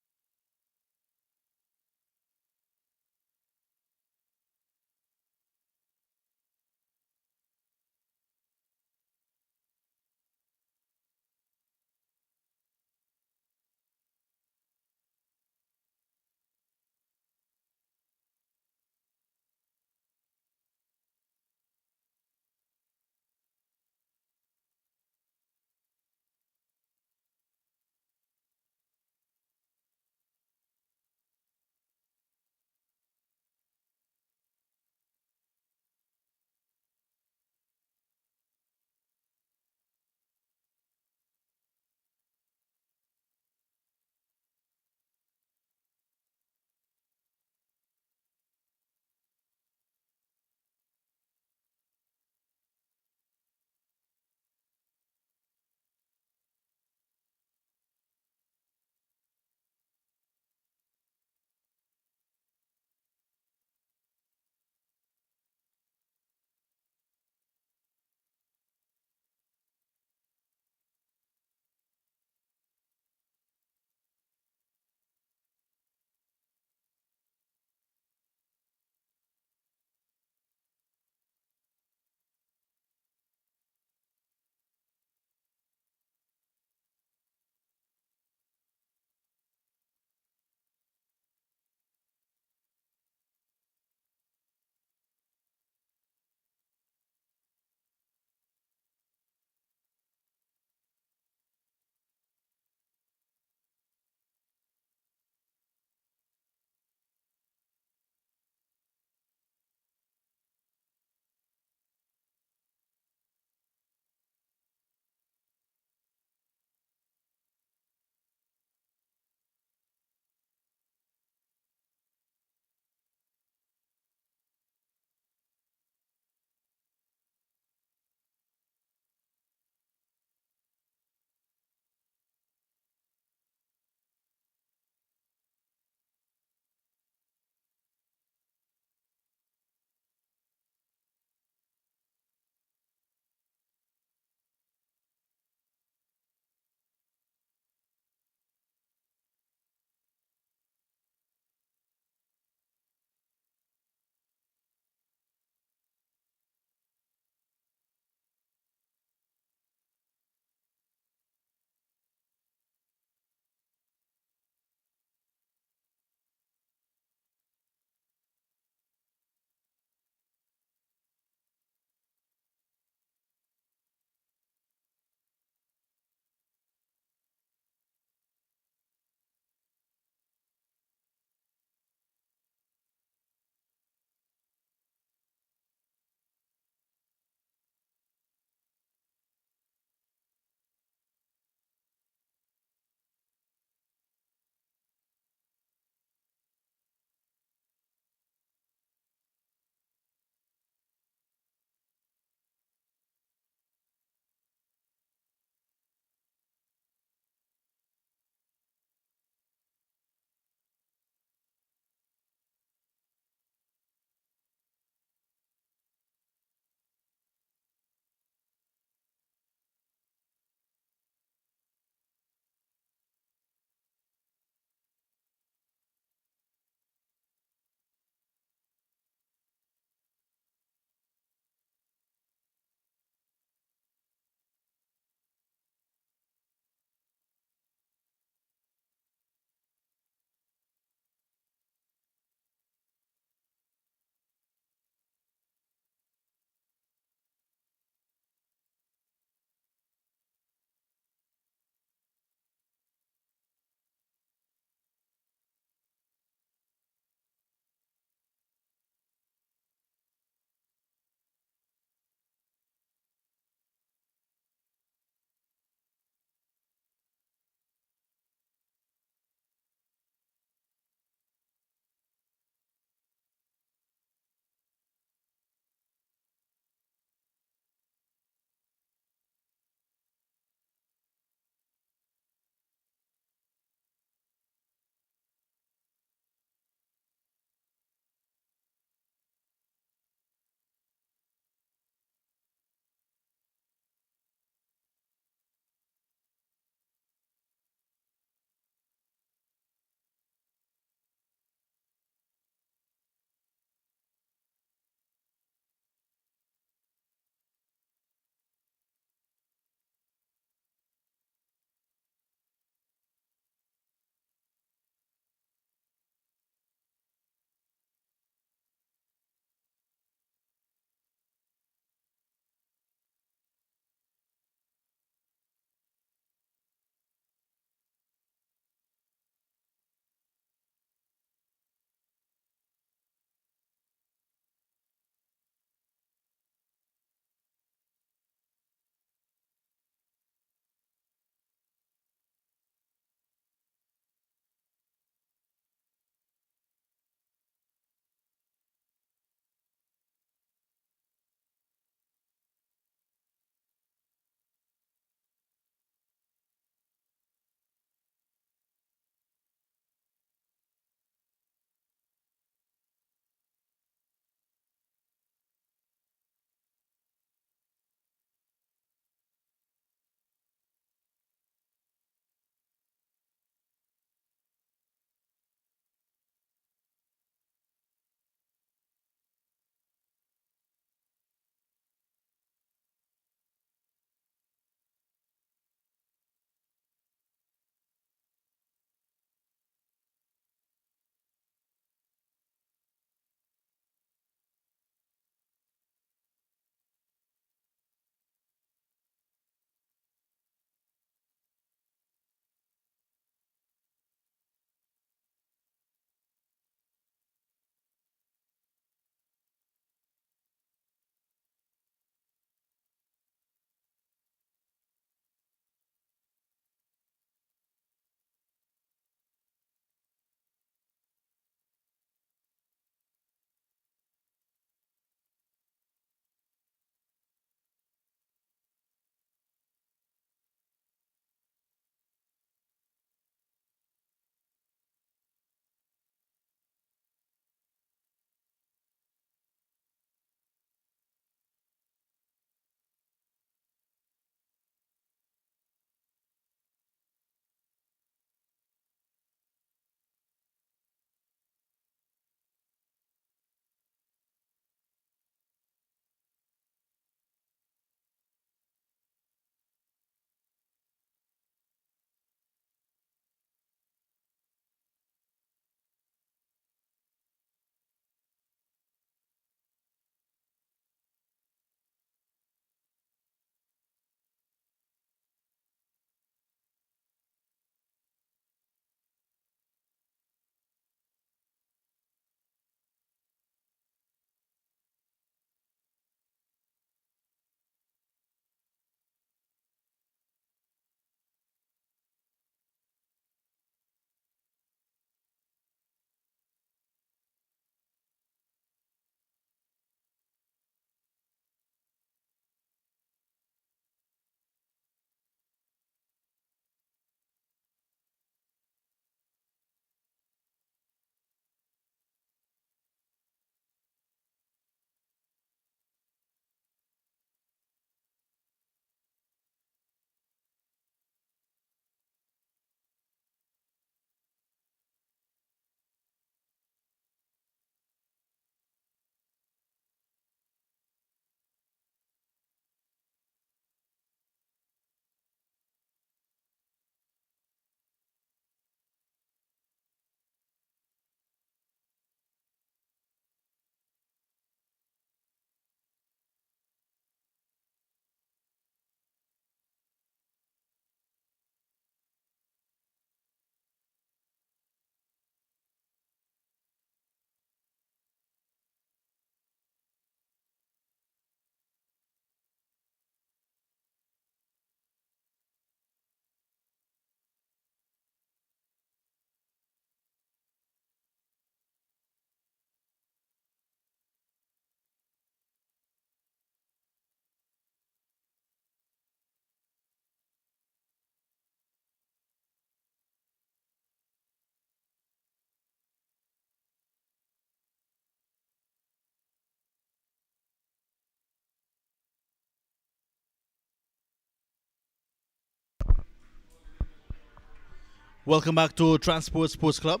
Welcome back to Transport Sports Club.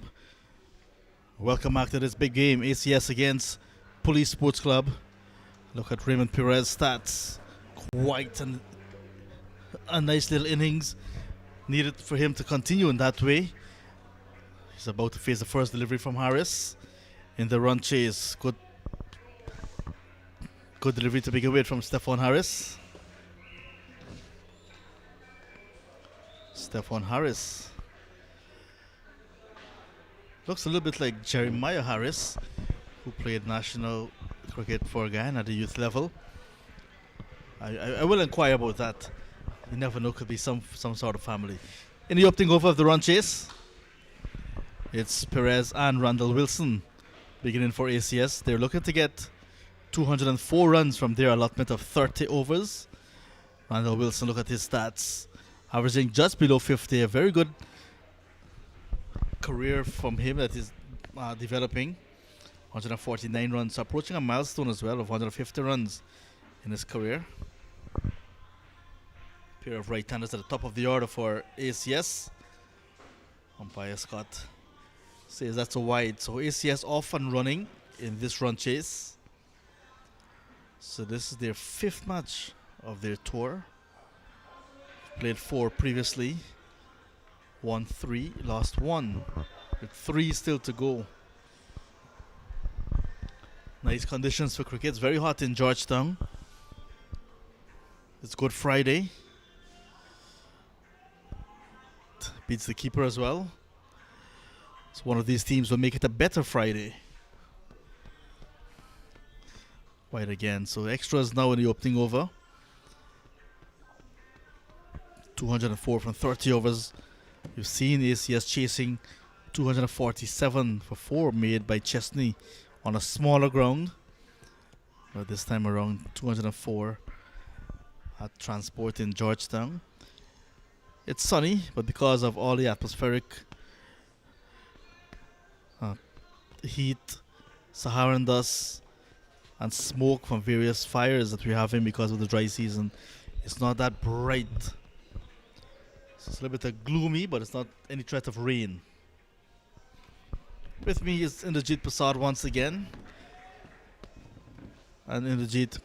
Welcome back to this big game, ACS against Police Sports Club. Look at Raymond Perez stats. Quite a nice little innings. Needed for him to continue in that way. He's about to face the first delivery from Harris in the run chase. Good delivery to begin with from Stephon Harris. Stephon Harris looks a little bit like Jeremiah Harris, who played national cricket for Guyana at the youth level. I will inquire about that. You never know, could be some sort of family. In the opening over of the run chase, it's Perez and Randall Wilson beginning for ACS. They're looking to get 204 runs from their allotment of 30 overs. Randall Wilson, look at his stats, averaging just below 50. A very good career from him that is developing. 149 runs, approaching a milestone as well of 150 runs in his career. Pair of right-handers at the top of the order for ACS. Umpire Scott says that's a wide. So ACS off and running in this run chase. So this is their 5th match of their tour. Played 4 previously. Won 3, lost 1. With 3 still to go. Nice conditions for cricket. It's very hot in Georgetown. It's Good Friday. Beats the keeper as well. So one of these teams will make it a better Friday. Wide again. So extras now in the opening over. 204 from 30 overs. You've seen ACS chasing 247 for 4 made by Chesney on a smaller ground. But this time around 204 at Transport in Georgetown. It's sunny, but because of all the atmospheric heat, Saharan dust, and smoke from various fires that we're having because of the dry season, it's not that bright. So it's a little bit gloomy, but it's not any threat of rain. With me is Indrajit Prasad once again. And Indrajit,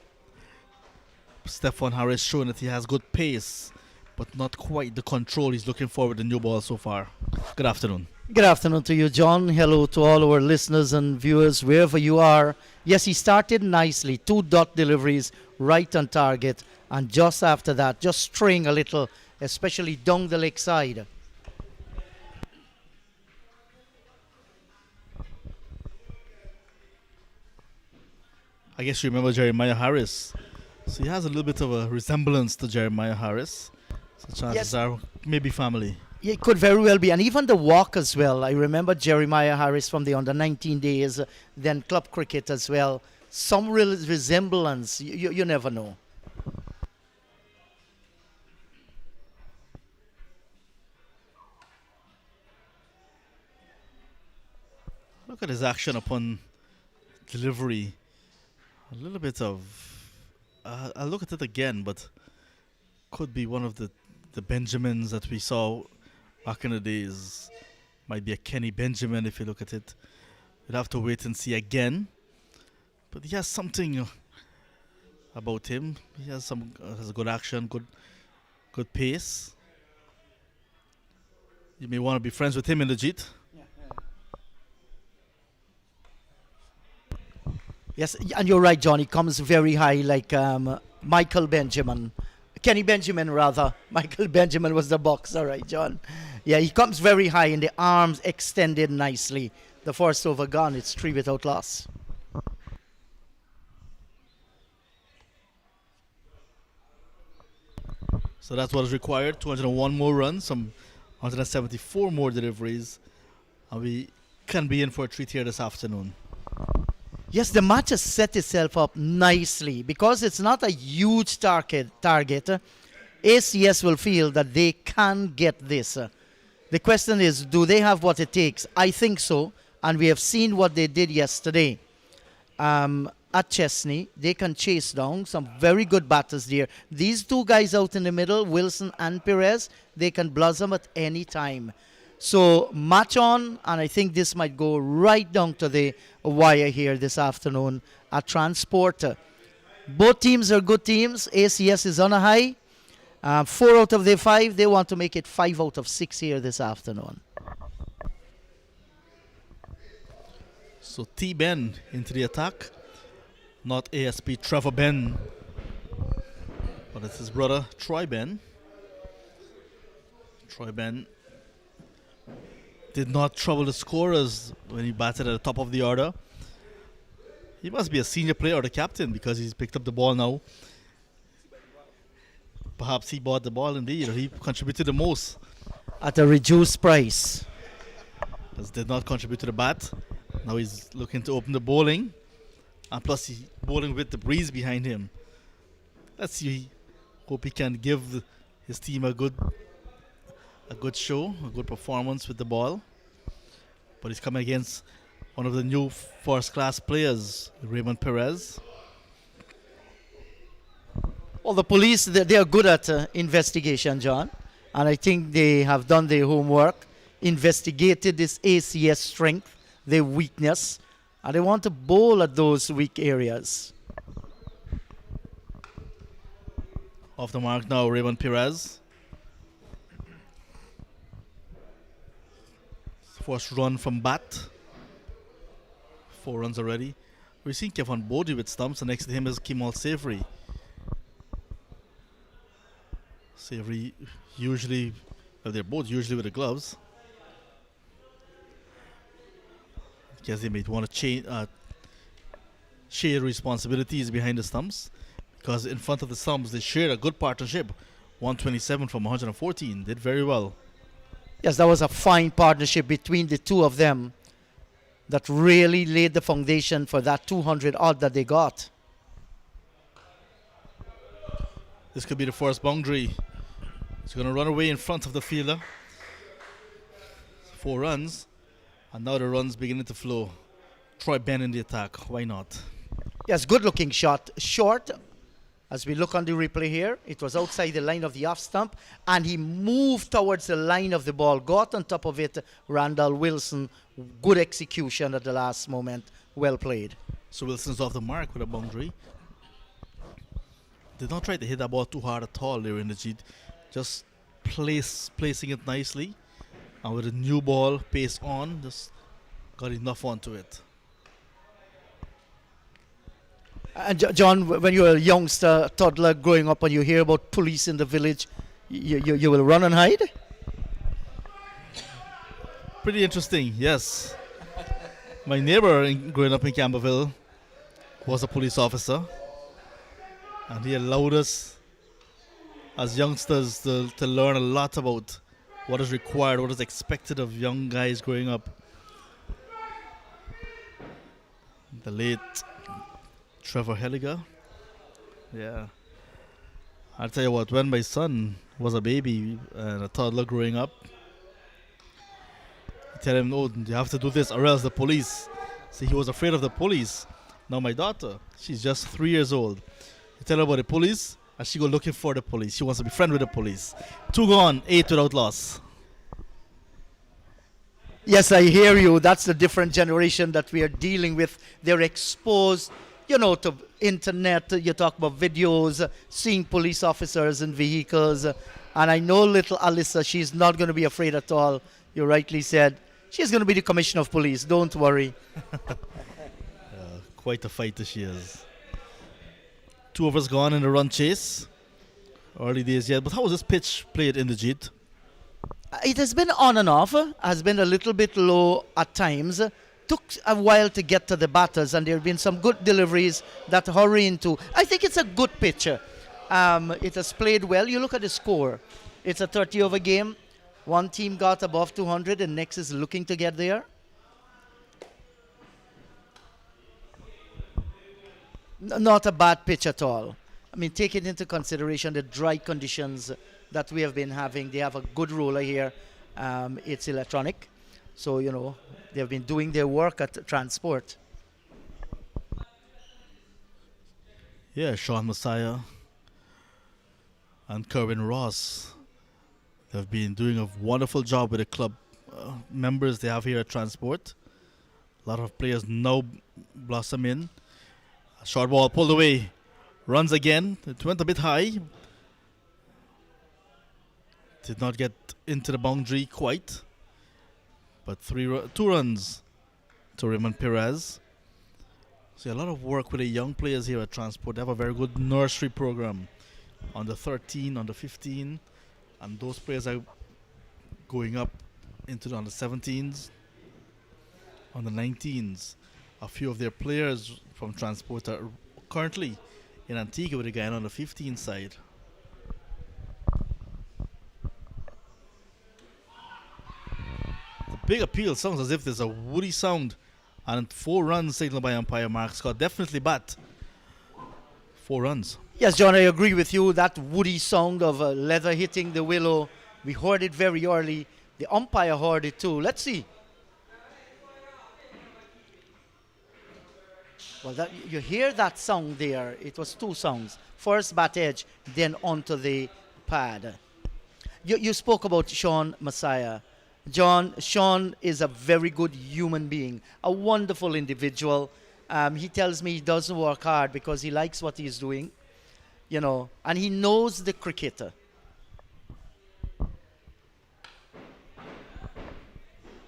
Stephon Harris showing that he has good pace, but not quite the control he's looking for with the new ball so far. Good afternoon. Good afternoon to you, John. Hello to all our listeners and viewers, wherever you are. Yes, he started nicely. 2 dot deliveries right on target. And just after that, just straying a little, especially down the leg side. I guess you remember Jeremiah Harris. So he has a little bit of a resemblance to Jeremiah Harris. So chances are maybe family. Yeah, it could very well be. And even the walk as well. I remember Jeremiah Harris from the under-19 days, then club cricket as well. Some real resemblance. You never know. Look at his action upon delivery. A little bit of... I'll look at it again, but could be one of the Benjamins that we saw back in the days. Might be a Kenny Benjamin if you look at it. We'll have to wait and see again. But he has something about him. He has has a good action, good pace. You may want to be friends with him in the Jeet. Yes, and you're right, John. He comes very high like Michael Benjamin. Kenny Benjamin, rather. Michael Benjamin was the boxer, right, John? Yeah, he comes very high and the arms extended nicely. The first over gone. It's 3 without loss. So that's what is required. 201 more runs, some 174 more deliveries. And we can be in for a treat here this afternoon. Yes, the match has set itself up nicely because it's not a huge target. ACS will feel that they can get this. The question is, do they have what it takes? I think so, and we have seen what they did yesterday at Chesney. They can chase down some very good batters there. These 2 guys out in the middle, Wilson and Perez, they can blossom at any time. So match on, and I think this might go right down to the wire here this afternoon at Transport. Both teams are good teams. ACS is on a high. 4 out of their 5. They want to make it 5 out of 6 here this afternoon. So T. Ben into the attack. Not ASP Trevor Ben, but it's his brother Troy Ben. Troy Ben did not trouble the scorers when he batted at the top of the order. He must be a senior player or the captain because he's picked up the ball now. Perhaps he bought the ball indeed, or he contributed the most. At a reduced price. As did not contribute to the bat. Now he's looking to open the bowling. And plus he's bowling with the breeze behind him. Let's see. Hope he can give his team a good show, a good performance with the ball. But he's coming against one of the new first-class players, Raymond Perez. Well, the police, they are good at investigation, John. And I think they have done their homework, investigated this ACS strength, their weakness, and they want to bowl at those weak areas. Off the mark now, Raymond Perez. First run from bat. 4 runs already. We're seeing Kevin Bodie with stumps, and next to him is Kimal Savory. Savory usually, well, they're both usually with the gloves. I guess they might want to share responsibilities behind the stumps, because in front of the stumps they shared a good partnership. 127 from 114, did very well. Yes, that was a fine partnership between the two of them that really laid the foundation for that 200 odd that they got. This could be the first boundary. He's going to run away in front of the fielder. 4 runs. And now the runs beginning to flow. Troy Ben in the attack. Why not? Yes, good looking shot. Short. As we look on the replay here, it was outside the line of the off stump, and he moved towards the line of the ball, got on top of it. Randall Wilson, good execution at the last moment. Well played. So Wilson's off the mark with a boundary. Did not try to hit that ball too hard at all there in the G. Just placing it nicely. And with a new ball, pace on, just got enough onto it. And John, when you're a youngster, toddler growing up and you hear about police in the village, you will run and hide? Pretty interesting, yes. My neighbor growing up in Camberville was a police officer. And he allowed us as youngsters to learn a lot about what is required, what is expected of young guys growing up. The late Trevor Helliger. Yeah. I'll tell you what, when my son was a baby and a toddler growing up, I tell him, no, you have to do this or else the police. See, he was afraid of the police. Now my daughter, she's just 3 years old. You tell her about the police, and she go looking for the police. She wants to be friends with the police. 2 gone, 8 without loss. Yes, I hear you. That's the different generation that we are dealing with. They're exposed, to internet. You talk about videos, seeing police officers in vehicles. And I know little Alyssa, she's not going to be afraid at all. You rightly said. She's going to be the commissioner of police. Don't worry. Quite a fighter she is. 2 overs gone in the run chase. Early days yet. But how was this pitch played in the Jeet? It has been on and off. Has been a little bit low at times. Took a while to get to the batters, and there have been some good deliveries that hurry into. I think it's a good pitch. It has played well. You look at the score. It's a 30-over game. One team got above 200, and next is looking to get there. Not a bad pitch at all. I mean, taking into consideration the dry conditions that we have been having. They have a good roller here. It's electronic. So, they've been doing their work at Transport. Yeah, Sean Messiah and Kerwin Ross. They've been doing a wonderful job with the club members they have here at Transport. A lot of players now blossom in. A short ball pulled away. Runs again. It went a bit high. Did not get into the boundary quite. But 2 runs to Raymond Perez. So a lot of work with the young players here at Transport. They have a very good nursery program. Under 13, under 15. And those players are going up into the under 17s, under 19s. A few of their players from Transport are currently in Antigua with the Guyana on the 15 side. The big appeal sounds as if there's a woody sound, and 4 runs signaled by umpire Mark Scott. Definitely bat. 4 runs. Yes, John, I agree with you. That woody sound of leather hitting the willow, we heard it very early. The umpire heard it too. Let's see. Well, you hear that sound there. It was 2 sounds. First bat edge, then onto the pad. You spoke about Sean Messiah. John, Sean is a very good human being, a wonderful individual. He tells me he doesn't work hard because he likes what he's doing, you know, and he knows the cricketer.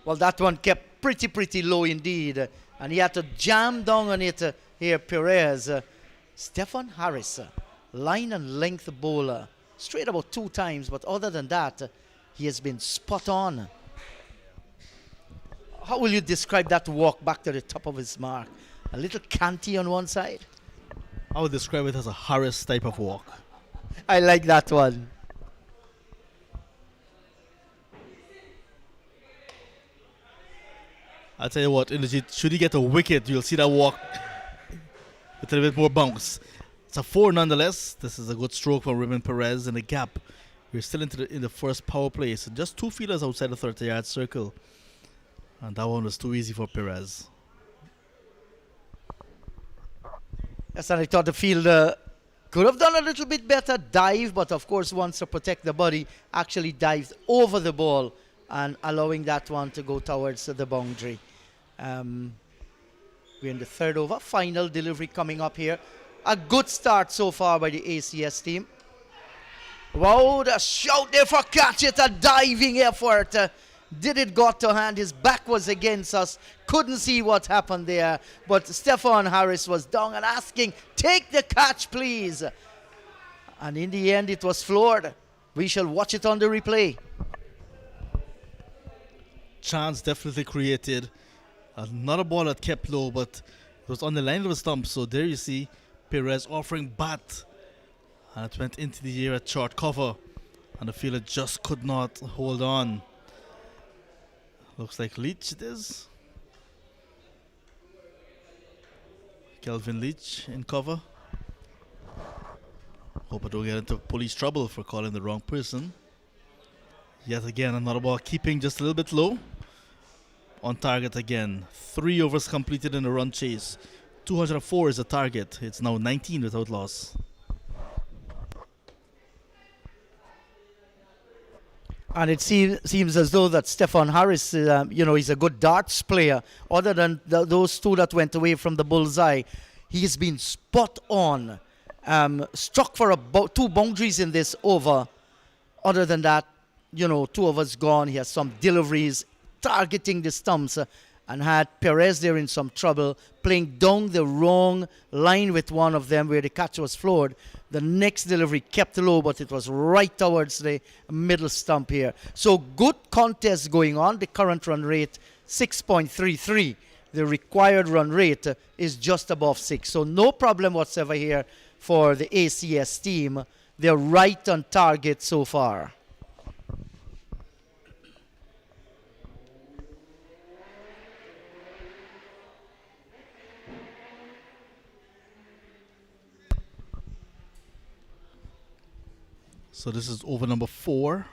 Well, that one kept pretty low indeed, and he had to jam down on it here, Perez. Stefan Harris, line and length bowler, straight about 2 times, but other than that, he has been spot on. How will you describe that walk back to the top of his mark? A little canty on one side? I would describe it as a Harris type of walk. I like that one. I'll tell you what, should he get a wicket, you'll see that walk with a little bit more bounce. It's a 4 nonetheless. This is a good stroke from Raymond Perez in the gap. We're still in the first power play, so just 2 fielders outside the 30-yard circle. And that one was too easy for Perez. Yes, and I thought the fielder could have done a little bit better dive, but of course wants to protect the body, actually dived over the ball and allowing that one to go towards the boundary. We're in the 3rd over. Final delivery coming up here. A good start so far by the ACS team. Wow, the shout there for catch it, a diving effort. Did it got to hand, his back was against us, couldn't see what happened there, but Stefan Harris was down and asking, take the catch please. And in the end it was floored. We shall watch it on the replay. Chance definitely created. Another ball that kept low, but it was on the line of the stump. So there you see Perez offering bat. And it went into the air at short cover. And the fielder just could not hold on. Looks like Leach it is. Kelvin Leach in cover. Hope I don't get into police trouble for calling the wrong person. Yet again, another ball keeping just a little bit low. On target again. 3 overs completed in the run chase. 204 is the target. It's now 19 without loss. And it seems as though that Stefan Harris, he's a good darts player. Other than those 2 that went away from the bullseye, he's been spot on. Struck for about 2 boundaries in this over. Other than that, 2 overs gone. He has some deliveries targeting the stumps and had Perez there in some trouble, playing down the wrong line with one of them where the catch was floored. The next delivery kept low, but it was right towards the middle stump here. So good contest going on. The current run rate, 6.33. The required run rate is just above 6. So no problem whatsoever here for the ACS team. They're right on target so far. So this is over number 4.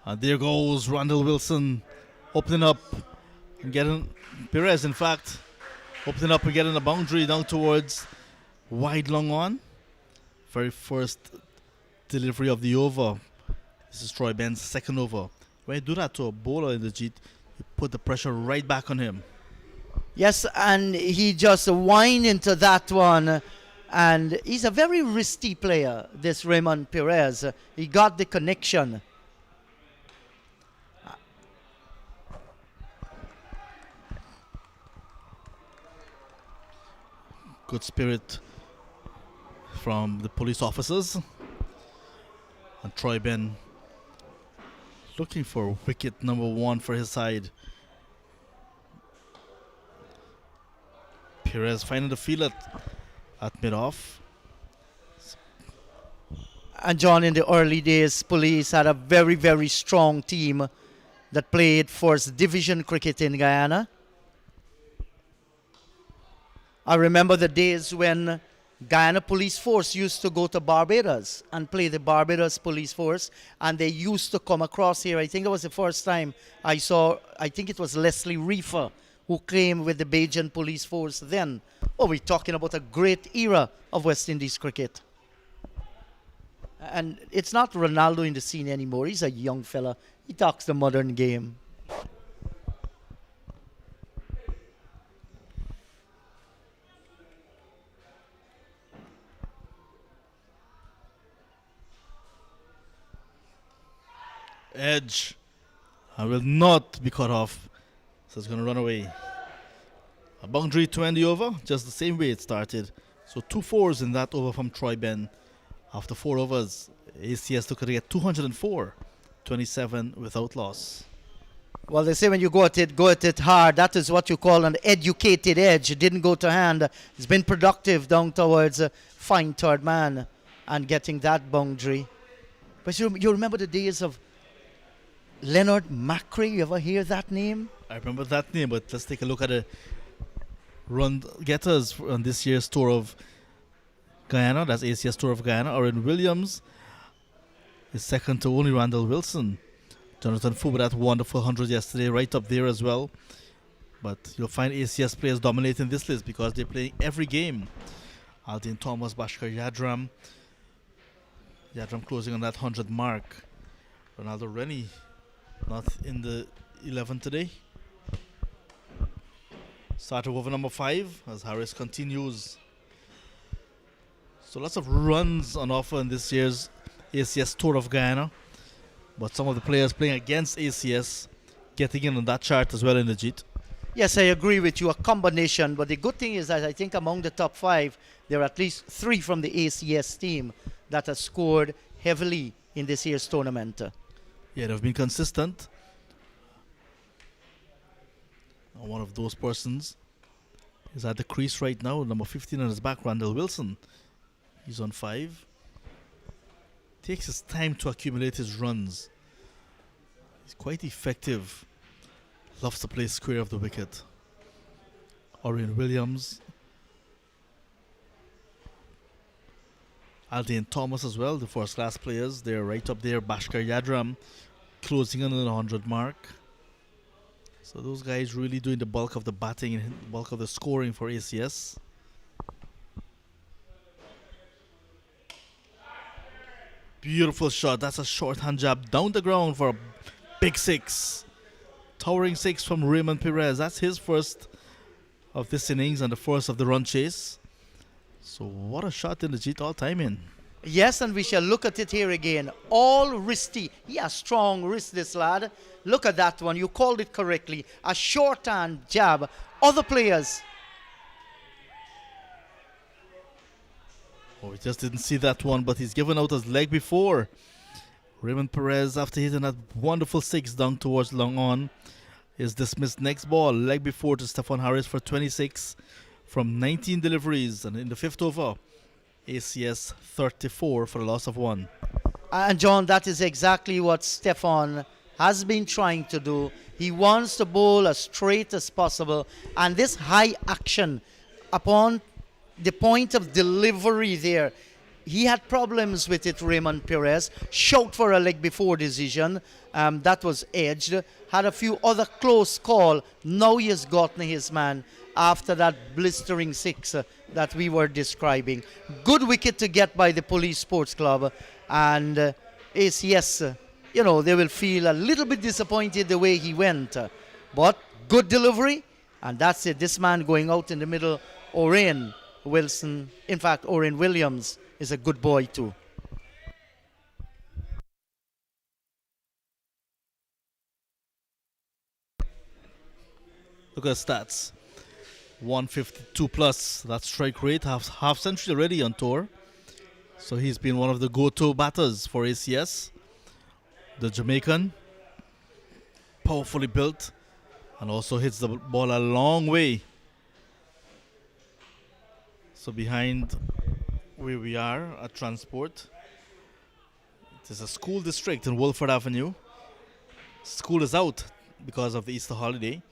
And there goes Randall Wilson opening up and getting Perez, in fact, opening up and getting the boundary down towards wide long on. Very first delivery of the over. This is Troy Ben's second over. When you do that to a bowler in the Jeet, you put the pressure right back on him. Yes, and he just whined into that one. And he's a very risky player, this Raymond Perez. He got the connection. Good spirit from the police officers. And Troy Ben looking for wicket number 1 for his side. Perez finding the field at mid-off. And John, in the early days, police had a very, very strong team that played first division cricket in Guyana. I remember the days when Guyana Police Force used to go to Barbados and play the Barbados Police Force, and they used to come across here. I think it was the first time I think it was Leslie Reefer who came with the Bajan Police Force then. Oh, we're talking about a great era of West Indies cricket. And it's not Ronaldo in the scene anymore. He's a young fella. He talks the modern game. Edge. I will not be cut off. So it's going to run away. A boundary to end the over, just the same way it started. So 2 fours in that over from Troy Ben. After 4 overs, ACS took it to get 204, 27 without loss. Well, they say when you go at it hard. That is what you call an educated edge. It didn't go to hand. It's been productive down towards fine third man and getting that boundary. But you remember the days of Leonard Macri? You ever hear that name? I remember that name, but let's take a look at the run getters on this year's tour of Guyana. That's ACS Tour of Guyana. Oren Williams is second to only Randall Wilson. Jonathan Fu with that wonderful 100 yesterday, right up there as well. But you'll find ACS players dominating this list because they're playing every game. Aldin Thomas, Bhaskar Yadram. Yadram closing on that 100 mark. Ronaldo Rennie not in the 11 today. Starter over number 5 as Harris continues. So lots of runs on offer in this year's ACS Tour of Guyana. But some of the players playing against ACS getting in on that chart as well in the Jeet. Yes, I agree with you. A combination. But the good thing is that I think among the top 5, there are at least 3 from the ACS team that have scored heavily in this year's tournament. Yeah, they've been consistent. And one of those persons is at the crease right now, number 15 on his back, Randall Wilson. He's on 5. Takes his time to accumulate his runs. He's quite effective. Loves to play square of the wicket. Orion Williams. Aldin Thomas as well, the first class players. They're right up there. Bhaskar Yadram closing in on the 100 mark. So those guys really doing the bulk of the batting and bulk of the scoring for ACS. Beautiful shot. That's a short hand jab down the ground for a big 6. Towering 6 from Raymond Perez. That's his first of this innings and the first of the run chase. So what a shot in the Jeet all time in. Yes, and we shall look at it here again. All wristy. He has strong wrist, this lad. Look at that one. You called it correctly. A short hand jab. Other players. Oh, we just didn't see that one, but he's given out his leg before. Raymond Perez, after hitting that wonderful 6 down towards long on, is dismissed. Next ball, leg before to Stefan Harris for 26 from 19 deliveries. And in the 5th over, ACS 34 for a loss of 1. And John, that is exactly what Stefan has been trying to do. He wants to bowl as straight as possible. And this high action upon the point of delivery there, he had problems with it, Raymond Perez. Shout for a leg before decision. That was edged. Had a few other close call. Now he has gotten his man after that blistering 6 that we were describing. Good wicket to get by the Police Sports Club. And ACS they will feel a little bit disappointed the way he went. But good delivery, and that's it. This man going out in the middle, Oren Wilson, in fact, Oren Williams is a good boy too. Look at the stats. 152 plus. That's strike rate. Half century already on tour. So he's been one of the go-to batters for ACS. The Jamaican, powerfully built, and also hits the ball a long way. So behind where we are at Transport, it is a school district in Wolford Avenue. School is out because of the Easter holiday.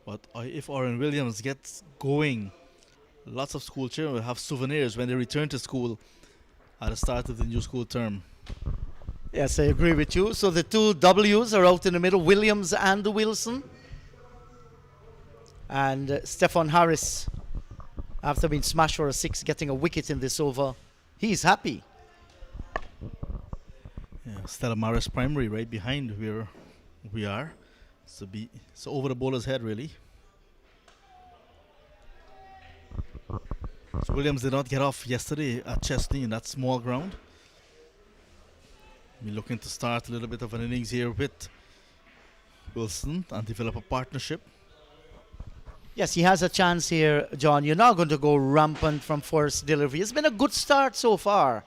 But if Oren Williams gets going, lots of school children will have souvenirs when they return to school at the start of the new school term. Yes, I agree with you. So the two W's are out in the middle, Williams and Wilson. And Stefan Harris, after being smashed for a 6, getting a wicket in this over, he's happy. Yeah, Stella Maris Primary right behind where we are. So over the bowler's head, really. So Williams did not get off yesterday at Chesney in that small ground. We're looking to start a little bit of an innings here with Wilson and develop a partnership. Yes, he has a chance here, John. You're not going to go rampant from first delivery. It's been a good start so far.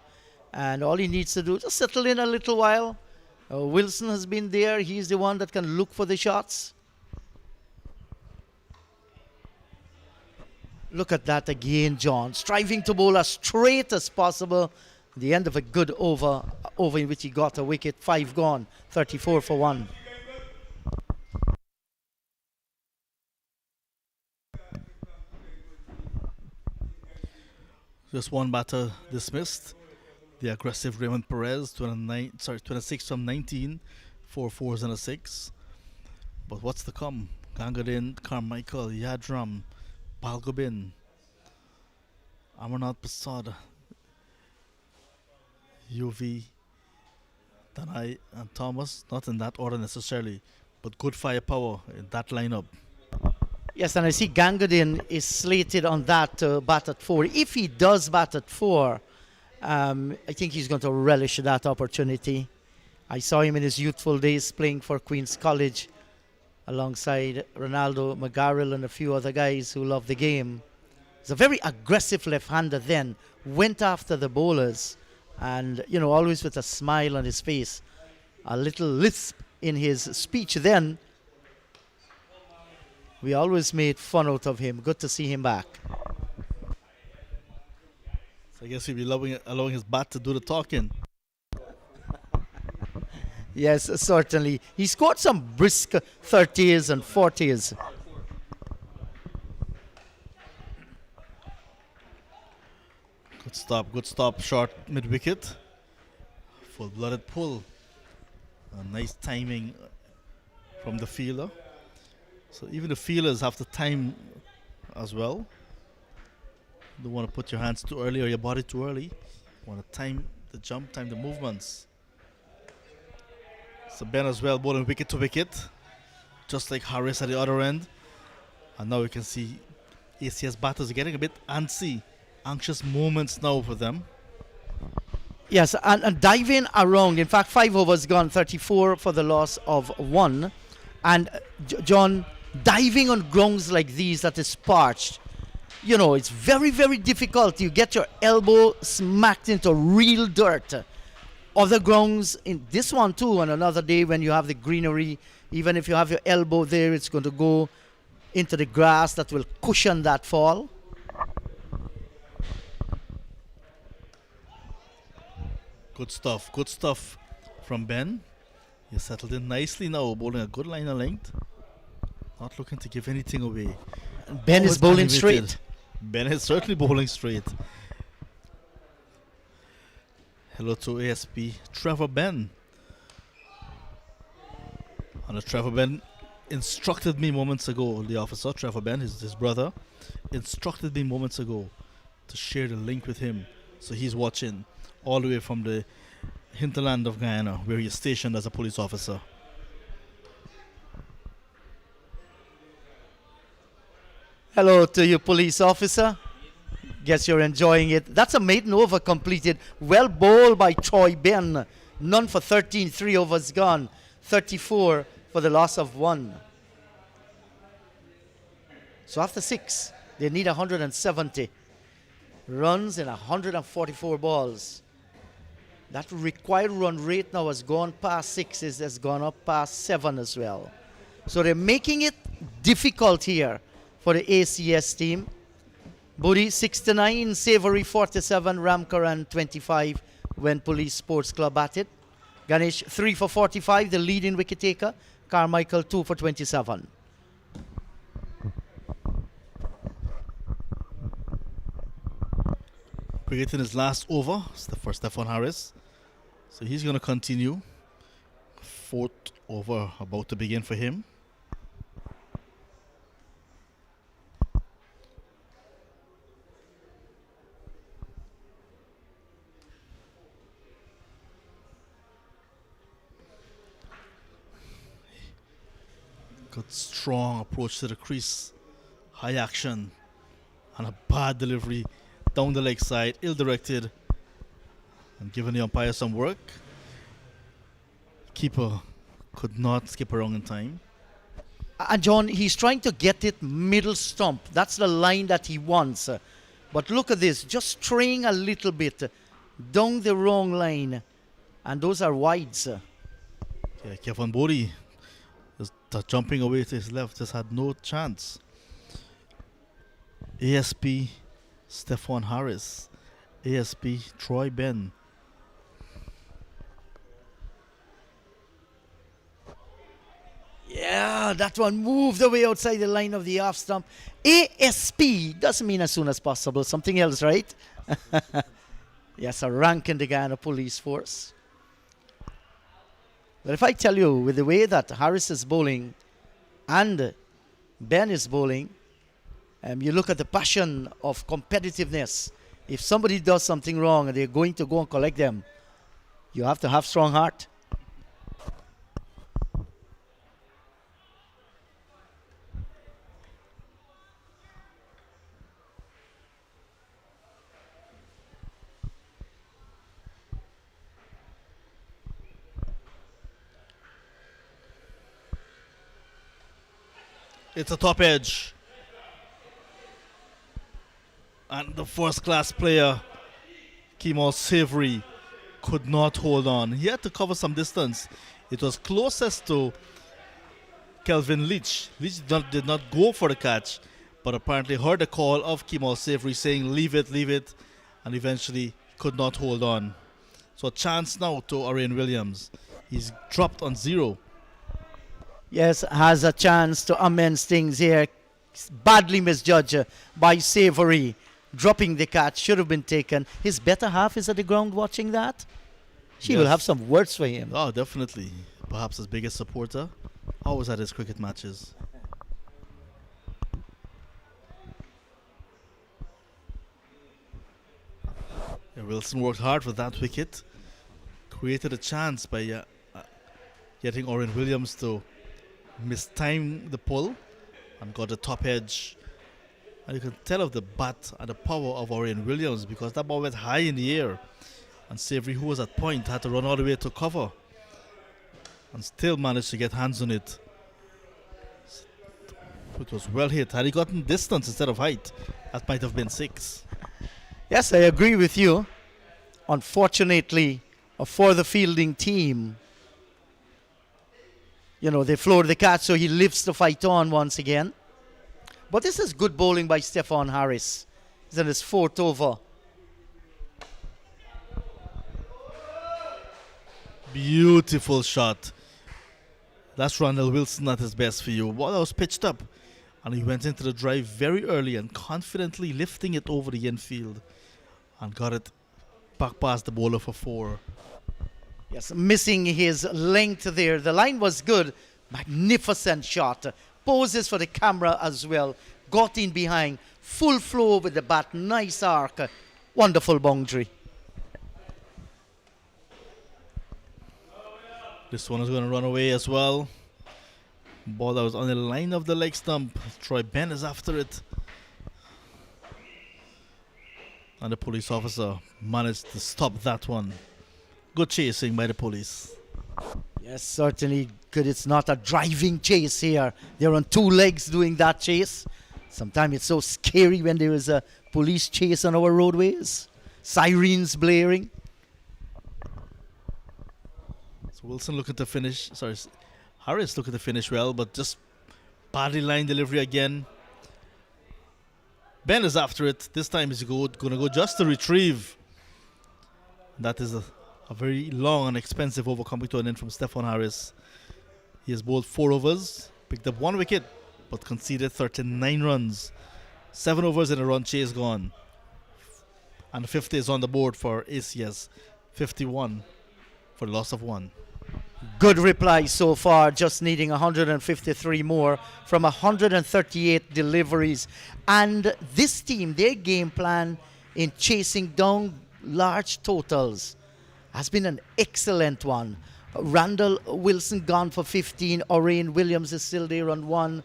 And all he needs to do is just settle in a little while. Wilson has been there. He's the one that can look for the shots. Look at that again, John. Striving to bowl as straight as possible. The end of a good over in which he got a wicket. 5 gone, 34 for 1. Just one batter dismissed. The aggressive Raymond Perez, 26 from 19, 4 fours and a 6. But what's to come? Gangadin, Carmichael, Yadram, Balgobin, Amarnath Prasad, UV, Danai, and Thomas. Not in that order necessarily, but good firepower in that lineup. Yes, and I see Gangadin is slated on that to bat at 4. If he does bat at 4, I think he's going to relish that opportunity. I saw him in his youthful days playing for Queen's College alongside Ronaldo McGarrell and a few other guys who love the game. He's a very aggressive left-hander then, went after the bowlers and, always with a smile on his face. A little lisp in his speech then. We always made fun out of him. Good to see him back. I guess he'll be allowing his bat to do the talking. Yes, certainly. He scored some brisk 30s and 40s. Good stop, short mid-wicket. Full-blooded pull. A nice timing from the fielder. So even the fielders have to time as well. You don't want to put your hands too early or your body too early. You want to time the jump, time the movements. So Ben as well bowling wicket to wicket, just like Harris at the other end. And now you can see ACS batters are getting a bit antsy, anxious moments now for them. Yes, and diving around. In fact, 5 overs gone, 34 for the loss of 1. And John, diving on grounds like these that is parched, it's very, very difficult. You get your elbow smacked into real dirt. Other grounds, in this one too, on another day when you have the greenery, even if you have your elbow there, it's going to go into the grass that will cushion that fall. Good stuff from Ben. He settled in nicely now, bowling a good line of length. Not looking to give anything away. Ben is bowling straight. Ben is certainly bowling straight. Hello to ASP Trevor Ben. And Trevor Ben instructed me moments ago, the officer, Trevor Ben, his brother, instructed me moments ago to share the link with him. So he's watching all the way from the hinterland of Guyana, where he is stationed as a police officer. Hello to you, police officer. Guess you're enjoying it. That's a maiden over completed. Well bowled by Troy Ben. None for 13, 3 overs gone. 34 for the loss of 1. So after 6, they need 170 runs in 144 balls. That required run rate now has gone past 6, has gone up past 7 as well. So they're making it difficult here for the ACS team. Budi 69, Savory 47, Ramkaran 25 when Police Sports Club at it. Ganesh 3 for 45, the leading wicket taker. Carmichael 2 for 27. Cricket in his last over for Stefan Harris. So he's going to continue. 4th over about to begin for him. Good strong approach to the crease. High action. And a bad delivery down the leg side. Ill-directed. And giving the umpire some work. Keeper could not skip around in time. And John, he's trying to get it middle stump. That's the line that he wants. But look at this. Just straying a little bit down the wrong line. And those are wides. Yeah, Kevin Bodie just jumping away to his left, just had no chance. ASP Stefan Harris, ASP Troy Ben. Yeah, that one moved away outside the line of the off stump. ASP doesn't mean as soon as possible, something else, right? Yes, a rank in the Guyana Police Force. But if I tell you, with the way that Harris is bowling and Ben is bowling, you look at the passion of competitiveness. If somebody does something wrong and they're going to go and collect them, you have to have strong heart. It's a top edge. And the first class player, Kemal Savory, could not hold on. He had to cover some distance. It was closest to Kelvin Leach. Leach did not go for the catch, but apparently heard the call of Kemal Savory saying, leave it, and eventually could not hold on. So a chance now to Orion Williams. He's dropped on 0. Yes, has a chance to amend things here. Badly misjudged by Savory. Dropping the catch, should have been taken. His better half is at the ground watching that. She will have some words for him. Oh, definitely. Perhaps his biggest supporter. Always at his cricket matches. Yeah, Wilson worked hard for that wicket. Created a chance by getting Orion Williams to mistime the pull and got the top edge. And you can tell of the bat and the power of Orion Williams because that ball went high in the air. And Savory, who was at point, had to run all the way to cover and still managed to get hands on it. It was well hit. Had he gotten distance instead of height, that might have been 6. Yes, I agree with you. Unfortunately, for the fielding team, they floored the catch, so he lives the fight on once again. But this is good bowling by Stefan Harris. He's in his 4th over. Beautiful shot. That's Randall Wilson at his best for you. Ball was pitched up, and he went into the drive very early and confidently lifting it over the infield and got it back past the bowler for 4. Yes, missing his length there. The line was good. Magnificent shot. Poses for the camera as well. Got in behind. Full flow with the bat. Nice arc. Wonderful boundary. This one is going to run away as well. Ball that was on the line of the leg stump. Troy Ben is after it. And the police officer managed to stop that one. Good chasing by the police. Yes, certainly good. It's not a driving chase here. They're on two legs doing that chase. Sometimes it's so scary when there is a police chase on our roadways. Sirens blaring. So Wilson looking to finish. Sorry, Harris looking to finish well, but just badly line delivery again. Ben is after it. This time he's going to go just to retrieve. That is a very long and expensive over coming to an end from Stephon Harris. He has bowled 4 overs, picked up 1 wicket, but conceded 39 runs. 7 overs and a run chase gone. And 50 is on the board for ACS. 51 for the loss of 1. Good reply so far, just needing 153 more from 138 deliveries. And this team, their game plan in chasing down large totals has been an excellent one. Randall Wilson gone for 15. Orain Williams is still there on 1.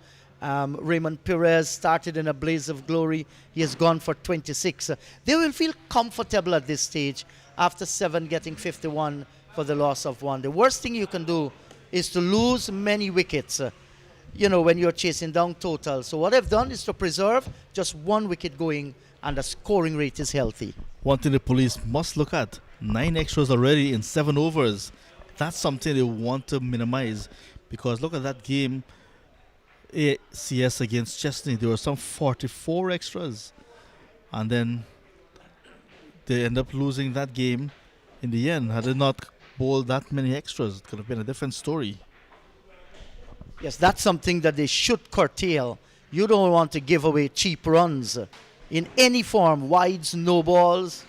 Raymond Perez started in a blaze of glory. He has gone for 26. They will feel comfortable at this stage after 7 getting 51 for the loss of 1. The worst thing you can do is to lose many wickets, when you're chasing down total. So what I've done is to preserve just 1 wicket going, and the scoring rate is healthy. One thing the police must look at, 9 extras already in 7 overs. That's something they want to minimize, because look at that game, ACS against Chesney. There were some 44 extras, and then they end up losing that game in the end. Had they not bowled that many extras, it could have been a different story. Yes, that's something that they should curtail. You don't want to give away cheap runs in any form, wides, no balls.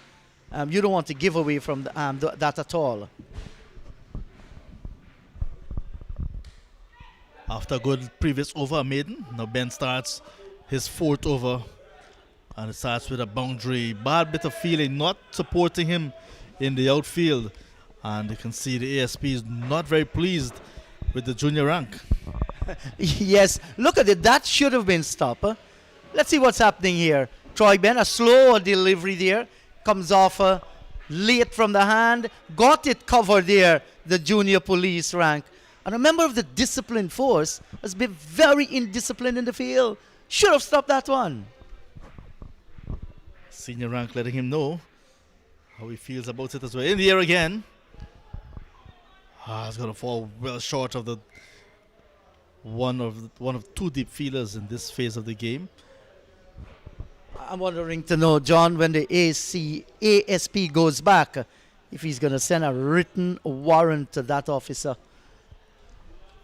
You don't want to give away from that at all. After a good previous over, maiden, now Ben starts his 4th over, and it starts with a boundary. Bad bit of feeling, not supporting him in the outfield, and you can see the ASP is not very pleased with the junior rank. Yes, look at it. That should have been stopped. Let's see what's happening here. Troy Ben, a slow delivery there. Comes off late from the hand. Got it covered there, the junior police rank. And a member of the discipline force has been very indisciplined in the field. Should have stopped that one. Senior rank letting him know how he feels about it as well. In the air again. It's going to fall well short of the one of 2 deep fielders in this phase of the game. I'm wondering to know, John, when the ASP goes back, if he's going to send a written warrant to that officer.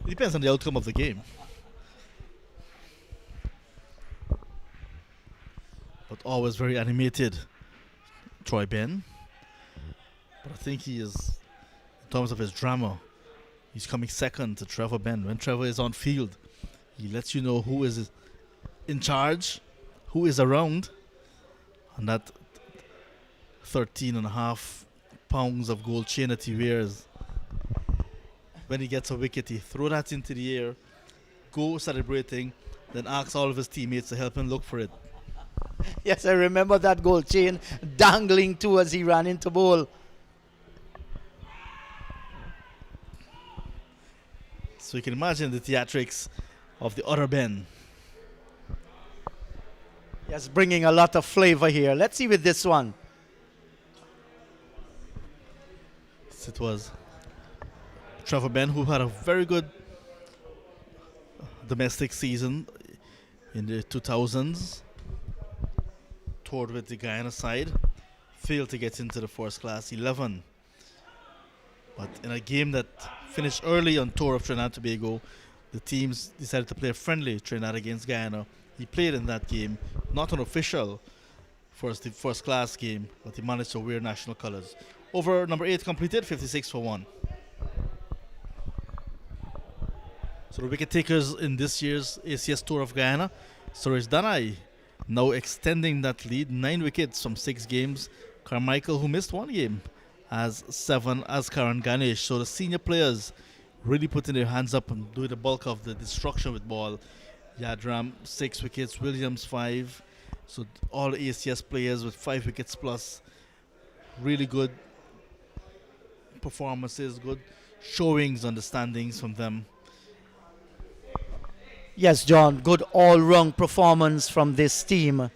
It depends on the outcome of the game. But always very animated, Troy Ben. But I think he is, in terms of his drama, he's coming second to Trevor Ben. When Trevor is on field, he lets you know who is in charge, who is around, and that 13.5 pounds of gold chain that he wears. When he gets a wicket, he throw that into the air, go celebrating, then asks all of his teammates to help him look for it. Yes, I remember that gold chain dangling too as he ran into bowl. So you can imagine the theatrics of the other Ben. Yes, bringing a lot of flavor here. Let's see with this one. So it was Trevor Ben, who had a very good domestic season in the 2000s. Toured with the Guyana side. Failed to get into the first class 11. But in a game that finished early on tour of Trinidad and Tobago, the teams decided to play a friendly Trinidad against Guyana. He played in that game, not an official first class game, but he managed to wear national colours. Over number 8 completed, 56 for 1. So the wicket takers in this year's ACS Tour of Guyana, Suresh Danai, now extending that lead, 9 wickets from 6 games. Carmichael, who missed 1 game, has 7 as Karan Ganesh. So the senior players really putting their hands up and doing the bulk of the destruction with ball. Yadram 6 wickets, Williams 5. So all the ACS players with 5 wickets plus. Really good performances, good showings on the standings from them. Yes, John, good all-round performance from this team.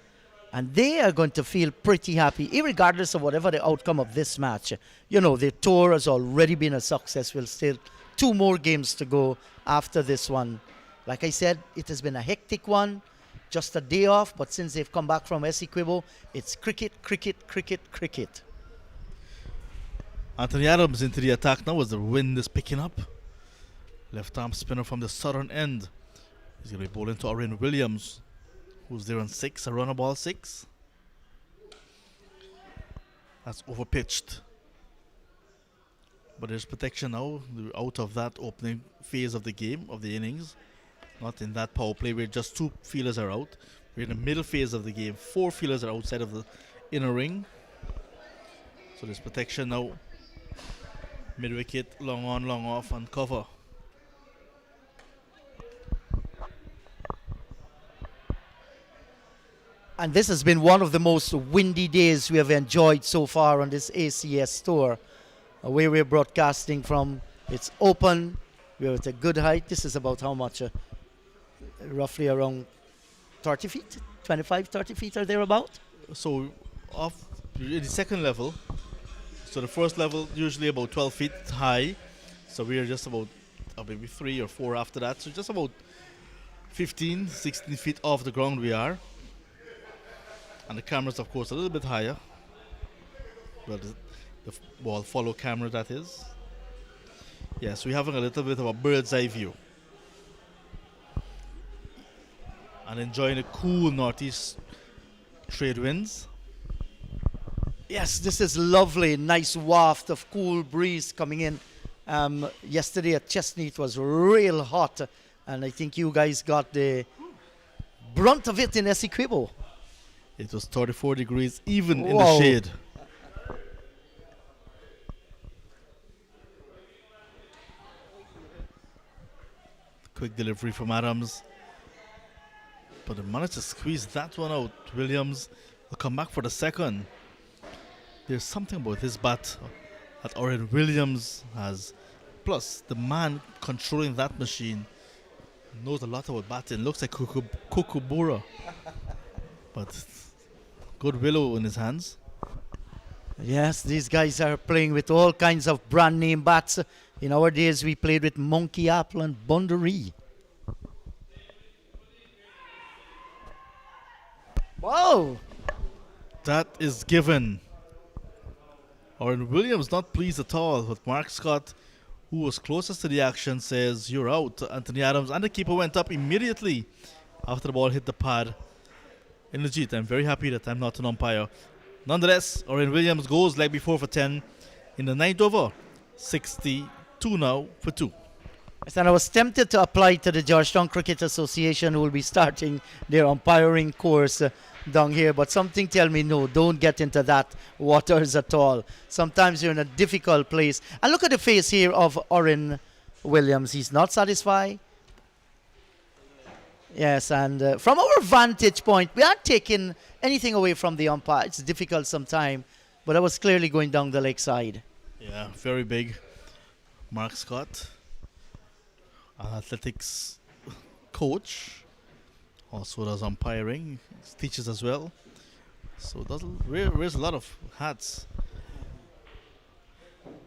And they are going to feel pretty happy, irregardless of whatever the outcome of this match. You know, the tour has already been a success. We'll still 2 more games to go after this one. Like I said, it has been a hectic one, just a day off. But since they've come back from Essequibo, it's cricket, cricket, cricket, cricket. Anthony Adams into the attack now as the wind is picking up. Left arm spinner from the southern end. He's going to be bowling to Oren Williams, who's there on 6, a runner ball 6. That's overpitched. But there's protection now. We're out of that opening phase of the game, of the innings. Not in that power play where just 2 fielders are out. We're in the middle phase of the game. 4 fielders are outside of the inner ring. So there's protection now. Mid wicket, long on, long off, and cover. And this has been one of the most windy days we have enjoyed so far on this ACS tour. Where we're broadcasting from, it's open, we're at a good height. This is about how much? Roughly around 30 feet, 25, 30 feet or thereabout. So off in the second level, so the first level usually about 12 feet high. So we are just about maybe 3 or 4 after that. So just about 15, 16 feet off the ground we are. And the camera's of course a little bit higher. Well, the ball follow camera that is. Yes, we're having a little bit of a bird's eye view. And enjoying the cool northeast trade winds. Yes, this is lovely, nice waft of cool breeze coming in. Yesterday at Chesney it was real hot, and I think you guys got the brunt of it in Essequibo. It was 34 degrees even in Whoa. the shade. Quick delivery from Adams. But they managed to squeeze that one out. Williams will come back for the second. There's something about this bat that Oren Williams has. Plus, the man controlling that machine knows a lot about batting. Looks like Kukubura. But good willow in his hands. Yes, these guys are playing with all kinds of brand name bats. In our days, we played with Monkey Apple and Bundaree. Wow! That is given. Oren Williams not pleased at all with Mark Scott, who was closest to the action, says, "You're out." Anthony Adams and the keeper went up immediately after the ball hit the pad. In legit, I'm very happy that I'm not an umpire. Nonetheless, Oren Williams goes leg before for 10 in the 9th over. 62 now for 2. Yes, and I was tempted to apply to the Georgetown Cricket Association, who will be starting their umpiring course down here, but something tell me no, don't get into that waters at all. Sometimes you're in a difficult place. And look at the face here of Oren Williams. He's not satisfied. Yes, and from our vantage point, we aren't taking anything away from the umpire. It's difficult sometimes, but I was clearly going down the leg side. Yeah, very big. Mark Scott, an athletics coach, also does umpiring, teaches as well. So wears a lot of hats.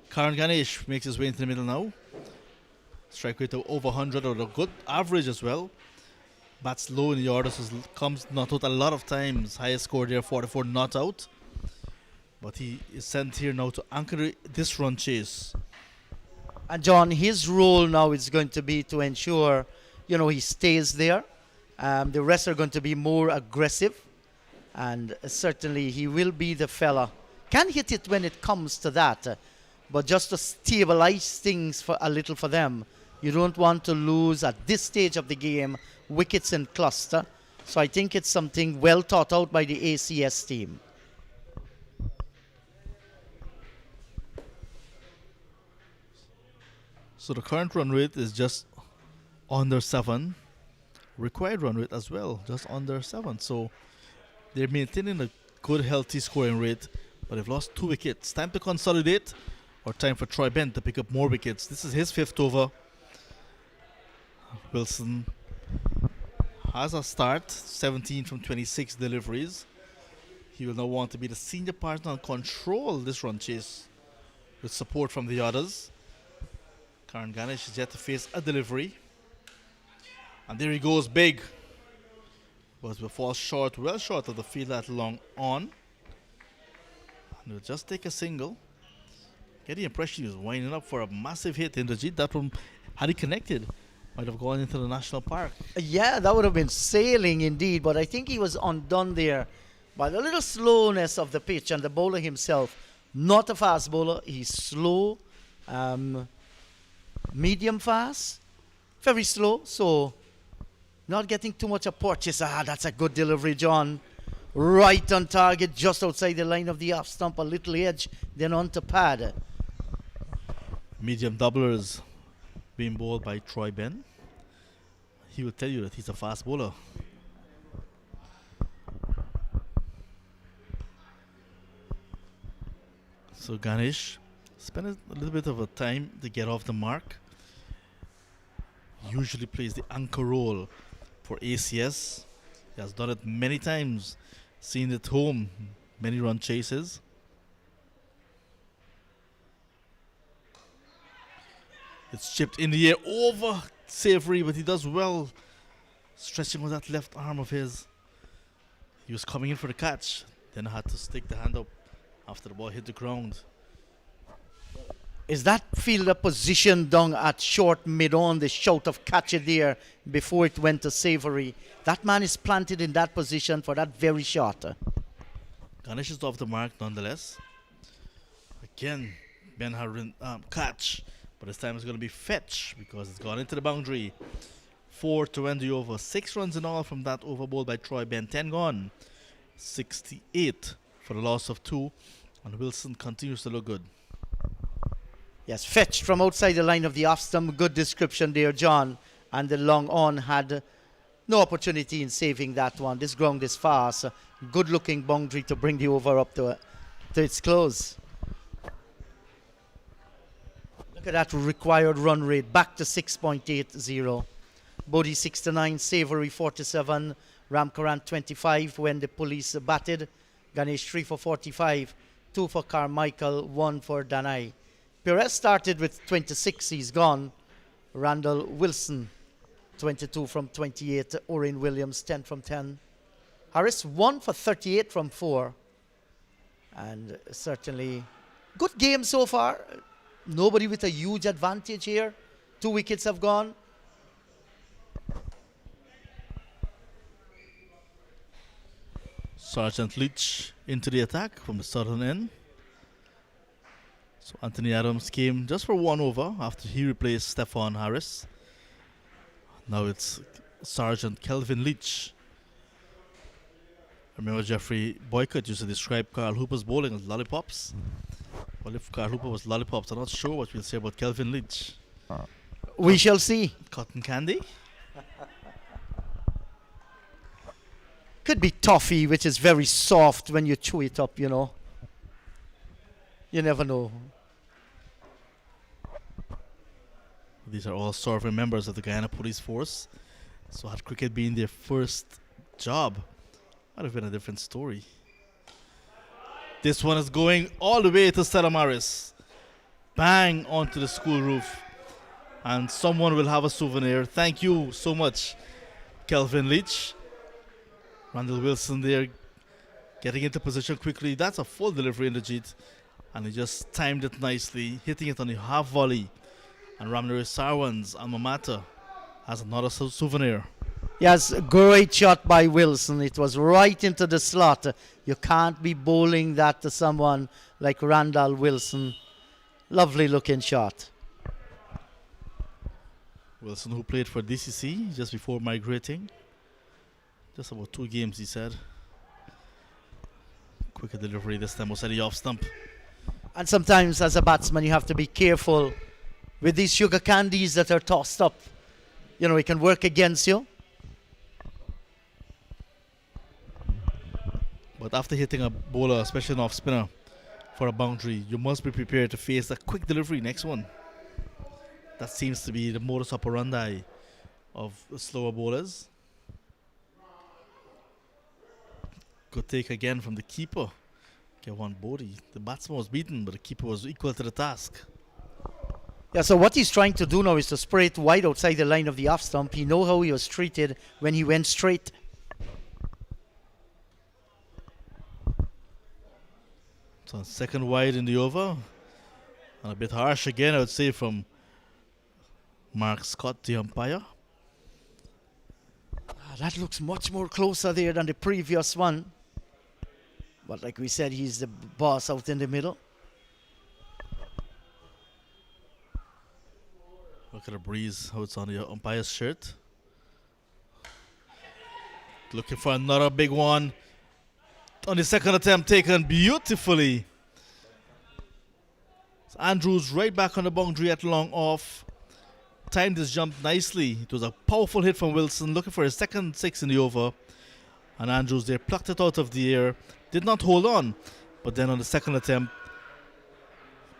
Karan Ganesh makes his way into the middle now. Strike rate of over 100 or a good average as well. Bats low in the order, so comes not out a lot of times. Highest score there, 44 not out. But he is sent here now to anchor this run chase. And John, his role now is going to be to ensure, he stays there. The rest are going to be more aggressive. And certainly he will be the fella. Can hit it when it comes to that. But just to stabilize things for a little for them. You don't want to lose at this stage of the game wickets in cluster. So I think it's something well thought out by the ACS team. So the current run rate is just under 7. Required run rate as well, just under 7. So they're maintaining a good, healthy scoring rate, but they've lost 2 wickets. Time to consolidate, or time for Troy Bent to pick up more wickets. This is his 5th over. Wilson has a start, 17 from 26 deliveries. He will now want to be the senior partner and control this run chase with support from the others. Karan Ganesh is yet to face a delivery. And there he goes, big. But will fall short, well short of the field at long on. And will just take a single. Get the impression he was winding up for a massive hit in the G. That one, had he connected, might have gone into the national park. Yeah, that would have been sailing indeed, but I think he was undone there by the little slowness of the pitch and the bowler himself. Not a fast bowler, he's slow, medium fast, very slow, so not getting too much of purchase. That's a good delivery, John. Right on target, just outside the line of the off stump, a little edge, then on to pad. Medium doublers being bowled by Troy Ben. He will tell you that he's a fast bowler. So Ganesh spent a little bit of a time to get off the mark. Usually plays the anchor role for ACS. He has done it many times, seen it home, many run chases. It's chipped in the air over Savory, but he does well stretching with that left arm of his. He was coming in for the catch, then had to stick the hand up after the ball hit the ground. Is that fielder positioned down at short mid-on, the shout of catch it there before it went to Savory? That man is planted in that position for that very shot. Ganesh is off the mark nonetheless. Again, Ben Harun catch, but this time it's going to be fetch because it's gone into the boundary. 4 to end the over. 6 runs in all from that over bowled by Troy Ben. 10 gone. 68 for the loss of 2. And Wilson continues to look good. Yes, fetched from outside the line of the off stump. Good description there, John. And the long on had no opportunity in saving that one. This ground is fast. Good looking boundary to bring the over up to its close. Look at that required run rate. Back to 6.80. Bodhi 69, Savory 47, Ramkaran 25 when the police batted. Ganesh 3 for 45, 2 for Carmichael, 1 for Danai. Perez started with 26, he's gone. Randall Wilson 22 from 28, Orrin Williams 10 from 10. Harris 1 for 38 from 4. And certainly good game so far. Nobody with a huge advantage here. 2 wickets have gone. Sergeant Leach into the attack from the southern end. So Anthony Adams came just for 1 over after he replaced Stefan Harris. Now it's Sergeant Kelvin Leach. I remember Jeffrey Boycott used to describe Carl Hooper's bowling as lollipops. Well, if Carl Hooper was lollipops, I'm not sure what we'll say about Kelvin Leach. We shall see. Cotton candy? Could be toffee, which is very soft when you chew it up, you know. You never know. These are all serving members of the Guyana Police Force. So had cricket been their first job, might have been a different story. This one is going all the way to Stella Maris. Bang onto the school roof. And someone will have a souvenir. Thank you so much, Kelvin Leach. Randall Wilson there getting into position quickly. That's a full delivery in the jeet. And he just timed it nicely, hitting it on the half volley. And Ramnir Sarwan's alma mater has another souvenir. Yes, great shot by Wilson. It was right into the slot. You can't be bowling that to someone like Randall Wilson. Lovely looking shot. Wilson, who played for DCC just before migrating. Just about 2 games, he said. Quicker delivery this time, was at the off stump. And sometimes as a batsman you have to be careful with these sugar candies that are tossed up, you know, it can work against you. But after hitting a bowler, especially an off spinner, for a boundary, you must be prepared to face a quick delivery next one. That seems to be the modus operandi of the slower bowlers. Good take again from the keeper. Get one bogey. The batsman was beaten, but the keeper was equal to the task. Yeah, so what he's trying to do now is to spray it wide outside the line of the off stump. He know how he was treated when he went straight. So second wide in the over. And a bit harsh again, I would say, from Mark Scott, the umpire. That looks much more closer there than the previous one. But like we said, he's the boss out in the middle. Look at the breeze, how it's on the umpire's shirt. Looking for another big one. On the second attempt, taken beautifully. So Andrews right back on the boundary at long off. Timed his jump nicely. It was a powerful hit from Wilson, looking for his second six in the over. And Andrews there plucked it out of the air. Did not hold on. But then on the second attempt,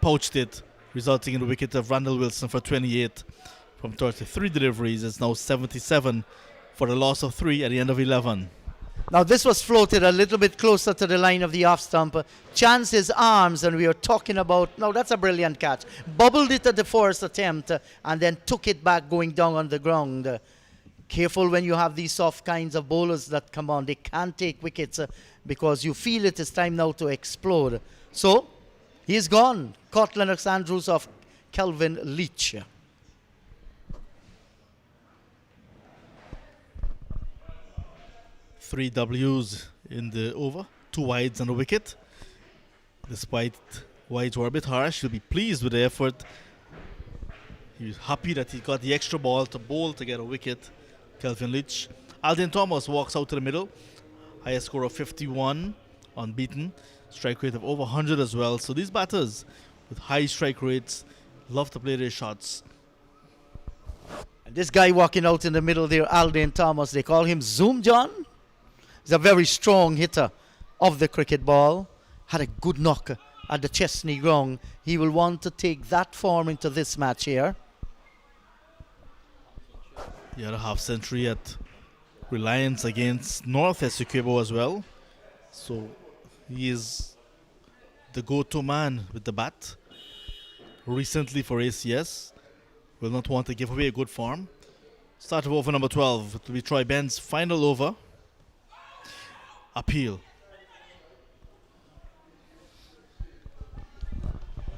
pouched it, resulting in the wicket of Randall Wilson for 28 from 33 deliveries. It's now 77 for the loss of 3 at the end of 11. Now this was floated a little bit closer to the line of the off stump. Chance his arms, and we are talking about, now that's a brilliant catch. Bubbled it at the first attempt and then took it back going down on the ground. Careful when you have these soft kinds of bowlers that come on. They can't take wickets because you feel it is time now to explode. So he's gone. Caught Lennox Andrews off Kelvin Leach. 3 W's in the over, 2 wides and a wicket. Despite wides were a bit harsh, he'll be pleased with the effort. He was happy that he got the extra ball to bowl to get a wicket. Kelvin Leach. Alden Thomas walks out to the middle. Highest score of 51, unbeaten. Strike rate of over 100 as well. So these batters with high strike rates love to play their shots. And this guy walking out in the middle there, Alden Thomas, they call him Zoom John. He's a very strong hitter of the cricket ball. Had a good knock at the Chesney ground. He will want to take that form into this match here. He had a half century at Reliance against North Essequibo as well. So he is the go-to man with the bat. Recently for ACS. Will not want to give away a good form. Start of over number 12. It will be Troy Ben's final over. Appeal.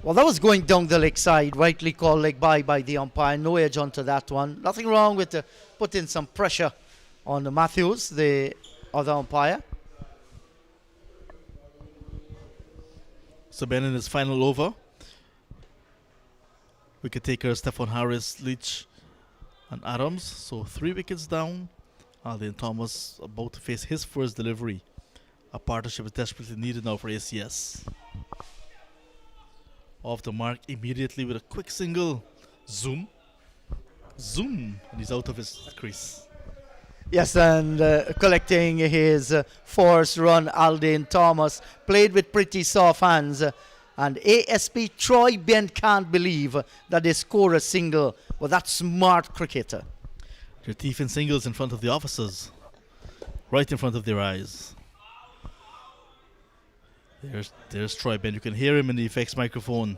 Well, that was going down the leg side. Rightly called leg by the umpire. No edge onto that one. Nothing wrong with putting some pressure on Matthews, the other umpire. So Ben in his final over. Wicket taker Stefan Harris, Leach and Adams. So 3 wickets down. Alden Thomas about to face his first delivery. A partnership is desperately needed now for ACS. Off the mark immediately with a quick single. Zoom. Zoom. And he's out of his crease. Yes, and collecting his first run, Alden Thomas played with pretty soft hands. And ASP Troy Ben can't believe that they score a single. Well, that's smart cricketer. They're teeth in singles in front of the officers. Right in front of their eyes. There's Troy Ben. You can hear him in the effects microphone.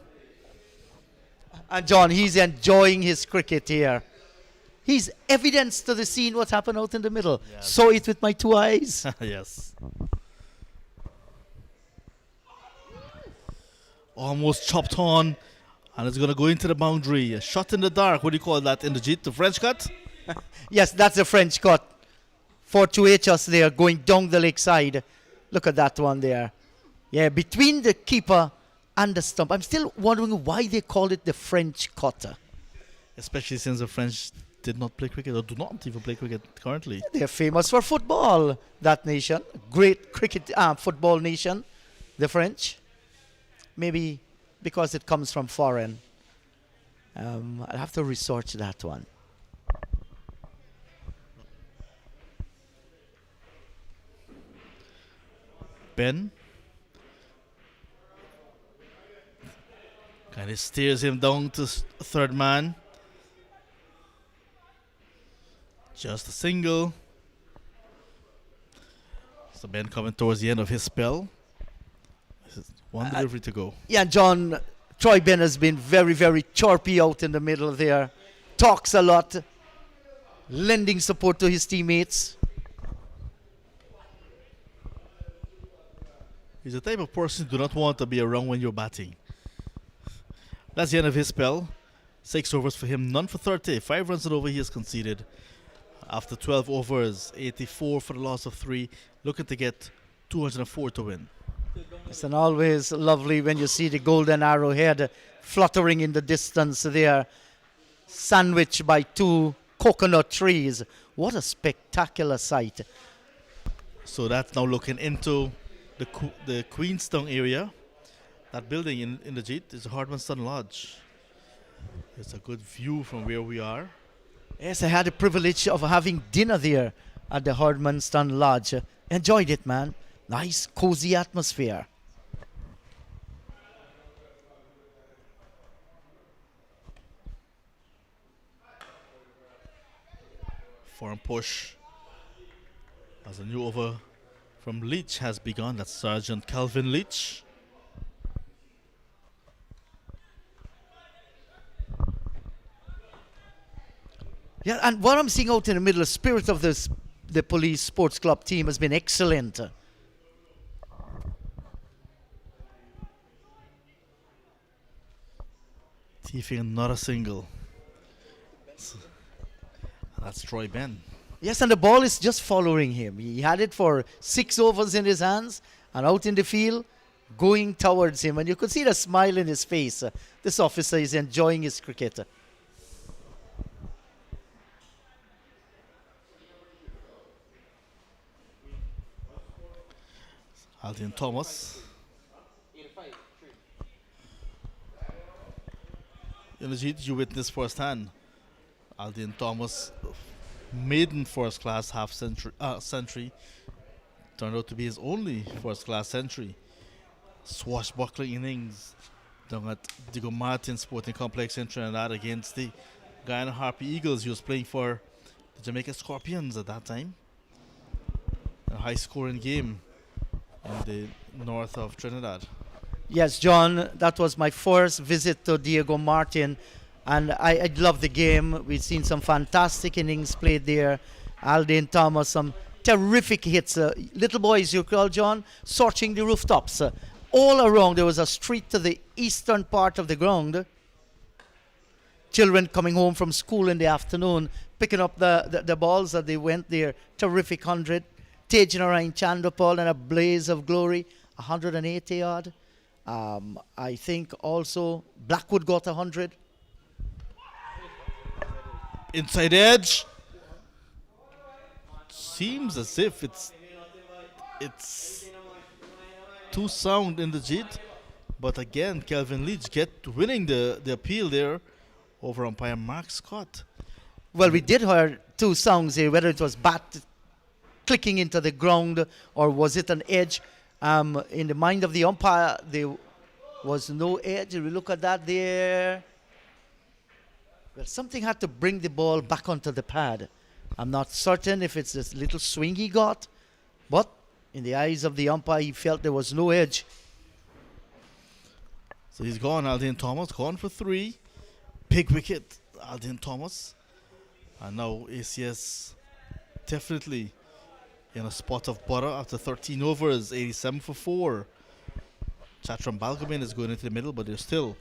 And John, he's enjoying his cricket here. He's evidence to the scene what happened out in the middle. Yes. Saw it with my 2 eyes. Yes. Almost chopped on. And it's going to go into the boundary. A shot in the dark. What do you call that in the JIT? The French cut? Yes, that's the French cut. For 2Hs there, going down the leg side. Look at that one there. Yeah, between the keeper and the stump. I'm still wondering why they call it the French cutter. Especially since the French did not play cricket or do not even play cricket currently. They're famous for football, that nation. Great cricket, football nation, the French. Maybe because it comes from foreign. I'll have to research that one. Ben kind of steers him down to third man. Just a single. So Ben coming towards the end of his spell. This is one delivery to go. Yeah, John, Troy Ben has been very, very chirpy out in the middle there. Talks a lot, lending support to his teammates. He's the type of person who do not want to be around when you're batting. That's the end of his spell. 6 overs for him, none for 30. 5 runs and over he has conceded. After 12 overs, 84 for the loss of 3. Looking to get 204 to win. It's an always lovely when you see the golden arrowhead fluttering in the distance there, sandwiched by 2 coconut trees. What a spectacular sight. So that's now looking into the Queenstown area. That building in the Jeet is Hardmanston Lodge. It's a good view from where we are. Yes, I had the privilege of having dinner there at the Hardmanston Lodge. Enjoyed it, man. Nice, cozy atmosphere. Foreign push as a new over from Leach has begun. That's Sergeant Calvin Leach. Yeah, and what I'm seeing out in the middle, the spirit of the police sports club team has been excellent. Thiefing not a single. That's Troy Ben. Yes, and the ball is just following him. He had it for 6 overs in his hands and out in the field, going towards him. And you could see the smile in his face. This officer is enjoying his cricket. Aldian Thomas. You witnessed firsthand. Aldian Thomas, maiden first class half century, turned out to be his only first class century. Swashbuckling innings down at Diego Martin Sporting Complex in Trinidad against the Guyana Harpy Eagles. He was playing for the Jamaica Scorpions at that time. A high scoring game in the north of Trinidad. Yes, John, that was my first visit to Diego Martin, and I love the game. We've seen some fantastic innings played there. Alden Thomas, some terrific hits. Little boys, you call, John, searching the rooftops. All around, there was a street to the eastern part of the ground. Children coming home from school in the afternoon, picking up the balls that they went there. Terrific 100. Tejanarayan Chandopal and a blaze of glory, 180 odd. I think also Blackwood got 100. Inside edge. Seems as if it's too sound in the Jeet. But again, Kelvin Leach winning the appeal there over umpire Mark Scott. Well, we did hear 2 sounds here, whether it was bat clicking into the ground or was it an edge. In the mind of the umpire, there was no edge. We look at that there. Well, something had to bring the ball back onto the pad. I'm not certain if it's this little swing he got, but in the eyes of the umpire, he felt there was no edge. So he's gone, Alden Thomas, gone for 3. Big wicket, Alden Thomas. And now ACS definitely in a spot of butter after 13 overs, 87 for 4. Chatram Balgamin is going into the middle, but there's still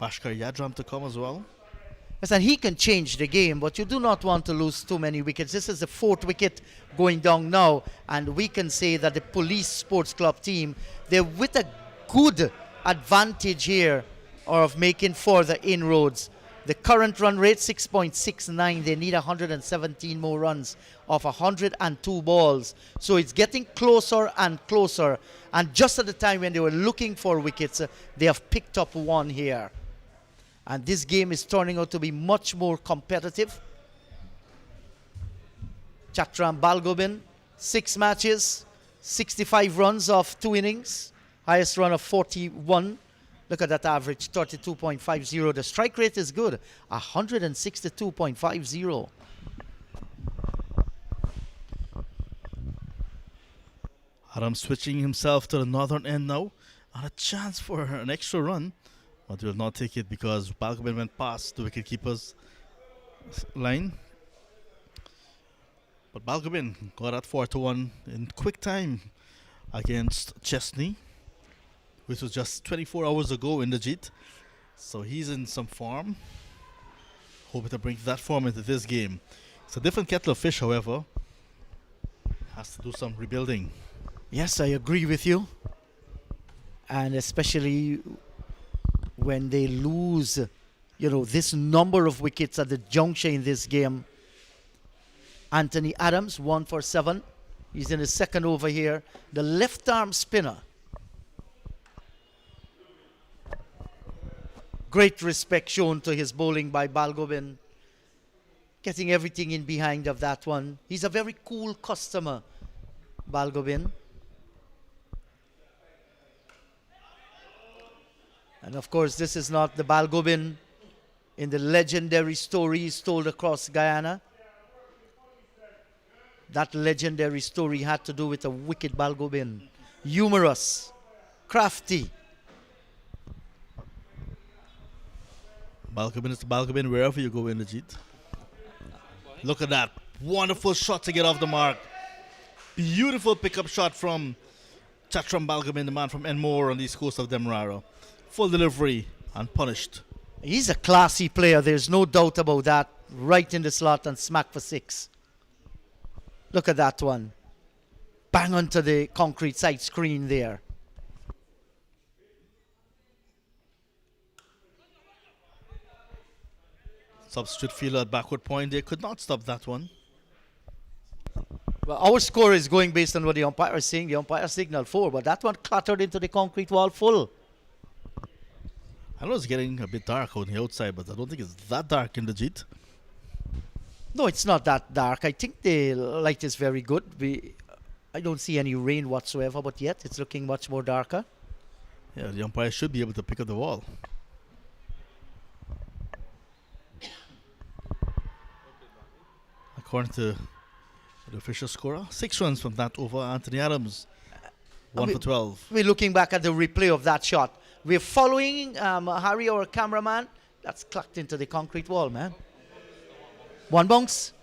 Bhaskar Yadram to come as well. Yes, and he can change the game, but you do not want to lose too many wickets. This is the 4th wicket going down now, and we can say that the Police Sports Club team, they're with a good advantage here of making further inroads. The current run rate, 6.69. They need 117 more runs off 102 balls. So it's getting closer and closer. And just at the time when they were looking for wickets, they have picked up 1 here. And this game is turning out to be much more competitive. Chatram Balgobin, 6 matches, 65 runs of 2 innings, highest run of 41. Look at that average, 32.50. The strike rate is good, 162.50. Adam switching himself to the northern end now. And a chance for an extra run. But will not take it because Balgobin went past the wicketkeeper's line. But Balgobin got at 4-1 in quick time against Chesney, which was just 24 hours ago in the Jeet. So he's in some form. Hoping to bring that form into this game. It's a different kettle of fish, however. Has to do some rebuilding. Yes, I agree with you. And especially when they lose, this number of wickets at the juncture in this game. Anthony Adams, 1 for 7. He's in his second over here. The left arm spinner. Great respect shown to his bowling by Balgobin. Getting everything in behind of that one. He's a very cool customer, Balgobin. And of course, this is not the Balgobin in the legendary stories told across Guyana. That legendary story had to do with a wicked Balgobin. Humorous, crafty. Balgobin is the Balgobin wherever you go in the Jeet. Look at that. Wonderful shot to get off the mark. Beautiful pickup shot from Chatram Balgobin, the man from Enmore on the east coast of Demerara. Full delivery and punished. He's a classy player. There's no doubt about that. Right in the slot and smack for 6. Look at that one. Bang onto the concrete side screen there. Substitute fielder at backward point. They could not stop that one. Well, our score is going based on what the umpire is saying. The umpire signaled 4, but that one clattered into the concrete wall full. I know it's getting a bit dark on the outside, but I don't think it's that dark in the Jeet. No, it's not that dark. I think the light is very good. I don't see any rain whatsoever, but yet it's looking much more darker. Yeah, the umpire should be able to pick up the ball. According to the official scorer, 6 runs from that over. Anthony Adams, 1 for 12. We're looking back at the replay of that shot. We're following Harry, our cameraman. That's clacked into the concrete wall, man. One bounce.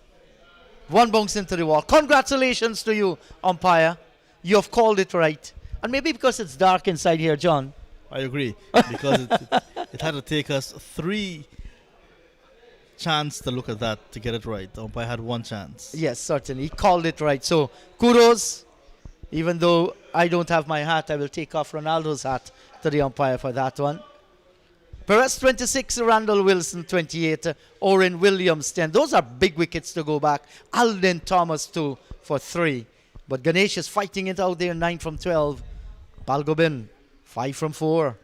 One bounce into the wall. Congratulations to you, umpire. You have called it right. And maybe because it's dark inside here, John. I agree. Because it had to take us 3 chances to look at that to get it right. The umpire had 1 chance. Yes, certainly. He called it right. So, kudos. Even though I don't have my hat, I will take off Ronaldo's hat to the umpire for that one. Perez 26, Randall Wilson 28, Oren Williams 10. Those are big wickets to go back. Alden Thomas 2 for 3. But Ganesh is fighting it out there, 9 from 12. Balgobin, 5 from 4.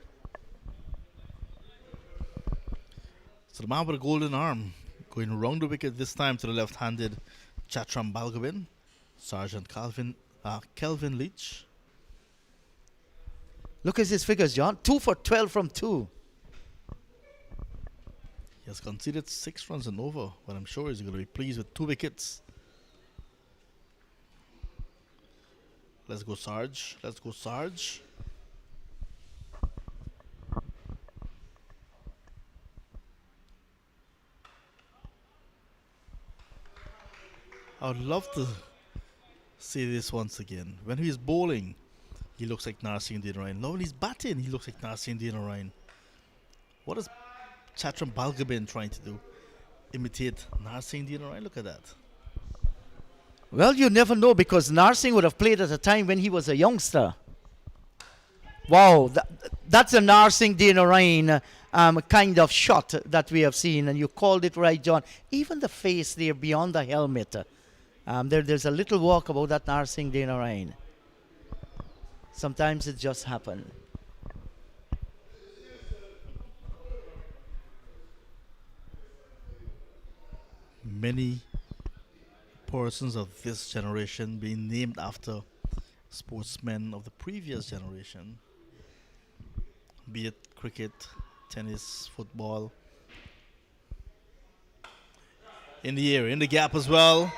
So the man with a golden arm going around the wicket this time to the left-handed Chatram Balgobin. Sergeant Kelvin Leach. Look at his figures, John. 2 for 12 from 2. He has conceded 6 runs and over, but I'm sure he's going to be pleased with 2 wickets. Let's go, Sarge. Let's go, Sarge. I would love to see this once again. When he's bowling, he looks like Narsingh Dinarayan. Now when he's batting, he looks like Narsingh Dinarayan. What is Chatram Balgobin trying to do? Imitate Narsingh Dinarayan? Look at that. Well, you never know, because Narsingh would have played at a time when he was a youngster. Wow, that's a Narsingh Dinarayan kind of shot that we have seen, and you called it right, John. Even the face there beyond the helmet. There's a little walk about that Narsingh Dinarayan. Sometimes it just happens. Many persons of this generation being named after sportsmen of the previous generation, be it cricket, tennis, football. In the air, in the gap as well.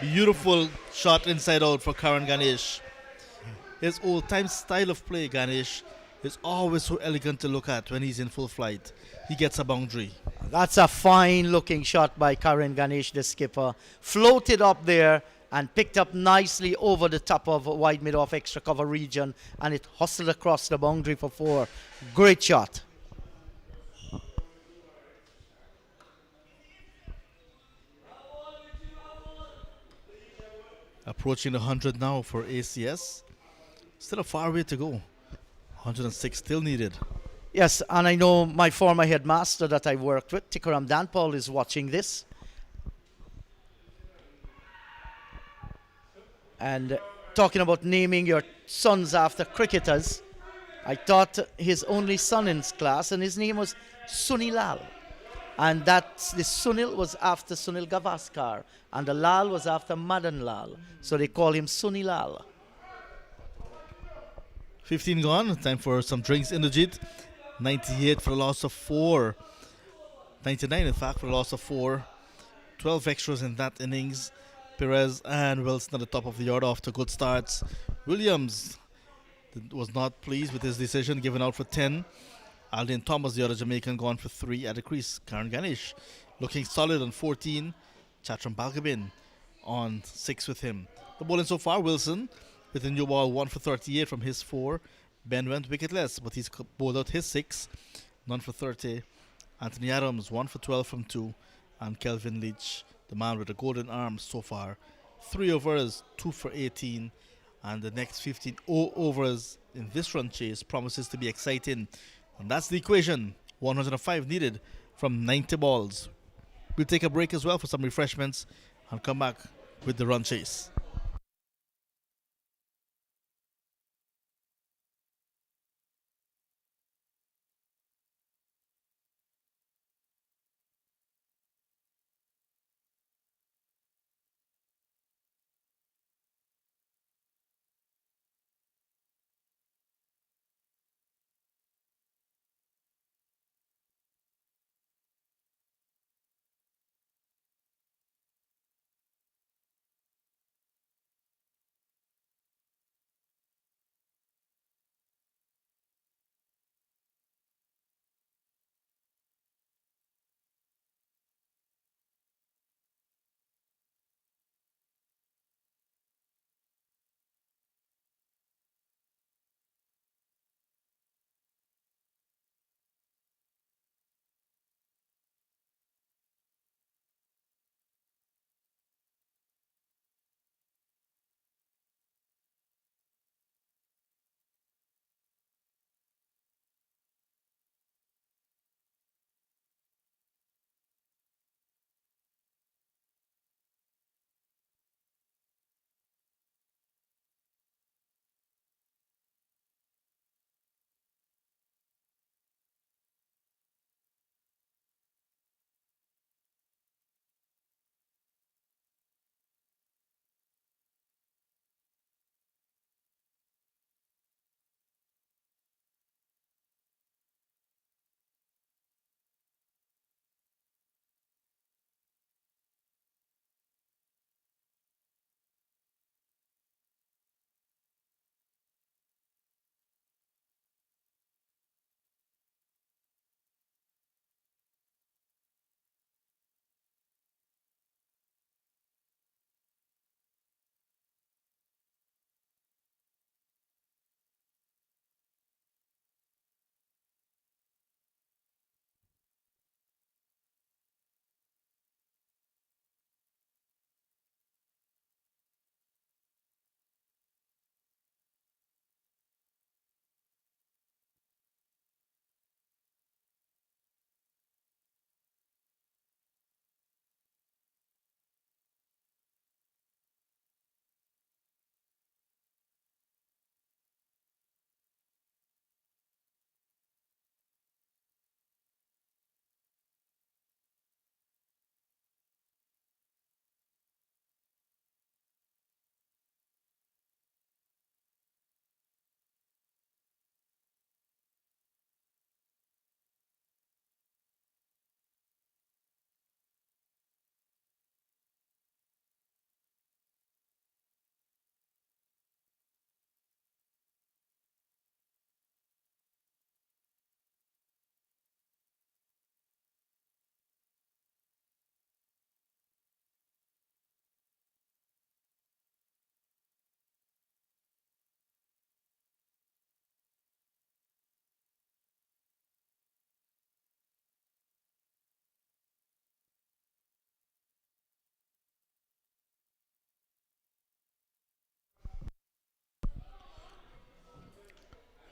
Beautiful shot inside out for Karan Ganesh. His old-time style of play, Ganesh, is always so elegant to look at when he's in full flight. He gets a boundary. That's a fine looking shot by Karan Ganesh, the skipper. Floated up there and picked up nicely over the top of wide mid-off extra cover region, and it hustled across the boundary for 4. Great shot. Approaching the 100 now for ACS. Still a far way to go. 106 still needed. Yes, and I know my former headmaster that I worked with, Tikaram Danpal, is watching this. And talking about naming your sons after cricketers, I taught his only son in his class, and his name was Sunilal. And that's the Sunil was after Sunil Gavaskar, and the Lal was after Madan Lal. So they call him Sunilal. 15 gone. Time for some drinks in the JIT. 98 for the loss of 4. 99 in fact for the loss of 4. 12 extras in that innings. Perez and Wilson at the top of the order after good starts. Williams was not pleased with his decision, given out for 10. Aldin Thomas, the other Jamaican, gone for 3 at the crease. Karan Ganesh looking solid on 14. Chatram Balgabin on 6 with him. The bowling so far, Wilson with a new ball 1 for 38 from his 4. Ben went wicketless, but he's bowled out his 6. None for 30. Anthony Adams 1 for 12 from 2. And Kelvin Leach, the man with the golden arms so far, 3 overs, 2 for 18. And the next 15 overs in this run chase promises to be exciting. And that's the equation. 105 needed from 90 balls. We'll take a break as well for some refreshments and come back with the run chase.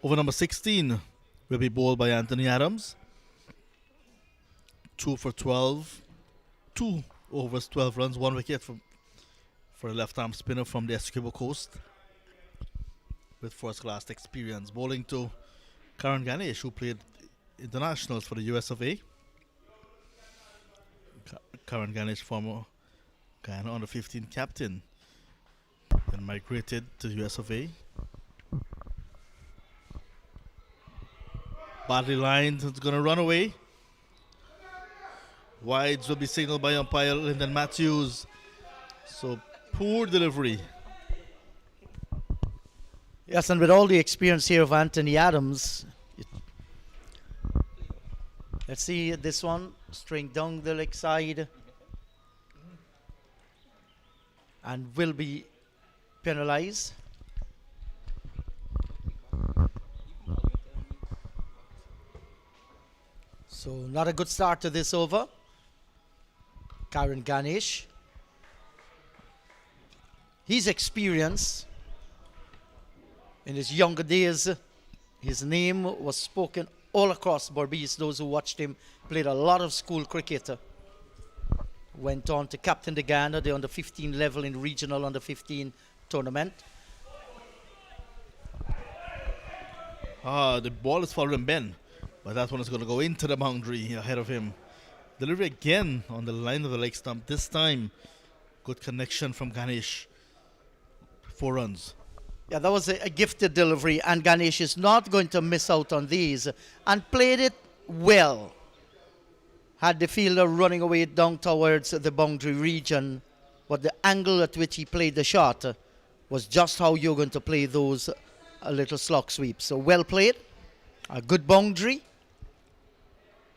Over number 16 will be bowled by Anthony Adams. 2 for 12. 2 overs, 12 runs, 1 wicket for a left-arm spinner from the Essequibo coast with first-class experience. Bowling to Karan Ganesh, who played internationals for the US of A. Karan Ganesh, former Guyana under 15 captain, and migrated to the US of A. Badly lined, it's going to run away. Wides will be signaled by umpire Lyndon Matthews. So poor delivery. Yes, and with all the experience here of Anthony Adams, let's see this one, string down the leg side, and will be penalized. So not a good start to this over. Karan Ganesh. His experience in his younger days, his name was spoken all across Berbice. Those who watched him played a lot of school cricket. Went on to captain the Guyana, the under 15 level in regional under 15 tournament. The ball is following Ben, but that one is going to go into the boundary ahead of him. Delivery again on the line of the leg stump. This time, good connection from Ganesh. 4 runs. Yeah, that was a gifted delivery, and Ganesh is not going to miss out on these, and played it well. Had the fielder running away down towards the boundary region, but the angle at which he played the shot was just how you're going to play those little slog sweeps. So well played, a good boundary.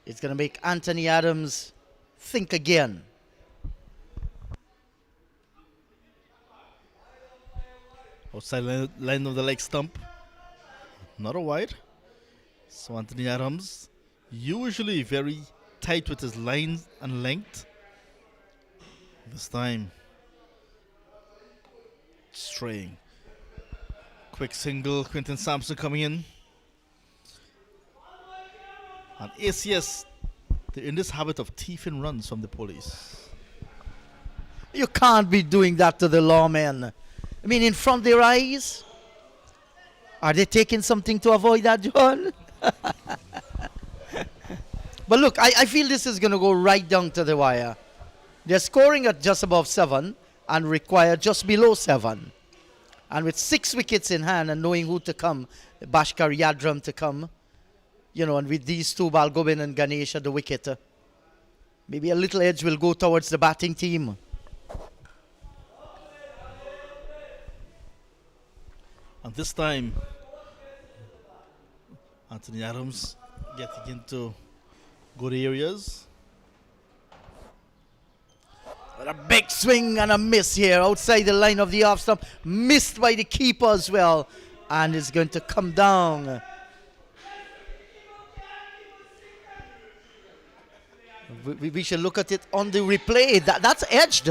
It's going to make Anthony Adams think again. Outside line of the leg stump. Not a wide. So Anthony Adams, usually very tight with his line and length. This time, straying. Quick single, Quinton Sampson coming in. And ACS, they're in this habit of thieving runs from the police. You can't be doing that to the lawmen. I mean, in front of their eyes. Are they taking something to avoid that, John? But look, I feel this is going to go right down to the wire. They're scoring at just above 7 and require just below 7. And with 6 wickets in hand and knowing who to come, Bhaskar Yadram to come, you know, and with these two, Balgobin and Ganesh at the wicket, maybe a little edge will go towards the batting team. And this time, Anthony Adams getting into good areas. But a big swing and a miss here outside the line of the off stump. Missed by the keeper as well. And is going to come down. We should look at it on the replay. That's edged.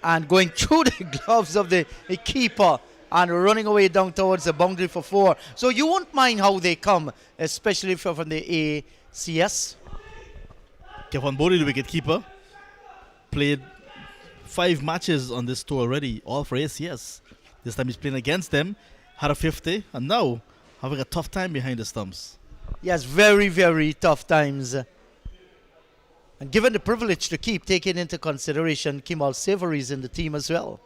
And going through the gloves of the keeper. And running away down towards the boundary for 4. So you won't mind how they come, especially from the ACS. Kevin Bodie, the wicket keeper, played 5 matches on this tour already, all for ACS. This time he's playing against them, had a 50, and now having a tough time behind the stumps. Yes, very, very tough times. And given the privilege to keep taking into consideration Kimal Savory is in the team as well.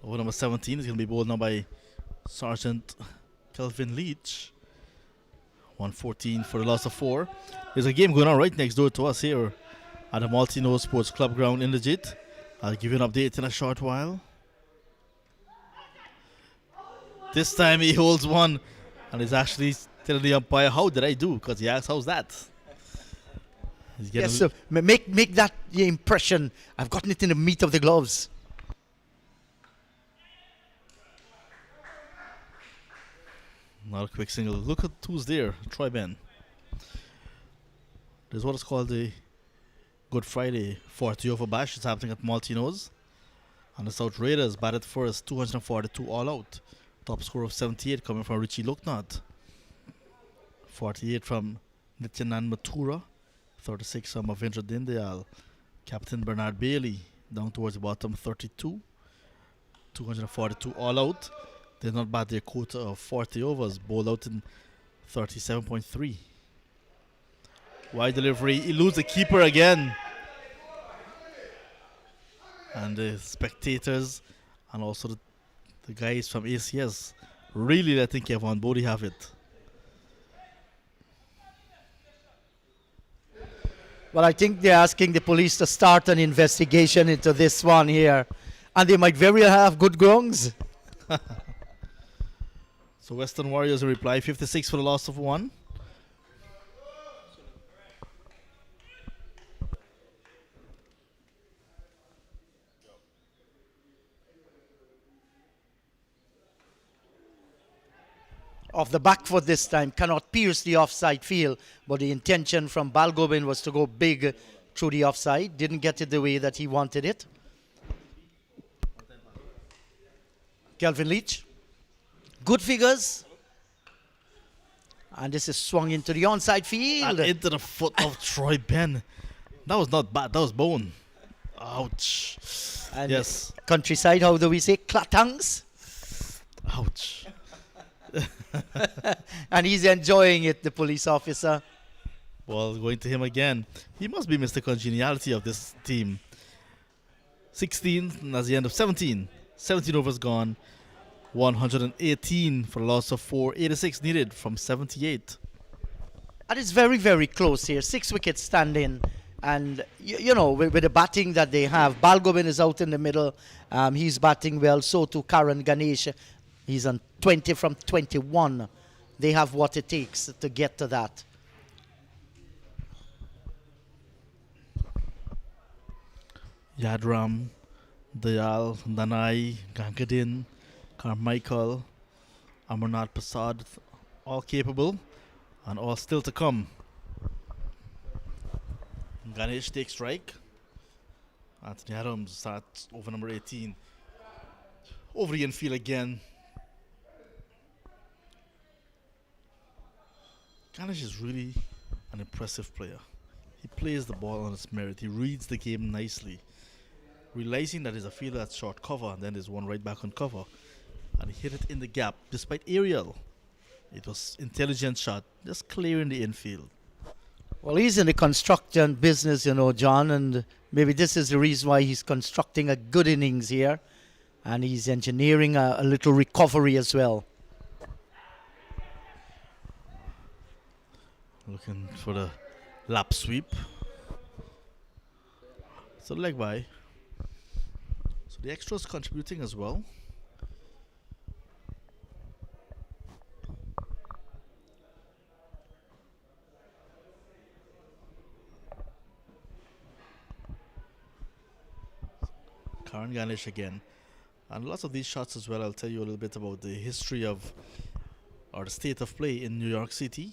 Over number 17 is going to be bowled now by Sergeant Kelvin Leach. 114 for the loss of 4. There's a game going on right next door to us here at the Maltino Sports Club ground in Legit. I'll give you an update in a short while. This time he holds one and is actually telling the umpire, how did I do? Because he asks, how's that? Yes, so make that the impression. I've gotten it in the meat of the gloves. Not a quick single. Look at who's there. Troy Ben. There's what is called the Good Friday 40 over bash. It's happening at Maltino's. And the South Raiders batted first, 242 all out. Top score of 78 coming from Richie Loknath. 48 from Nityanan Mathura. 36 from Avendra Dindayal. Captain Bernard Bailey down towards the bottom, 32. 242 all out. They're not bad, their quota of 40 overs. Bowled out in 37.3. Wide delivery, eludes the keeper again. And the spectators and also the guys from ACS really letting Kevon Bodie have it. Well, I think they're asking the police to start an investigation into this one here. And they might very well have good grounds. So Western Warriors reply 56 for the loss of 1. Off the back foot this time, cannot pierce the offside field, but the intention from Balgobin was to go big through the offside. Didn't get it the way that he wanted it. Kelvin Leach, good figures. And this is swung into the onside field. And into the foot of Troy Ben. That was not bad, that was bone. Ouch. And yes. Countryside, how do we say? Clatangs. Ouch. And he's enjoying it, the police officer. Well, going to him again. He must be Mr. Congeniality of this team. 16, and that's the end of 17. 17 overs gone. 118 for a loss of 4. 86 needed from 78. And it's very, very close here. 6 wickets standing. And, you know, with the batting that they have, Balgobin is out in the middle. He's batting well. So too Karan Ganesh. He's on 20 from 21. They have what it takes to get to that. Yadram, Dayal, Danai, Gangadin, Carmichael, Amarnath Prasad, all capable and all still to come. Ganesh takes strike. Anthony Adams starts over number 18. Over the infield again. Ganesh is really an impressive player. He plays the ball on its merit. He reads the game nicely. Realizing that there's a fielder that's short cover and then there's one right back on cover. And he hit it in the gap despite aerial. It was intelligent shot, just clearing the infield. Well, he's in the construction business, you know, John, and maybe this is the reason why he's constructing a good innings here. And he's engineering a little recovery as well. Looking for the lap sweep. So leg by. So the extras contributing as well. Karan Ganesh again. And lots of these shots as well. I'll tell you a little bit about the history of or the state of play in New York City.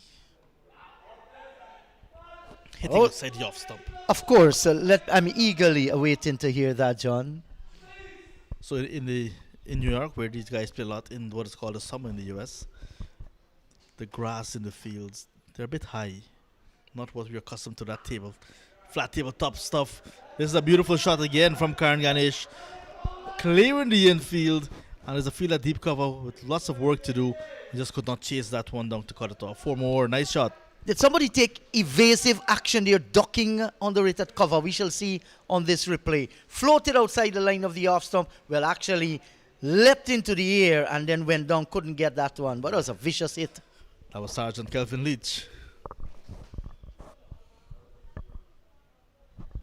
Hitting outside the off stump. Of course, I'm eagerly awaiting to hear that, John. So in New York, where these guys play a lot in what is called the summer in the US, the grass in the fields, they're a bit high. Not what we're accustomed to, that table, flat tabletop stuff. This is a beautiful shot again from Karan Ganesh. Clearing the infield, and there's a field at deep cover with lots of work to do. He just could not chase that one down to cut it off. 4 more, nice shot. Did somebody take evasive action there, ducking under it at cover? We shall see on this replay. Floated outside the line of the off stump. Well, actually leapt into the air and then went down. Couldn't get that one, but it was a vicious hit. That was Sergeant Kelvin Leach.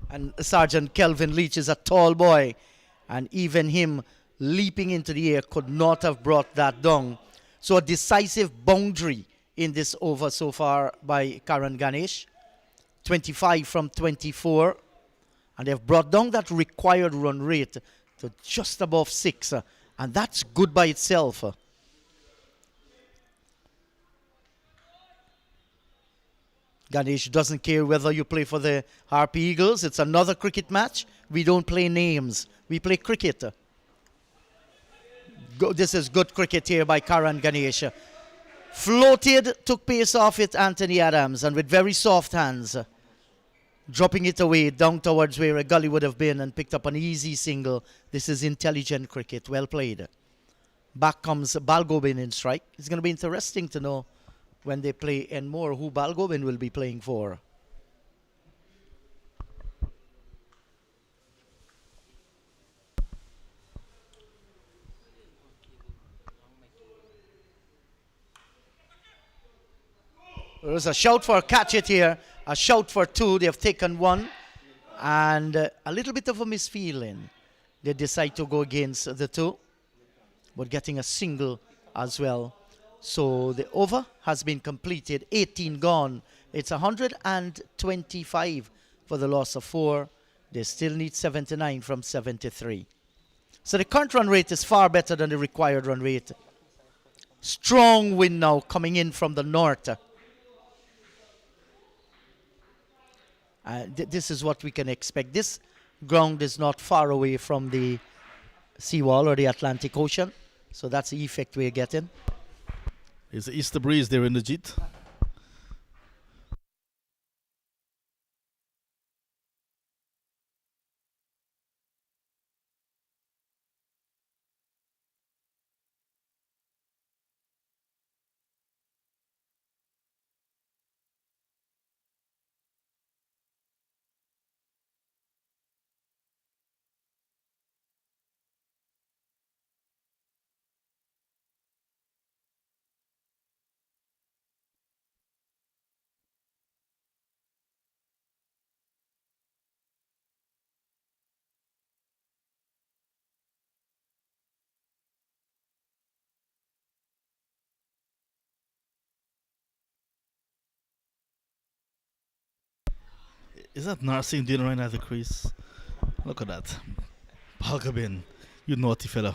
And Sergeant Kelvin Leach is a tall boy. And even him leaping into the air could not have brought that down. So a decisive boundary in this over so far by Karan Ganesh. 25 from 24. And they've brought down that required run rate to just above 6. And that's good by itself. Ganesh doesn't care whether you play for the Harpy Eagles. It's another cricket match. We don't play names. We play cricket. This is good cricket here by Karan Ganesh. Floated, took pace off it, Anthony Adams, and with very soft hands, dropping it away down towards where a gully would have been and picked up an easy single. This is intelligent cricket. Well played. Back comes Balgobin in strike. It's going to be interesting to know when they play Enmore who Balgobin will be playing for. There was a shout for catch it here, a shout for two. They have taken one, and a little bit of a misfeeling. They decide to go against the two, but getting a single as well. So the over has been completed, 18 gone. It's 125 for the loss of 4. They still need 79 from 73. So the current run rate is far better than the required run rate. Strong wind now coming in from the north. This is what we can expect. This ground is not far away from the seawall or the Atlantic Ocean. So that's the effect we're getting. It's the easter breeze there in the Jeet. Is that Narsingh doing right at the crease? Look at that. Balgobin, you naughty fella.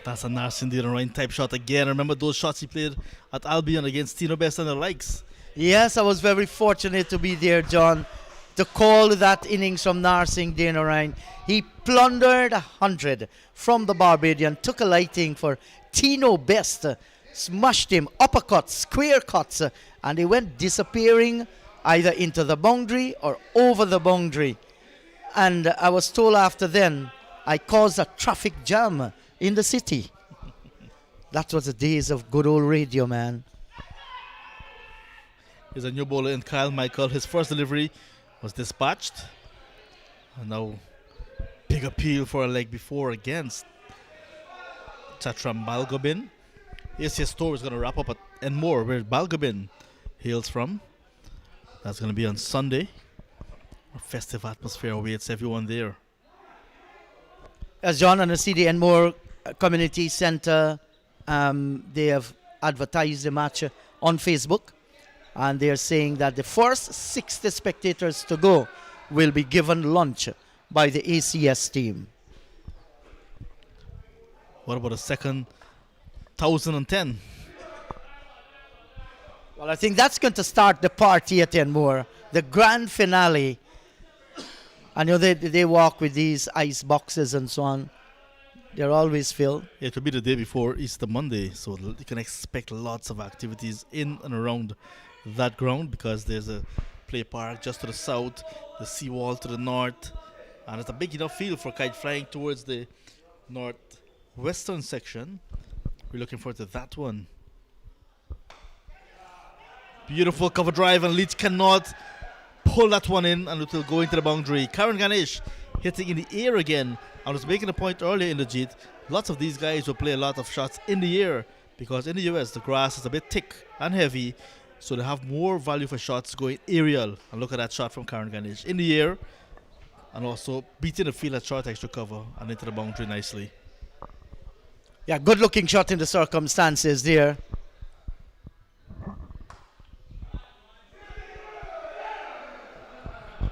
That's a Narsingh right type shot again. Remember those shots he played at Albion against Tino Best and the likes? Yes, I was very fortunate to be there, John, to call that innings from Narsingh Dinarine. He plundered 100 from the Barbadian, took a lighting for Tino Best, smashed him, uppercuts, square cuts, and he went disappearing either into the boundary or over the boundary. And I was told after then I caused a traffic jam in the city. That was the days of good old radio, man. Here's a new bowler in Kyle Michael. His first delivery was dispatched. And now big appeal for a leg before against Chatram Balgobin. ACS tour is going to wrap up at Enmore, where Balgobin hails from. That's going to be on Sunday. A festive atmosphere awaits everyone there. As John and the CD Enmore Community Centre, they have advertised the match on Facebook, and they are saying that the first 60 spectators to go will be given lunch by the ACS team. What about the second 1010? Well, I think that's going to start the party at Enmore, the grand finale. I know they walk with these ice boxes and so on. They're always filled. Yeah, it will be the day before Easter Monday, so you can expect lots of activities in and around that ground, because there's a play park just to the south, the seawall to the north, and it's a big enough field for kite flying towards the northwestern section. We're looking forward to that one. Beautiful cover drive, and Leach cannot pull that one in, and it will go into the boundary. Karan Ganesh hitting in the air again. I was making a point earlier in the Jeet. Lots of these guys will play a lot of shots in the air, because in the US the grass is a bit thick and heavy, so they have more value for shots going aerial. And look at that shot from Karan Ganesh in the air, and also beating the field at short extra cover and into the boundary nicely. Yeah, good looking shot in the circumstances there.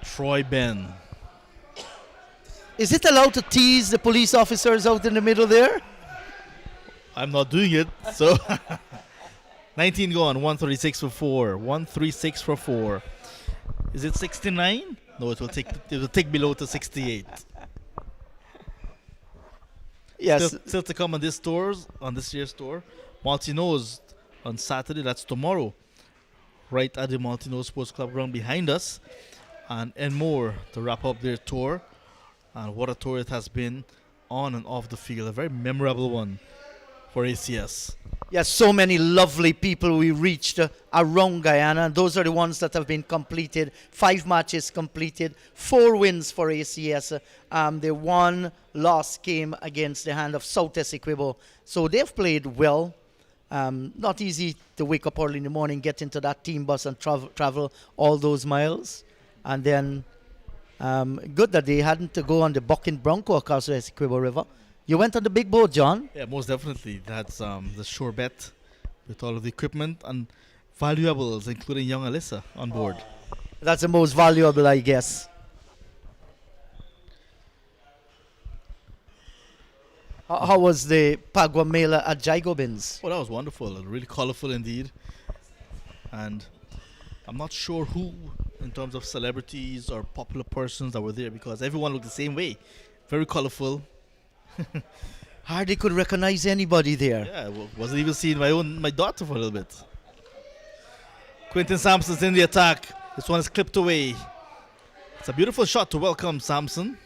Troy Ben. Is it allowed to tease the police officers out in the middle there? I'm not doing it, so 19 gone, 136 for 4. 136 for 4. Is it 69? No, it will take below to 68. Yes. Still to come on this year's tour. Martinos on Saturday, that's tomorrow, right at the Martinos Sports Club ground behind us. And Enmore to wrap up their tour. And what a tour it has been on and off the field. A very memorable one for ACS. Yes, so many lovely people we reached around Guyana. Those are the ones that have been completed. 5 matches completed, 4 wins for ACS. The one loss came against the hand of South Essequibo. So they've played well. Not easy to wake up early in the morning, get into that team bus and travel all those miles. And then good that they hadn't to go on the Bucking Bronco across the Essequibo River. You went on the big boat, John? Yeah, most definitely. That's the sure bet with all of the equipment and valuables, including young Alyssa on board. That's the most valuable, I guess. How was the Pagua Mela at Jigobins? Oh, that was wonderful. Really colorful indeed. And I'm not sure who, in terms of celebrities or popular persons that were there, because everyone looked the same way. Very colorful. Hardly could recognize anybody there. Yeah, wasn't even seeing my daughter for a little bit. Quentin Sampson's in the attack. This one is clipped away. It's a beautiful shot to welcome Sampson.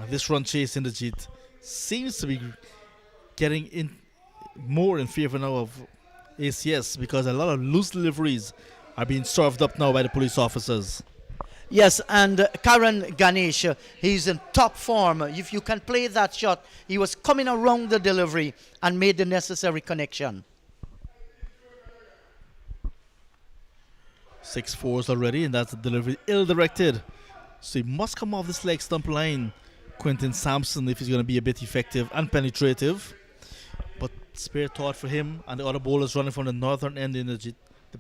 This run chase in the Jeet seems to be getting in more in favor now of ACS, because a lot of loose deliveries are being served up now by the police officers. Yes, and Karan Ganesh, he's in top form. If you can play that shot, he was coming around the delivery and made the necessary connection. 6-4s already, and that's a delivery ill-directed. So he must come off this leg stump line, Quentin Sampson, if he's going to be a bit effective and penetrative. But spare thought for him, and the other bowlers running from the northern end in the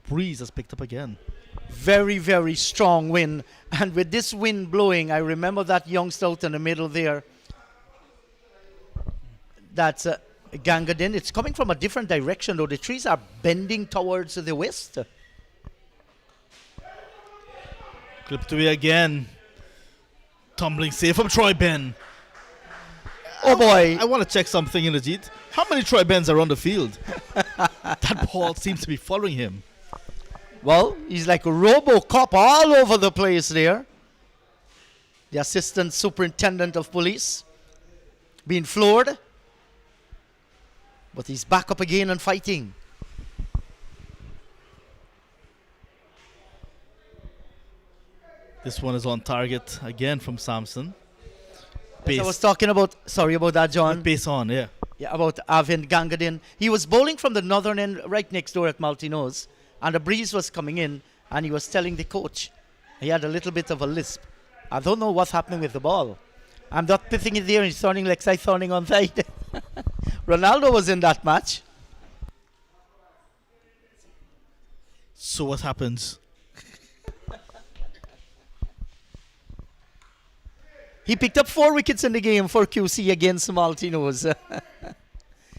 breeze has picked up again. Very, very strong wind. And with this wind blowing, I remember that youngster out in the middle there. That's Gangadin. It's coming from a different direction, though. The trees are bending towards the west. Clipped away again. Tumbling safe from Troy Ben. Oh boy. I want to check something in the Jeet. How many Troy Bens are on the field? That ball seems to be following him. Well, he's like a RoboCop all over the place there. The assistant superintendent of police being floored. But he's back up again and fighting. This one is on target again from Sampson. As I was talking about, sorry about that, John. Pace on, yeah. Yeah, about Arvind Gangadin. He was bowling from the northern end right next door at Maltinos. And the breeze was coming in, and he was telling the coach. He had a little bit of a lisp. I don't know what's happening with the ball. I'm not pitching it there, he's sounding like side sounding on side. Ronaldo was in that match. So what happens? He picked up 4 wickets in the game for QC against Maltinos. He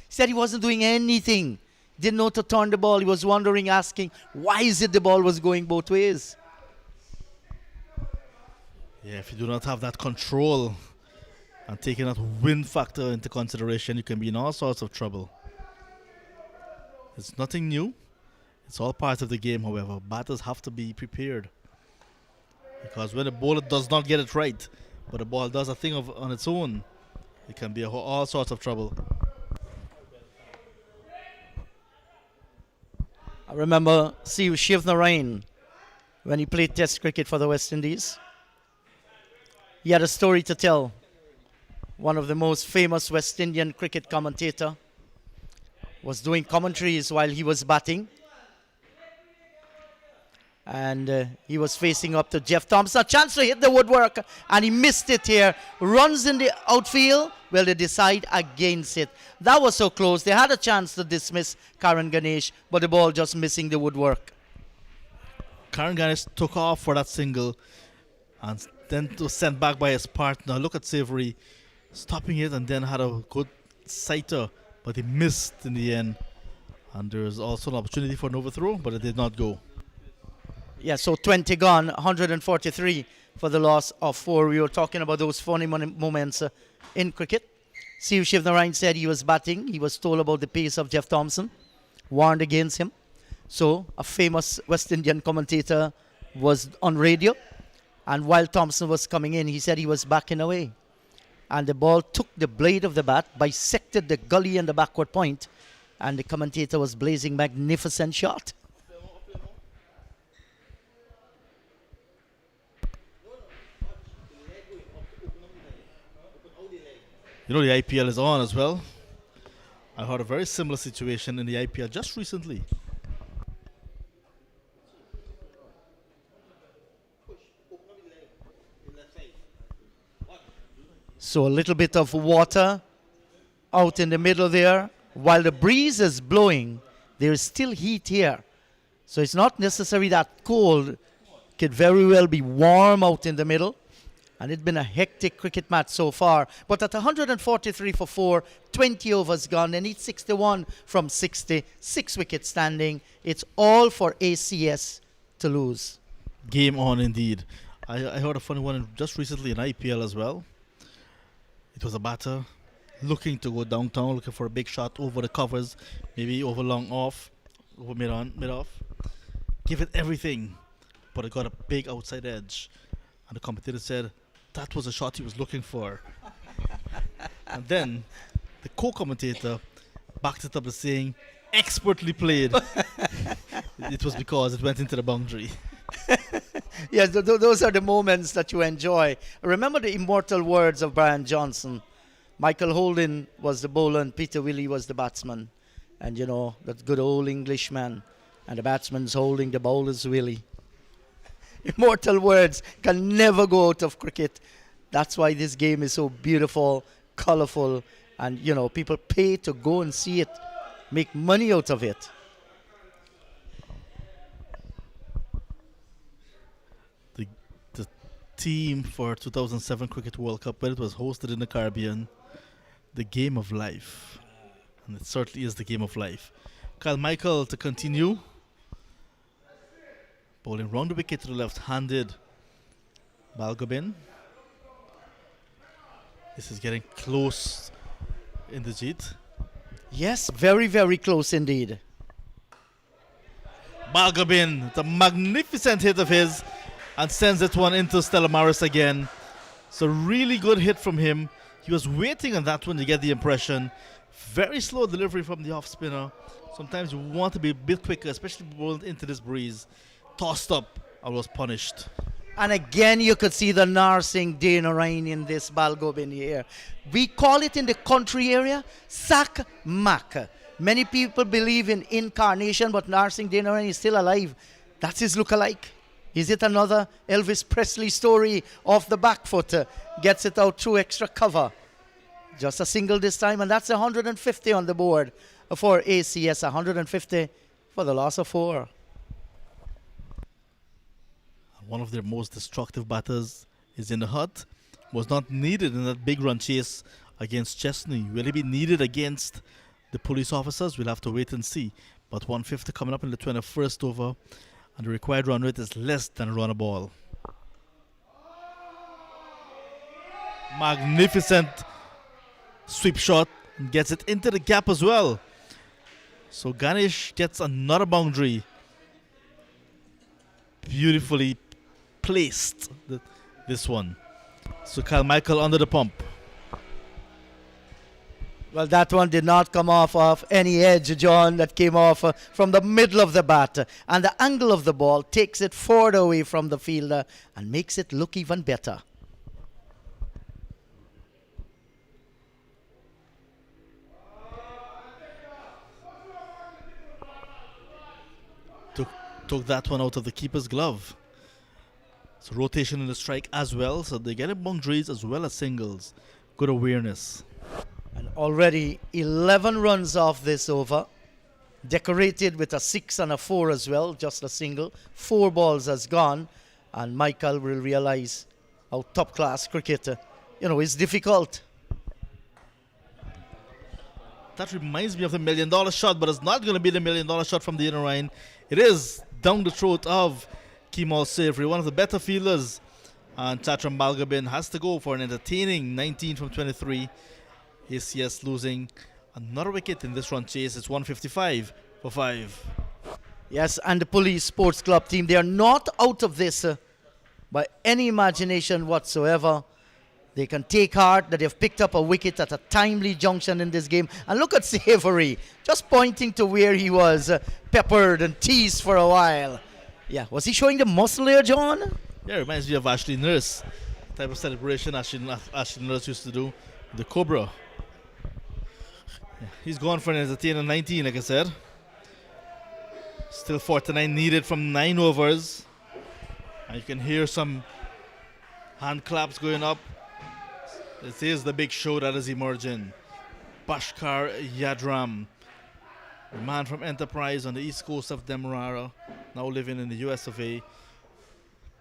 said he wasn't doing anything. Didn't know to turn the ball. He was wondering, asking, why is it the ball was going both ways? Yeah, if you do not have that control and taking that wind factor into consideration, you can be in all sorts of trouble. It's nothing new. It's all part of the game, however. Batters have to be prepared. Because when a bowler does not get it right, but the ball does a thing on its own, it can be all sorts of trouble. I remember Shiv Narain when he played Test cricket for the West Indies. He had a story to tell. One of the most famous West Indian cricket commentator was doing commentaries while he was batting. And he was facing up to Jeff Thompson. A chance to hit the woodwork, and he missed it here. Runs in the outfield. Well, they decide against it. That was so close. They had a chance to dismiss Karan Ganesh, but the ball just missing the woodwork. Karan Ganesh took off for that single, and then was sent back by his partner. Look at Savory stopping it, and then had a good sighter, but he missed in the end. And there was also an opportunity for an overthrow, but it did not go. Yeah, so 20 gone, 143 for the loss of 4. We were talking about those funny moments in cricket. Steve Shivnarine said he was batting. He was told about the pace of Jeff Thompson, warned against him. So a famous West Indian commentator was on radio, and while Thompson was coming in, he said he was backing away. And the ball took the blade of the bat, bisected the gully and the backward point, and the commentator was blazing magnificent shot. You know the IPL is on as well. I heard a very similar situation in the IPL just recently. So a little bit of water out in the middle there. While the breeze is blowing, there is still heat here. So it's not necessary that cold. Could very well be warm out in the middle. And it's been a hectic cricket match so far. But at 143 for 4, 20 overs gone. They need 61 from 60. 6 wickets standing. It's all for ACS to lose. Game on indeed. I heard a funny one just recently in IPL as well. It was a batter looking to go downtown, looking for a big shot over the covers, maybe over long off, over mid off. Give it everything, but it got a big outside edge. And the commentator said that was a shot he was looking for. And then the co-commentator backed it up as saying, expertly played. It was because it went into the boundary. Yes, those are the moments that you enjoy. Remember the immortal words of Brian Johnson. Michael Holden was the bowler and Peter Willey was the batsman. And you know, that good old Englishman. And the batsman's holding the bowler's willy. Immortal words can never go out of cricket. That's why this game is so beautiful, colorful, and you know, people pay to go and see it, make money out of it. The team for 2007 Cricket World Cup, when it was hosted in the Caribbean, the game of life. And it certainly is the game of life. Kyle Michael to continue. Bowling round the wicket to the left-handed Balgobin. This is getting close in the jeet. Yes, very, very close indeed. Balgobin, the magnificent hit of his, and sends it one into Stella Maris again. It's a really good hit from him. He was waiting on that one to get the impression. Very slow delivery from the off spinner. Sometimes you want to be a bit quicker, especially bowled into this breeze. Tossed up and was punished. And again, you could see the Narsingh Dana Ryan in this Balgobin here. We call it in the country area, Sak Mak. Many people believe in incarnation, but Narsingh Dana Ryan is still alive. That's his look-alike. Is it another Elvis Presley story off the back foot? Gets it out through extra cover. Just a single this time, and that's 150 on the board for ACS. 150 for the loss of 4. One of their most destructive batters is in the hut. Was not needed in that big run chase against Chesney. Will he be needed against the police officers? We'll have to wait and see. But 150 coming up in the 21st over, and the required run rate is less than a run a ball. Magnificent sweep shot, and gets it into the gap as well. So Ganesh gets another boundary. Beautifully placed, this one. So Kyle Michael under the pump. Well, that one did not come off of any edge, John. That came off from the middle of the bat. And the angle of the ball takes it further away from the fielder and makes it look even better. Took that one out of the keeper's glove. So rotation in the strike as well. So they get boundaries as well as singles. Good awareness. And already 11 runs off this over. Decorated with a 6 and a 4 as well. Just a single. 4 balls has gone. And Michael will realize how top class cricket, is difficult. That reminds me of the $1 million shot, but it's not going to be the $1 million shot from the inner line. It is down the throat of Kemal Safri, one of the better fielders. And Chatram Balgobin has to go for an entertaining 19 from 23. ACS losing another wicket in this run chase. It's 155 for 5. Yes, and the Police Sports Club team, they are not out of this by any imagination whatsoever. They can take heart that they've picked up a wicket at a timely junction in this game. And look at Savory, just pointing to where he was peppered and teased for a while. Yeah, was he showing the muscle here, John? Yeah, it reminds me of Ashley Nurse. Type of celebration Ashley Nurse used to do with the Cobra. Yeah, he's gone for an entertaining 19, like I said. Still 49 needed from 9 overs. And you can hear some hand claps going up. This is the big show that is emerging. Bhaskar Yadram, a man from Enterprise on the east coast of Demerara, now living in the US of A.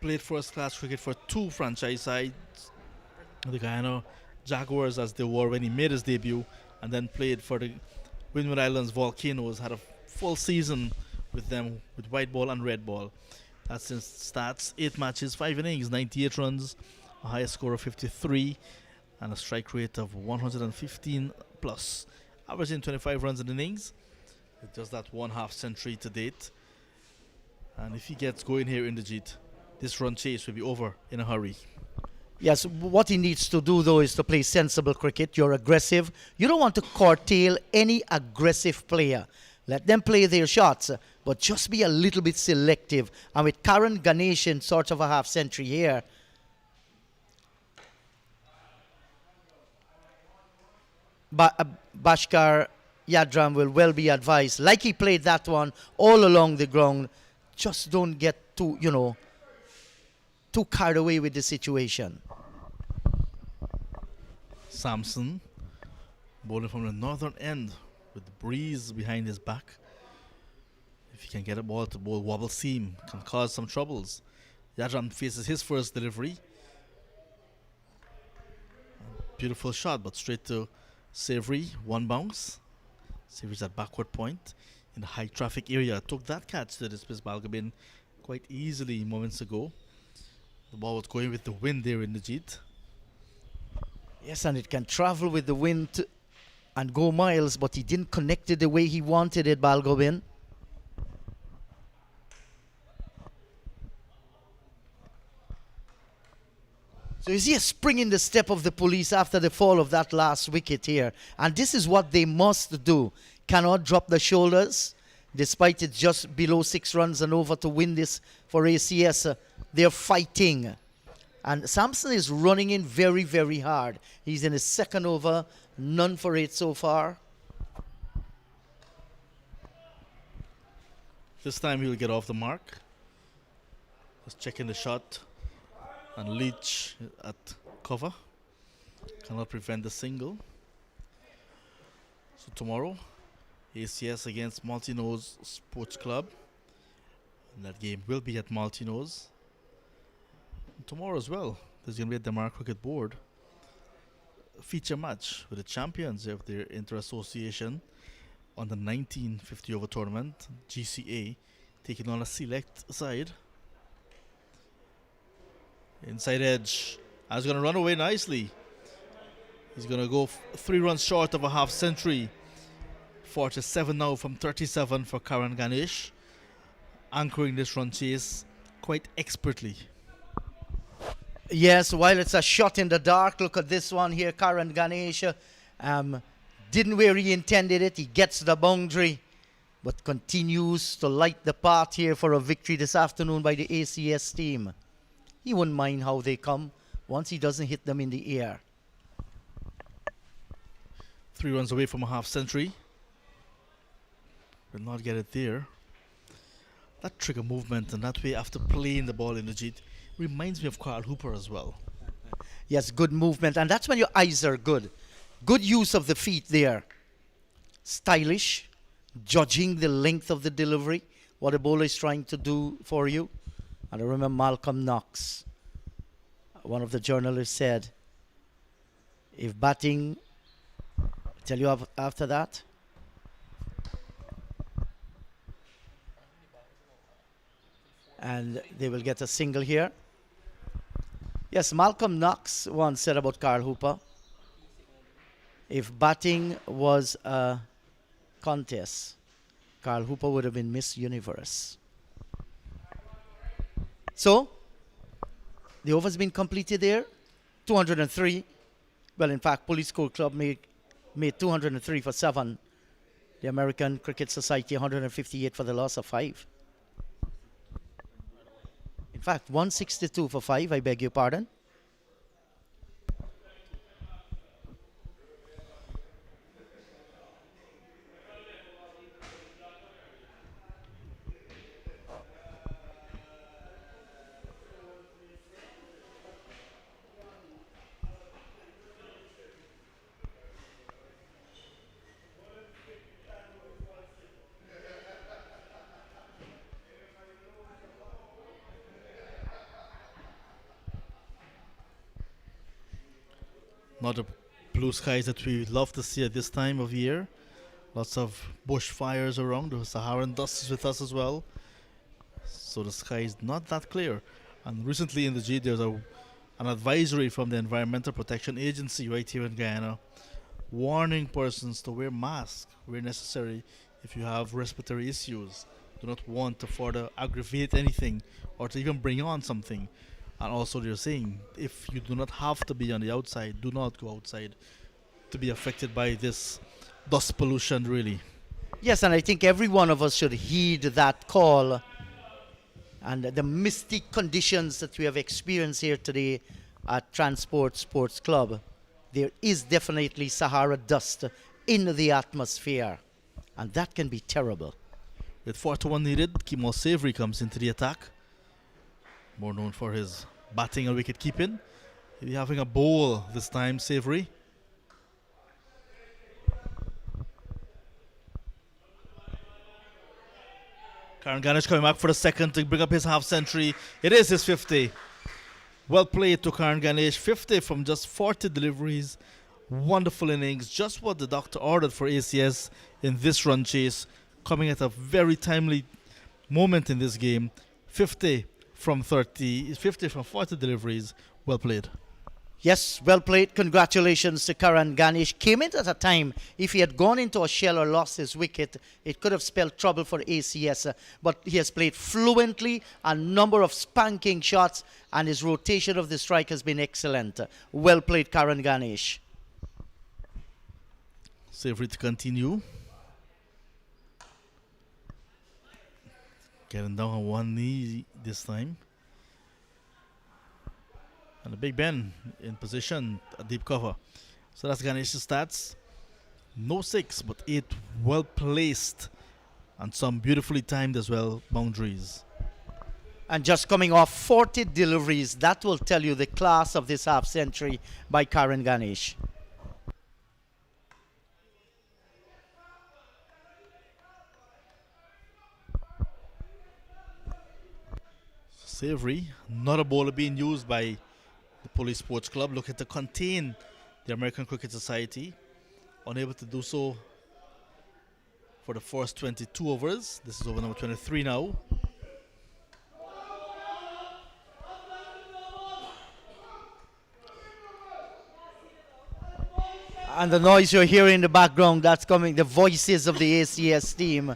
Played first-class cricket for 2 franchise sides, the Guyana Jaguars as they were when he made his debut, and then played for the Windward Islands Volcanoes, had a full season with them with white ball and red ball. That's his stats: 8 matches, 5 innings, 98 runs, a highest score of 53, and a strike rate of 115 plus, averaging 25 runs in innings. It does that 1/2 century to date. And if he gets going here in the Jeet, this run chase will be over in a hurry. Yes, what he needs to do, though, is to play sensible cricket. You're aggressive. You don't want to curtail any aggressive player. Let them play their shots, but just be a little bit selective. And with Karan Ganesh in sort of a half century here, Bhaskar Yadram will well be advised. Like he played that one all along the ground, just don't get too, too carried away with the situation. Samson bowling from the northern end with the breeze behind his back. If he can get a ball to bowl wobble seam, can cause some troubles. Yadram faces his first delivery. Beautiful shot, but straight to Savory, 1 bounce. Savory's at backward point in the high traffic area. Took that catch to dismiss Balgobin quite easily moments ago. The ball was going with the wind there in the Jeet. Yes, and it can travel with the wind and go miles, but he didn't connect it the way he wanted it, Balgobin. So you see a spring in the step of the Police after the fall of that last wicket here. And this is what they must do. Cannot drop the shoulders, despite it's just below 6 runs and over to win this for ACS. They're fighting. And Sampson is running in very, very hard. He's in his 2nd over, none for 8 so far. This time he'll get off the mark. Just checking the shot. And Leach at cover. Cannot prevent the single. So tomorrow, ACS against Maltinose Sports Club. And that game will be at Maltinose. And tomorrow as well, there's going to be at the Demerara Cricket Board a feature match with the champions of their inter-association on the 1950 over tournament, GCA, taking on a select side. Inside edge. And he's going to run away nicely. He's going to go 3 runs short of a half century. 47 now from 37 for Karan Ganesh. Anchoring this run chase quite expertly. Yes, while it's a shot in the dark, look at this one here. Karan Ganesh didn't where he intended it. He gets the boundary, but continues to light the path here for a victory this afternoon by the ACS team. He wouldn't mind how they come once he doesn't hit them in the air. 3 runs away from a half century. Will not get it there. That trigger movement and that way after playing the ball in the Jeet reminds me of Carl Hooper as well. Yes, good movement. And that's when your eyes are good. Good use of the feet there. Stylish. Judging the length of the delivery. What a bowler is trying to do for you. And I remember Malcolm Knox, one of the journalists, said, if batting, tell you after that, and they will get a single here. Yes, Malcolm Knox once said about Carl Hooper, If batting was a contest, Carl Hooper would have been Miss Universe. So, the over's been completed there. 203. Well, in fact, Police Court Club made 203 for 7. The American Cricket Society 158 for the loss of 5. In fact, 162 for 5, I beg your pardon. Not the blue skies that we love to see at this time of year. Lots of bushfires around. The Saharan dust is with us as well. So the sky is not that clear. And recently in the G, there's an advisory from the Environmental Protection Agency right here in Guyana, warning persons to wear masks where necessary if you have respiratory issues. Do not want to further aggravate anything or to even bring on something. And also they're saying if you do not have to be on the outside, do not go outside to be affected by this dust pollution really. Yes, and I think every one of us should heed that call. And the misty conditions that we have experienced here today at Transport Sports Club, there is definitely Sahara dust in the atmosphere. And that can be terrible. With 4-1 needed, Kemal Savory comes into the attack. More known for his batting and wicket keeping. He'll be having a bowl this time, Savory. Karan Ganesh coming back for the second to bring up his half century. It is his 50. Well played to Karan Ganesh. 50 from just 40 deliveries. Wonderful innings. Just what the doctor ordered for ACS in this run chase. Coming at a very timely moment in this game. 50 from 40 deliveries. Well played. Yes, well played. Congratulations to Karan Ganesh. Came in at a time, if he had gone into a shell or lost his wicket, it could have spelled trouble for ACS. But he has played fluently, a number of spanking shots, and his rotation of the strike has been excellent. Well played, Karan Ganesh. Savory to continue. Getting down on one knee this time. And the Big Ben in position, a deep cover. So that's Ganesh's stats. No 6, but 8 well placed. And some beautifully timed as well, boundaries. And just coming off 40 deliveries, that will tell you the class of this half century by Karan Ganesh. Savory, not a bowler being used by the Police Sports Club, looking to contain the American Cricket Society. Unable to do so for the first 22 overs. This is over number 23 now. And the noise you're hearing in the background, that's coming, the voices of the ACS team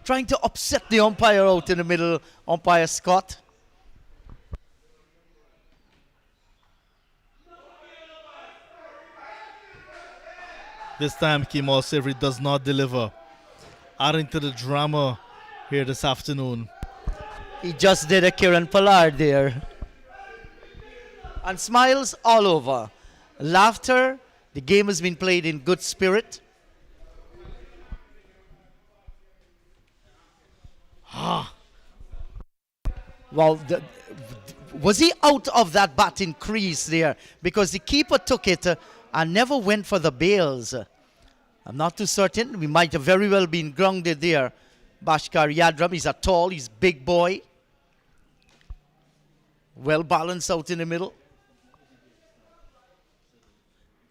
trying to upset the umpire out in the middle, umpire Scott. This time, Kemal Savory does not deliver. Adding to the drama here this afternoon. He just did a Kiran Pollard there. And smiles all over. Laughter. The game has been played in good spirit. Well, was he out of that batting crease there? Because the keeper took it and never went for the bails. I'm not too certain. We might have very well been grounded there. Bhaskar Yadram, he's he's big boy. Well balanced out in the middle.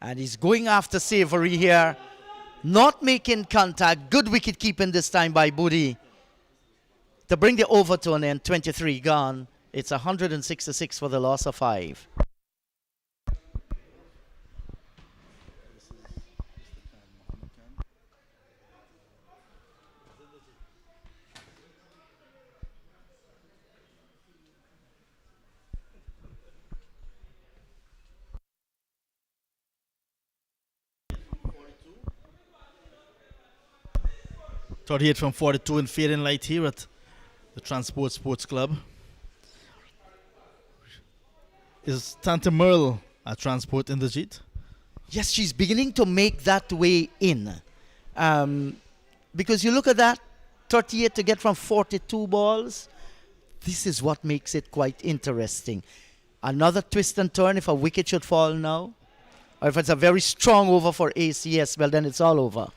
And he's going after Savory here. Not making contact. Good wicket keeping this time by Budi. To bring the over to an end, 23 gone. It's 166 for the loss of 5. 38 from 42 in fading light here at the Transport Sports Club. Is Tante Merle at Transport in the Jeet? Yes, she's beginning to make that way in. Because you look at that, 38 to get from 42 balls, this is what makes it quite interesting. Another twist and turn if a wicket should fall now. Or if it's a very strong over for ACS, well, then it's all over.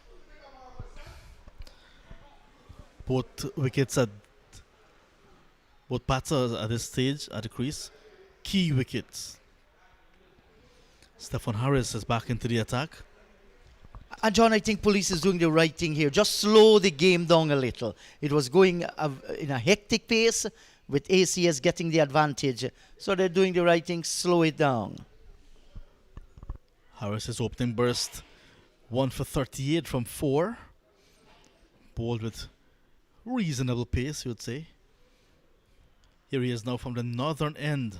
Both bats are at this stage at the crease. Key wickets. Stephen Harris is back into the attack. And John, I think police is doing the right thing here. Just slow the game down a little. It was going in a hectic pace with ACS getting the advantage. So they're doing the right thing, slow it down. Harris's opening burst, 1 for 38 from 4. Bowled with reasonable pace, you would say. Here he is now from the northern end.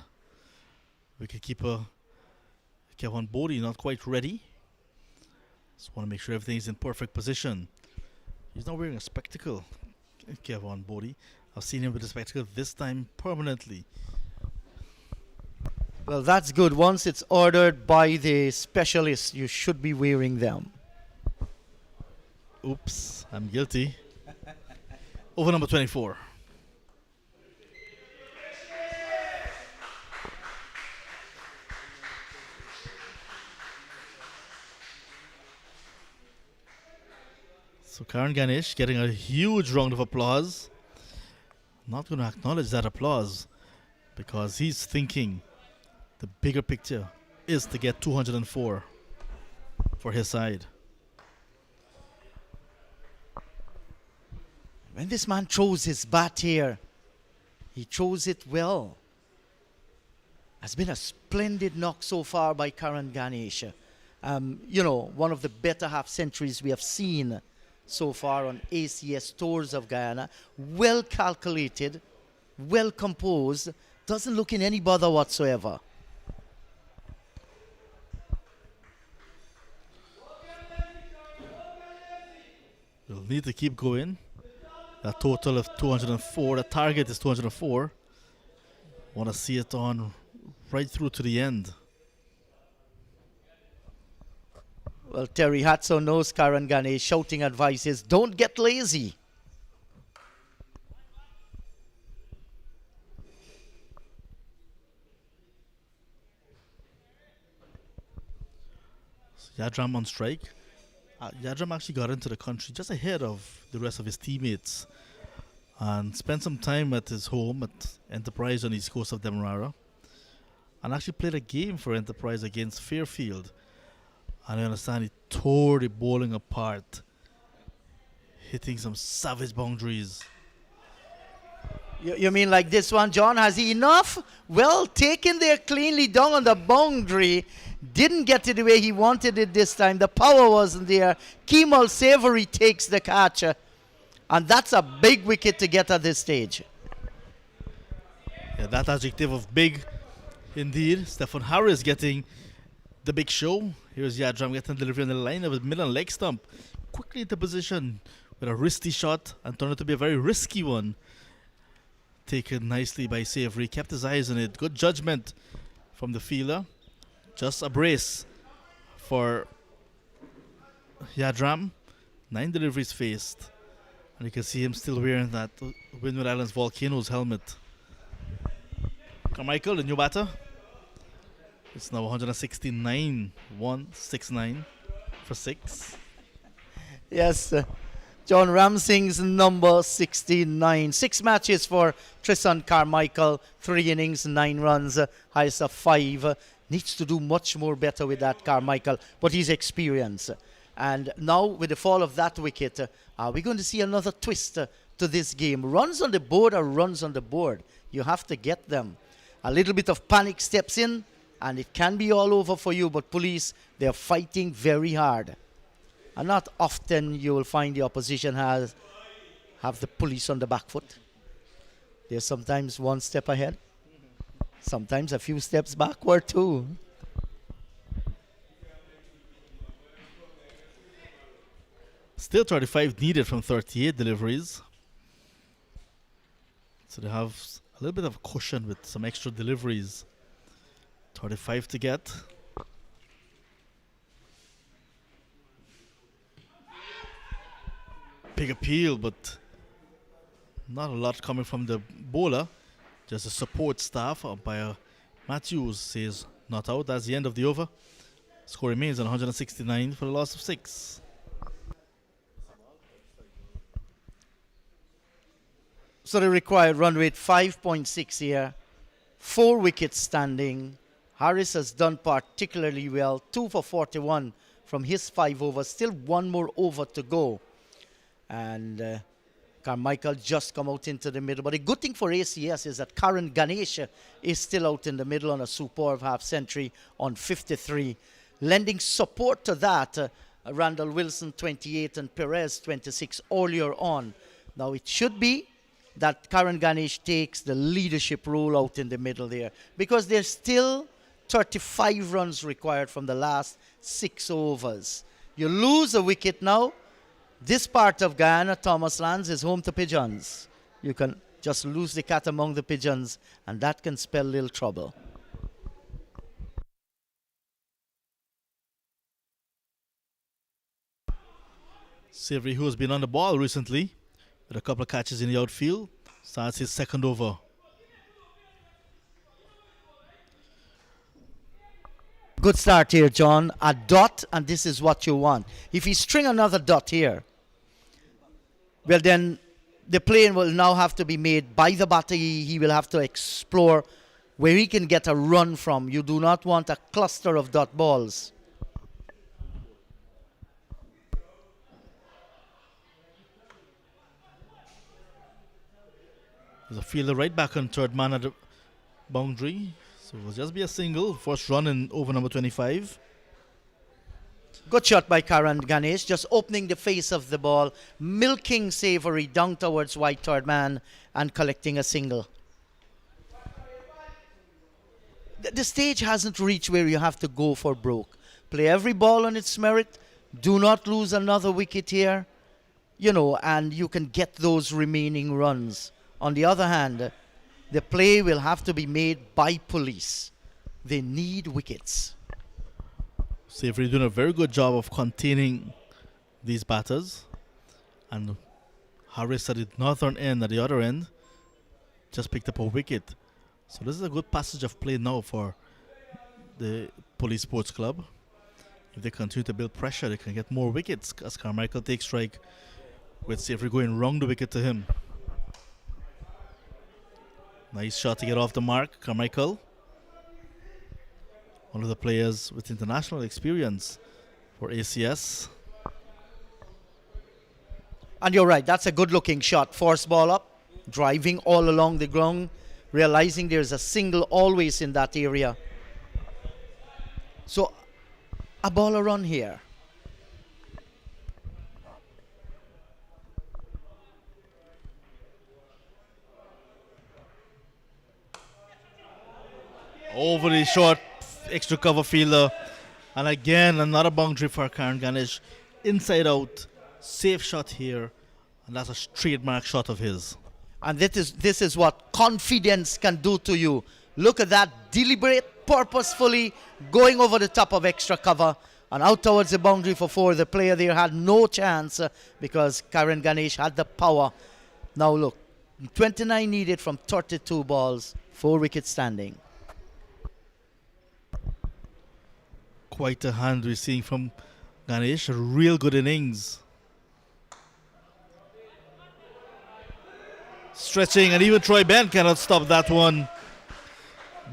Wicketkeeper Kevin Bodie not quite ready. Just want to make sure everything's in perfect position. He's not wearing a spectacle, Kevin Bodie. I've seen him with a spectacle this time permanently. Well, that's good. Once it's ordered by the specialist, you should be wearing them. Oops, I'm guilty. Over number 24. So Karan Ganesh getting a huge round of applause. Not going to acknowledge that applause because he's thinking the bigger picture is to get 204 for his side. When this man throws his bat here, he throws it well. Has been a splendid knock so far by Karan Ganesh. One of the better half centuries we have seen so far on ACS tours of Guyana. Well calculated, well composed, doesn't look in any bother whatsoever. We'll need to keep going. A total of 204. The target is 204. Want to see it on right through to the end. Well, Terry Hatso knows Karan Ganesh shouting advices, don't get lazy. So Yadram on strike. Yadram actually got into the country just ahead of the rest of his teammates and spent some time at his home at Enterprise on the east coast of Demerara and actually played a game for Enterprise against Fairfield. And I understand he tore the bowling apart, hitting some savage boundaries. You mean like this one, John? Has he enough? Well, taken there cleanly down on the boundary. Didn't get it the way he wanted it this time. The power wasn't there. Kemal Savory takes the catch. And that's a big wicket to get at this stage. Yeah, that adjective of big, indeed. Stephen Harris getting the big show. Here's Yadram getting delivery on the line of his middle and leg stump. Quickly into position with a wristy shot and turned out to be a very risky one. Taken nicely by Savory. Kept his eyes on it. Good judgment from the fielder. Just a brace for Yadram. 9 deliveries faced. And you can see him still wearing that Windward Islands Volcanoes helmet. Carmichael, the new batter. It's now 169, 169 for 6. Yes, John Ramsing's number 69. 6 matches for Tristan Carmichael. 3 innings, 9 runs, highest of 5. Needs to do much more better with that, Carmichael, but he's experienced. And now with the fall of that wicket, are we going to see another twist to this game? Runs on the board are runs on the board. You have to get them. A little bit of panic steps in, and it can be all over for you, but police, they're fighting very hard. And not often you will find the opposition have the police on the back foot. They're sometimes one step ahead, sometimes a few steps backward too. Still 35 needed from 38 deliveries. So they have a little bit of cushion with some extra deliveries. 35 to get. Big appeal, but not a lot coming from the bowler. Just a support staff. Umpire Matthews says not out. That's the end of the over. Score remains on 169 for the loss of 6. So the required run rate 5.6 here. 4 wickets standing. Harris has done particularly well. 2 for 41 from his 5 overs. Still 1 more over to go. And Carmichael just come out into the middle. But the good thing for ACS is that Karan Ganesh is still out in the middle on a superb half century on 53. Lending support to that, Randall Wilson 28 and Perez 26 earlier on. Now it should be that Karan Ganesh takes the leadership role out in the middle there, because there's still 35 runs required from the last 6 overs. You lose a wicket now. This part of Guyana, Thomas Lands, is home to pigeons. You can just lose the cat among the pigeons, and that can spell little trouble. Savory, who has been on the ball recently with a couple of catches in the outfield, starts his second over. Good start here, John. A dot, and this is what you want. If he string another dot here, well, then the play will now have to be made by the batter. He will have to explore where he can get a run from. You do not want a cluster of dot balls. There's a fielder right back on third man at the boundary. So it will just be a single. First run in over number 25. Good shot by Karan Ganesh, just opening the face of the ball, milking Savory down towards white third man and collecting a single. The stage hasn't reached where you have to go for broke. Play every ball on its merit. Do not lose another wicket here, you know, and you can get those remaining runs. On the other hand, the play will have to be made by police. They need wickets. Savory doing a very good job of containing these batters. And Harris at the northern end, at the other end, just picked up a wicket. So this is a good passage of play now for the Police Sports Club. If they continue to build pressure, they can get more wickets as Carmichael takes strike with Savory going round the wicket to him. Nice shot to get off the mark, Carmichael. One of the players with international experience for ACS. And you're right, that's a good looking shot. Force ball up, driving all along the ground, realizing there's a single always in that area. So a baller run here. Overly short, extra cover fielder. And again, another boundary for Karan Ganesh. Inside out, safe shot here. And that's a trademark shot of his. And this is what confidence can do to you. Look at that, deliberate, purposefully going over the top of extra cover and out towards the boundary for 4. The player there had no chance because Karan Ganesh had the power. Now look, 29 needed from 32 balls, 4 wickets standing. Quite a hand we're seeing from Ganesh. A real good innings. Stretching, and even Troy Ben cannot stop that one.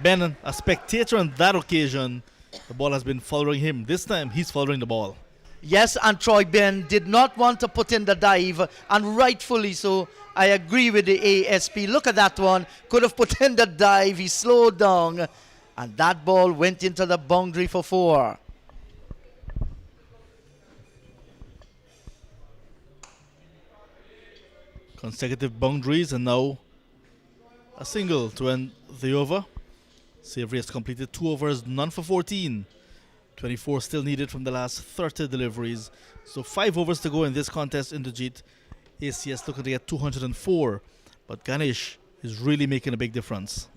Ben, a spectator on that occasion. The ball has been following him. This time, he's following the ball. Yes, and Troy Ben did not want to put in the dive, and rightfully so. I agree with the ASP. Look at that one. Could have put in the dive. He slowed down. And that ball went into the boundary for 4. Consecutive boundaries, and now a single to end the over. Savory has completed 2 overs, none for 14. 24 still needed from the last 30 deliveries. So 5 overs to go in this contest in the Jeet. ACS looking to get 204. But Ganesh is really making a big difference.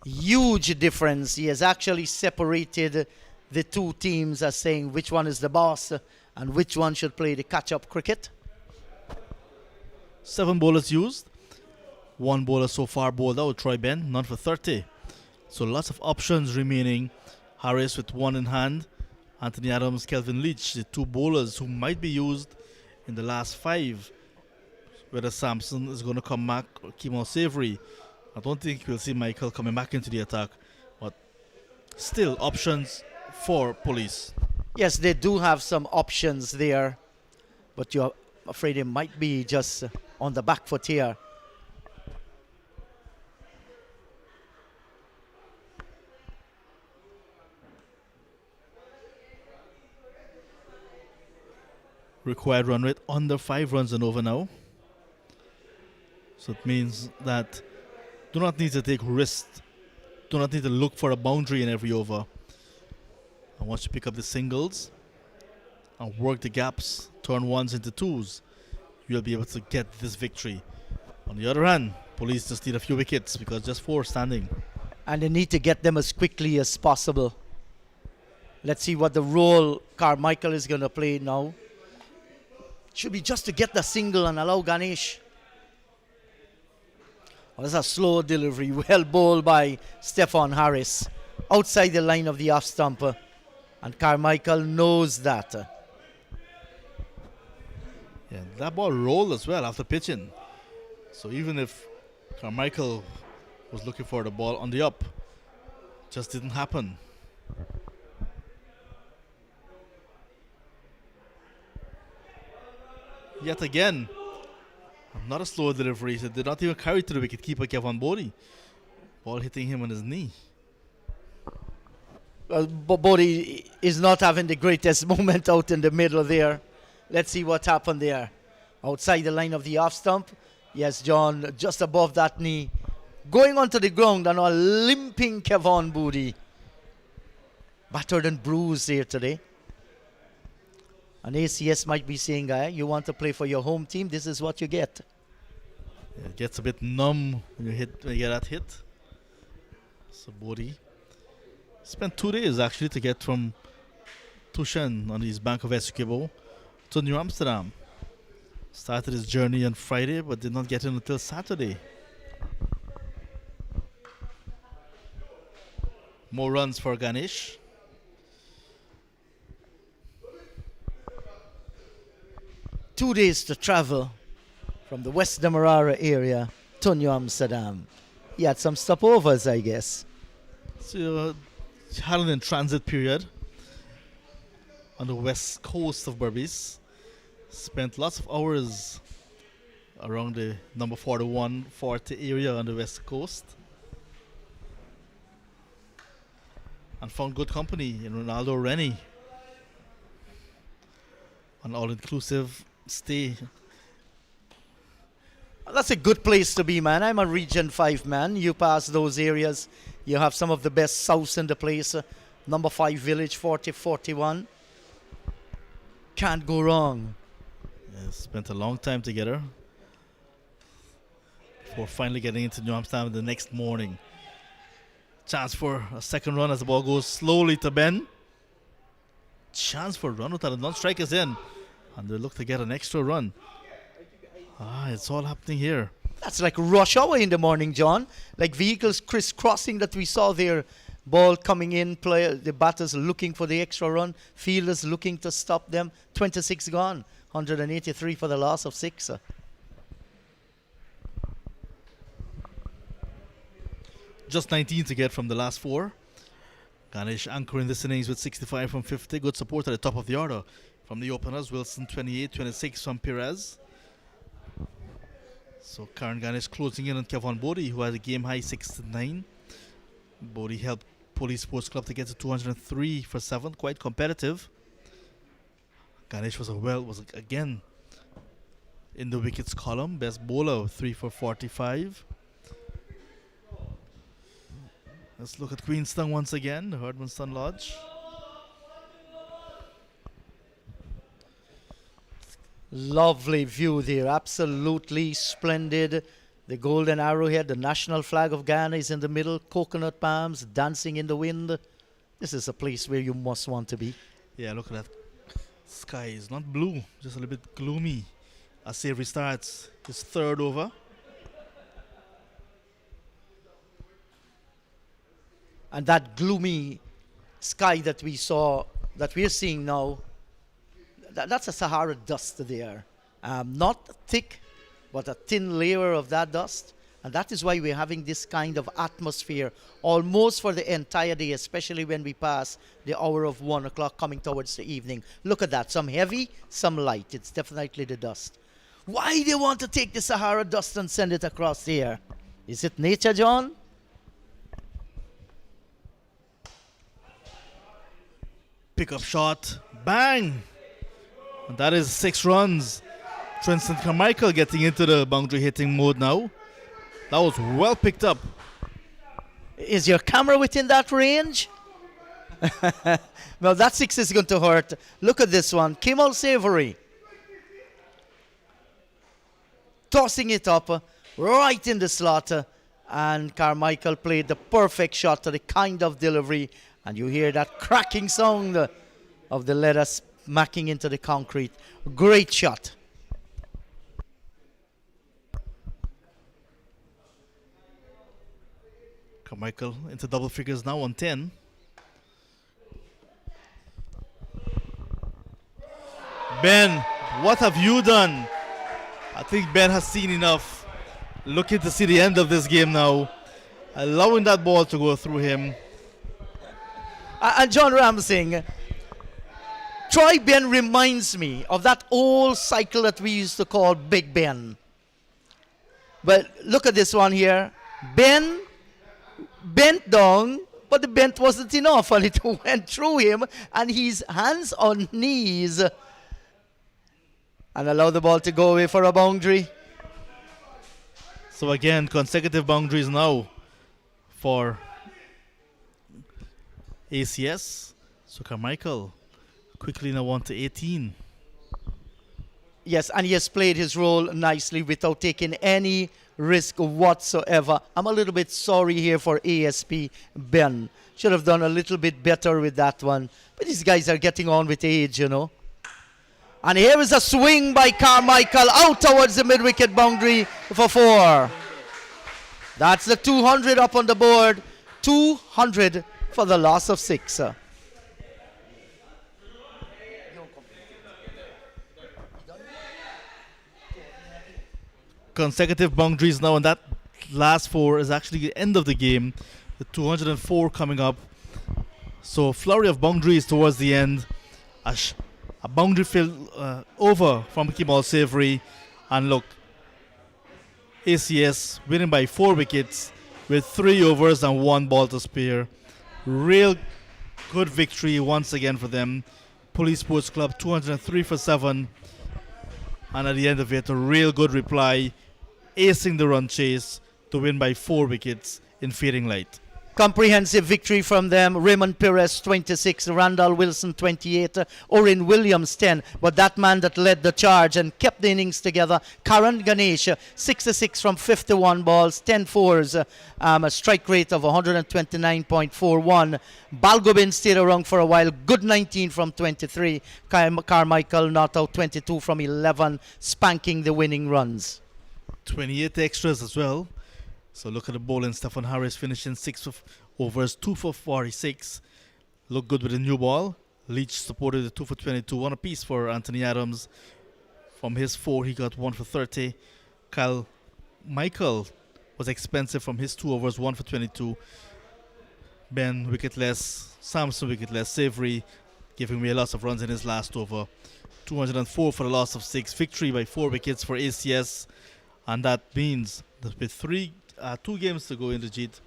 Huge difference. He has actually separated the two teams as saying which one is the boss and which one should play the catch-up cricket. 7 bowlers used. 1 bowler so far bowled out, Troy Ben, none for 30. So lots of options remaining. Harris with 1 in hand. Anthony Adams, Kelvin Leach, the 2 bowlers who might be used in the last 5. Whether Sampson is going to come back or Kimo Savory. I don't think we'll see Michael coming back into the attack. But still options for Police. Yes, they do have some options there. But you're afraid they might be just on the back foot here. Required run rate under 5 runs and over now. So it means that do not need to take risks. Do not need to look for a boundary in every over. And once you pick up the singles and work the gaps, turn ones into twos, you'll be able to get this victory. On the other hand, Police just need a few wickets because just 4 standing. And they need to get them as quickly as possible. Let's see what the role Carmichael is going to play now. Should be just to get the single and allow Ganesh. Oh, that's a slow delivery. Well bowled by Stefan Harris. Outside the line of the off stumper. And Carmichael knows that. Yeah, that ball rolled as well after pitching. So even if Carmichael was looking for the ball on the up, just didn't happen. Yet again, not a slow delivery. It did not even carry to the wicketkeeper Kevin Bodie. Ball hitting him on his knee. Bodie is not having the greatest moment out in the middle there. Let's see what happened there. Outside the line of the off stump. Yes, John, just above that knee. Going onto the ground and a limping Kevin Bodie. Battered and bruised here today. And ACS might be saying, you want to play for your home team, this is what you get. Yeah, it gets a bit numb when you get that hit. So Bodie spent 2 days actually to get from Tushen on his Bank of Essequibo to New Amsterdam. Started his journey on Friday but did not get in until Saturday. More runs for Ganesh. Two days to travel from the West Demerara area to New Amsterdam. He had some stopovers, I guess. So had an in-transit period on the west coast of Berbice. Spent lots of hours around the number 41, 40 area on the west coast. And found good company in Ronaldo Rennie. An all-inclusive stay. That's a good place to be, man. I'm a Region 5 man. You pass those areas, you have some of the best souths in the place. Number 5 Village, 4041. Can't go wrong. Yeah, spent a long time together before finally getting into New Amsterdam the next morning. Chance for a second run as the ball goes slowly to Ben. Chance for a run without a non-strike is in. And they look to get an extra run. It's all happening here. That's like rush hour in the morning, John. Like vehicles crisscrossing that we saw there. Ball coming in, the batters looking for the extra run. Fielders looking to stop them. 26 gone. 183 for the loss of 6. Just 19 to get from the last 4. Ganesh anchoring this innings with 65 from 50. Good support at the top of the order from the openers. Wilson 28, 26 from Perez. So Karen Ganesh closing in on Kevin Bodie, who had a game high 69. Bodie helped Police Sports Club to get to 203 for 7. Quite competitive. Ganesh was again in the wickets column. Best bowler, 3 for 45. Let's look at Queenstown once again, the Herdmanston Lodge. Lovely view there, absolutely splendid. The golden arrowhead, the national flag of Guyana is in the middle, coconut palms dancing in the wind. This is a place where you must want to be. Yeah, look at that. Sky is not blue, just a little bit gloomy. As Savory starts his third over. And that gloomy sky that we saw, that we're seeing now, that's a Sahara dust there. Not thick, but a thin layer of that dust. And that is why we're having this kind of atmosphere almost for the entire day, especially when we pass the hour of 1 o'clock coming towards the evening. Look at that, some heavy, some light. It's definitely the dust. Why they want to take the Sahara dust and send it across here? Is it nature, John? Pickup shot, bang! And that is 6 runs. Tristan Carmichael getting into the boundary hitting mode now. That was well picked up. Is your camera within that range? Well, that 6 is going to hurt. Look at this one. Kimmel Savory. Tossing it up right in the slot. And Carmichael played the perfect shot to the kind of delivery. And you hear that cracking sound of the leather smacking into the concrete. Great shot. Carmichael into double figures now on 10. Ben, what have you done? I think Ben has seen enough. Looking to see the end of this game now. Allowing that ball to go through him. And John Ramsing, Troy Ben reminds me of that old cycle that we used to call Big Ben. But look at this one here. Ben bent down, but the bent wasn't enough, and it went through him, and he's hands on knees. And allow the ball to go away for a boundary. So again, consecutive boundaries now for ACS. So Carmichael quickly now on to 18. Yes, and he has played his role nicely without taking any risk whatsoever. I'm a little bit sorry here for ASP Ben. Should have done a little bit better with that one. But these guys are getting on with age, you know. And here is a swing by Carmichael out towards the mid-wicket boundary for 4. That's the 200 up on the board. 200 for the loss of 6. Consecutive boundaries now, and that last 4 is actually the end of the game. The 204 coming up. So flurry of boundaries towards the end. A boundary filled over from Kimmel Savory. And look, ACS winning by 4 wickets with 3 overs and 1 ball to spare. Real good victory once again for them. Police Sports Club 203 for 7. And at the end of it, a real good reply, acing the run chase to win by 4 wickets in fading light. Comprehensive victory from them. Raymond Perez 26, Randall Wilson 28, Orin Williams 10. But that man that led the charge and kept the innings together, Karan Ganesh 66 from 51 balls, 10 fours, a strike rate of 129.41. Balgobin stayed around for a while, good 19 from 23. Carmichael not out 22 from 11, spanking the winning runs. 28 extras as well. So look at the bowling. Stefan Harris finishing 6 overs, 2 for 46. Look good with the new ball. Leach supported the 2 for 22. 1 apiece for Anthony Adams. From his 4, he got 1 for 30. Kyle Michael was expensive from his 2 overs, 1 for 22. Ben wicketless. Samson wicketless. Savory giving me a loss of runs in his last over. 204 for the loss of 6. Victory by 4 wickets for ACS. And that means that with 2 games to go in the Jeet,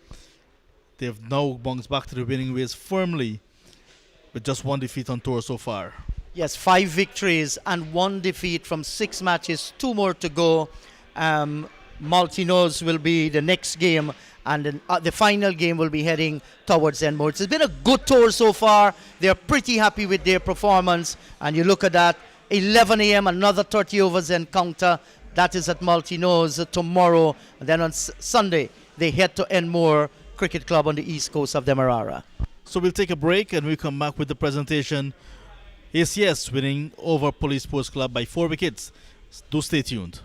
they've now bounced back to the winning ways firmly with just 1 defeat on tour so far. Yes, 5 victories and 1 defeat from 6 matches, 2 more to go. Maltinos will be the next game, and then, the final game will be heading towards Enmore. It's been a good tour so far. They're pretty happy with their performance, and you look at that, 11 a.m. another 30 overs encounter. That is at Maltino's tomorrow. And then on Sunday, they head to Enmore Cricket Club on the east coast of Demerara. So we'll take a break and we'll come back with the presentation. ACS winning over Police Sports Club by 4 wickets. Do stay tuned.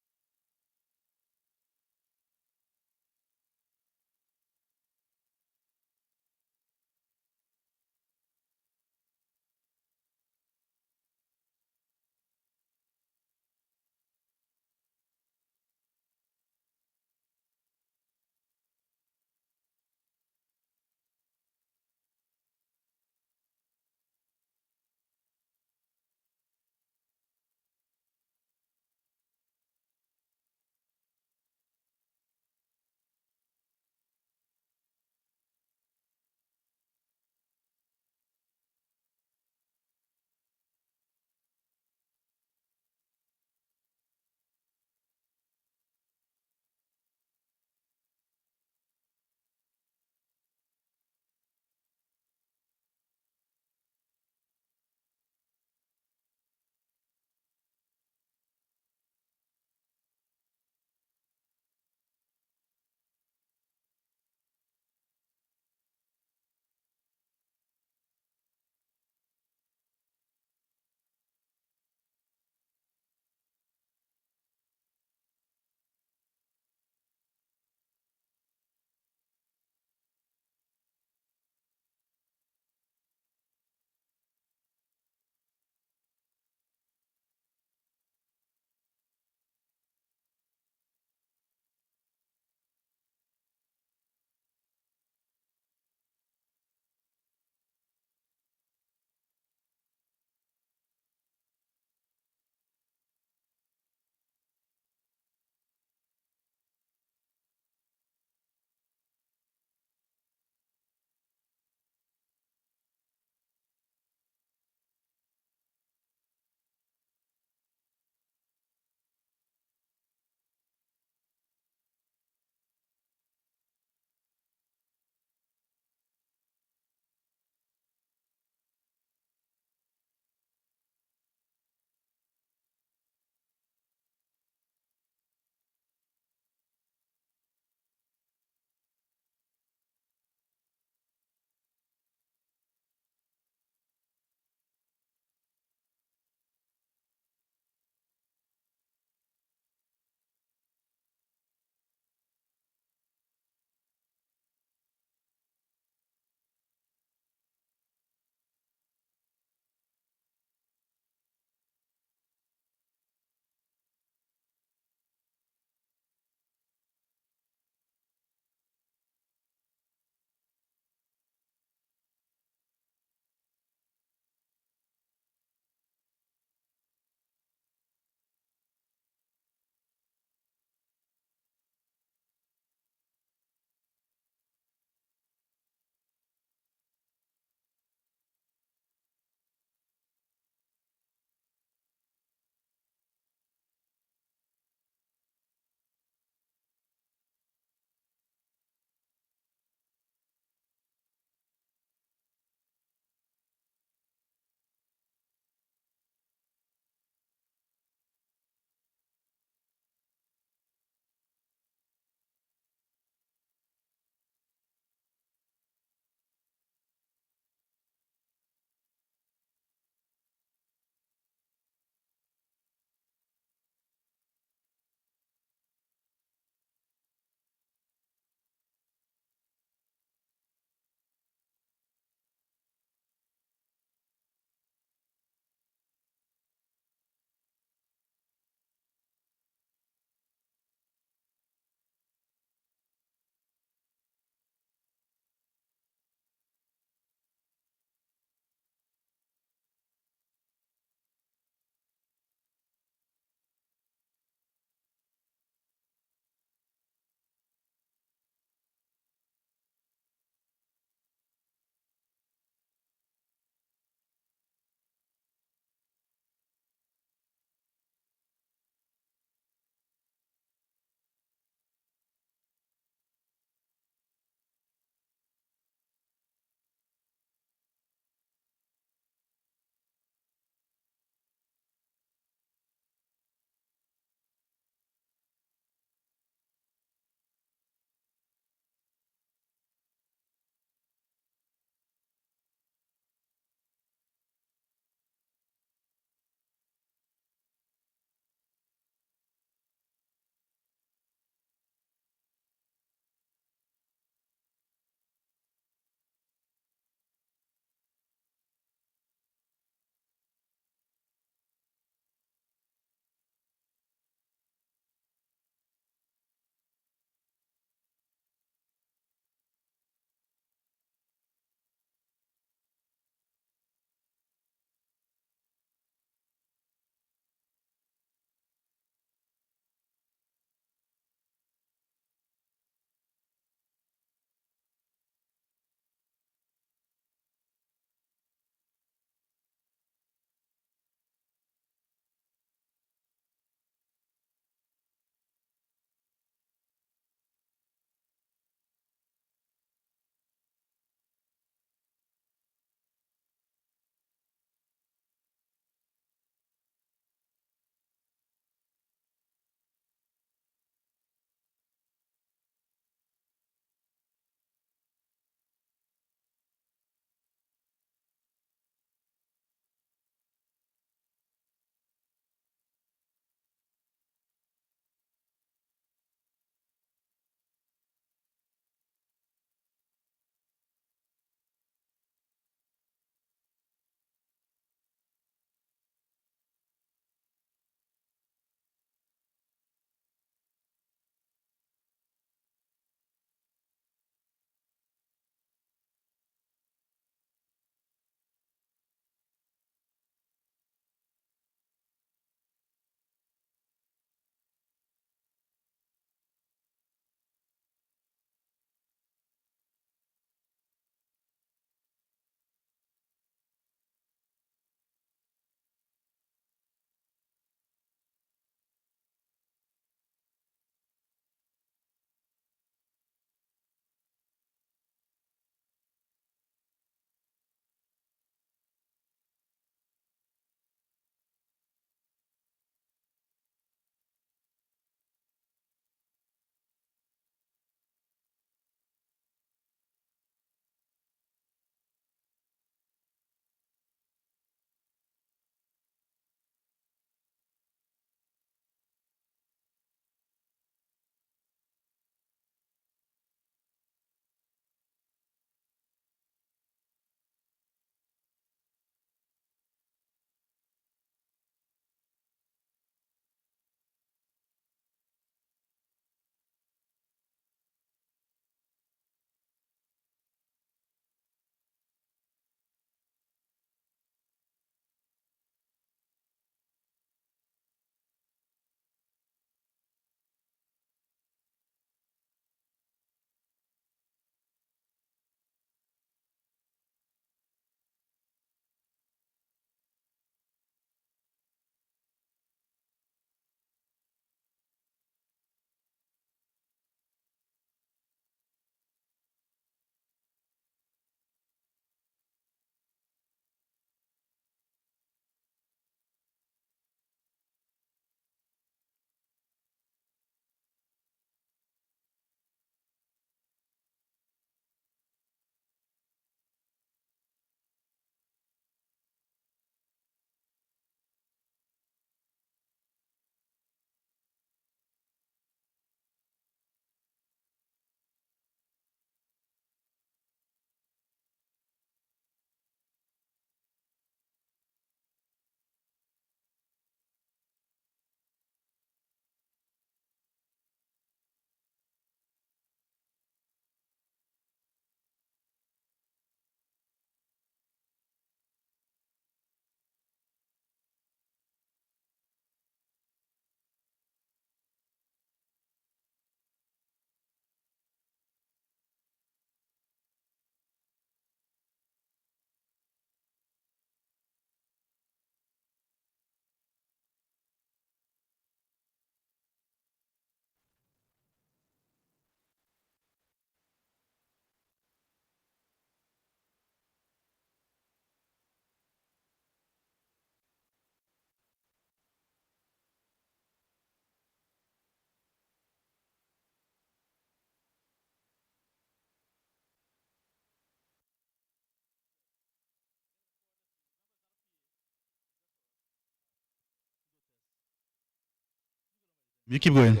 You keep going.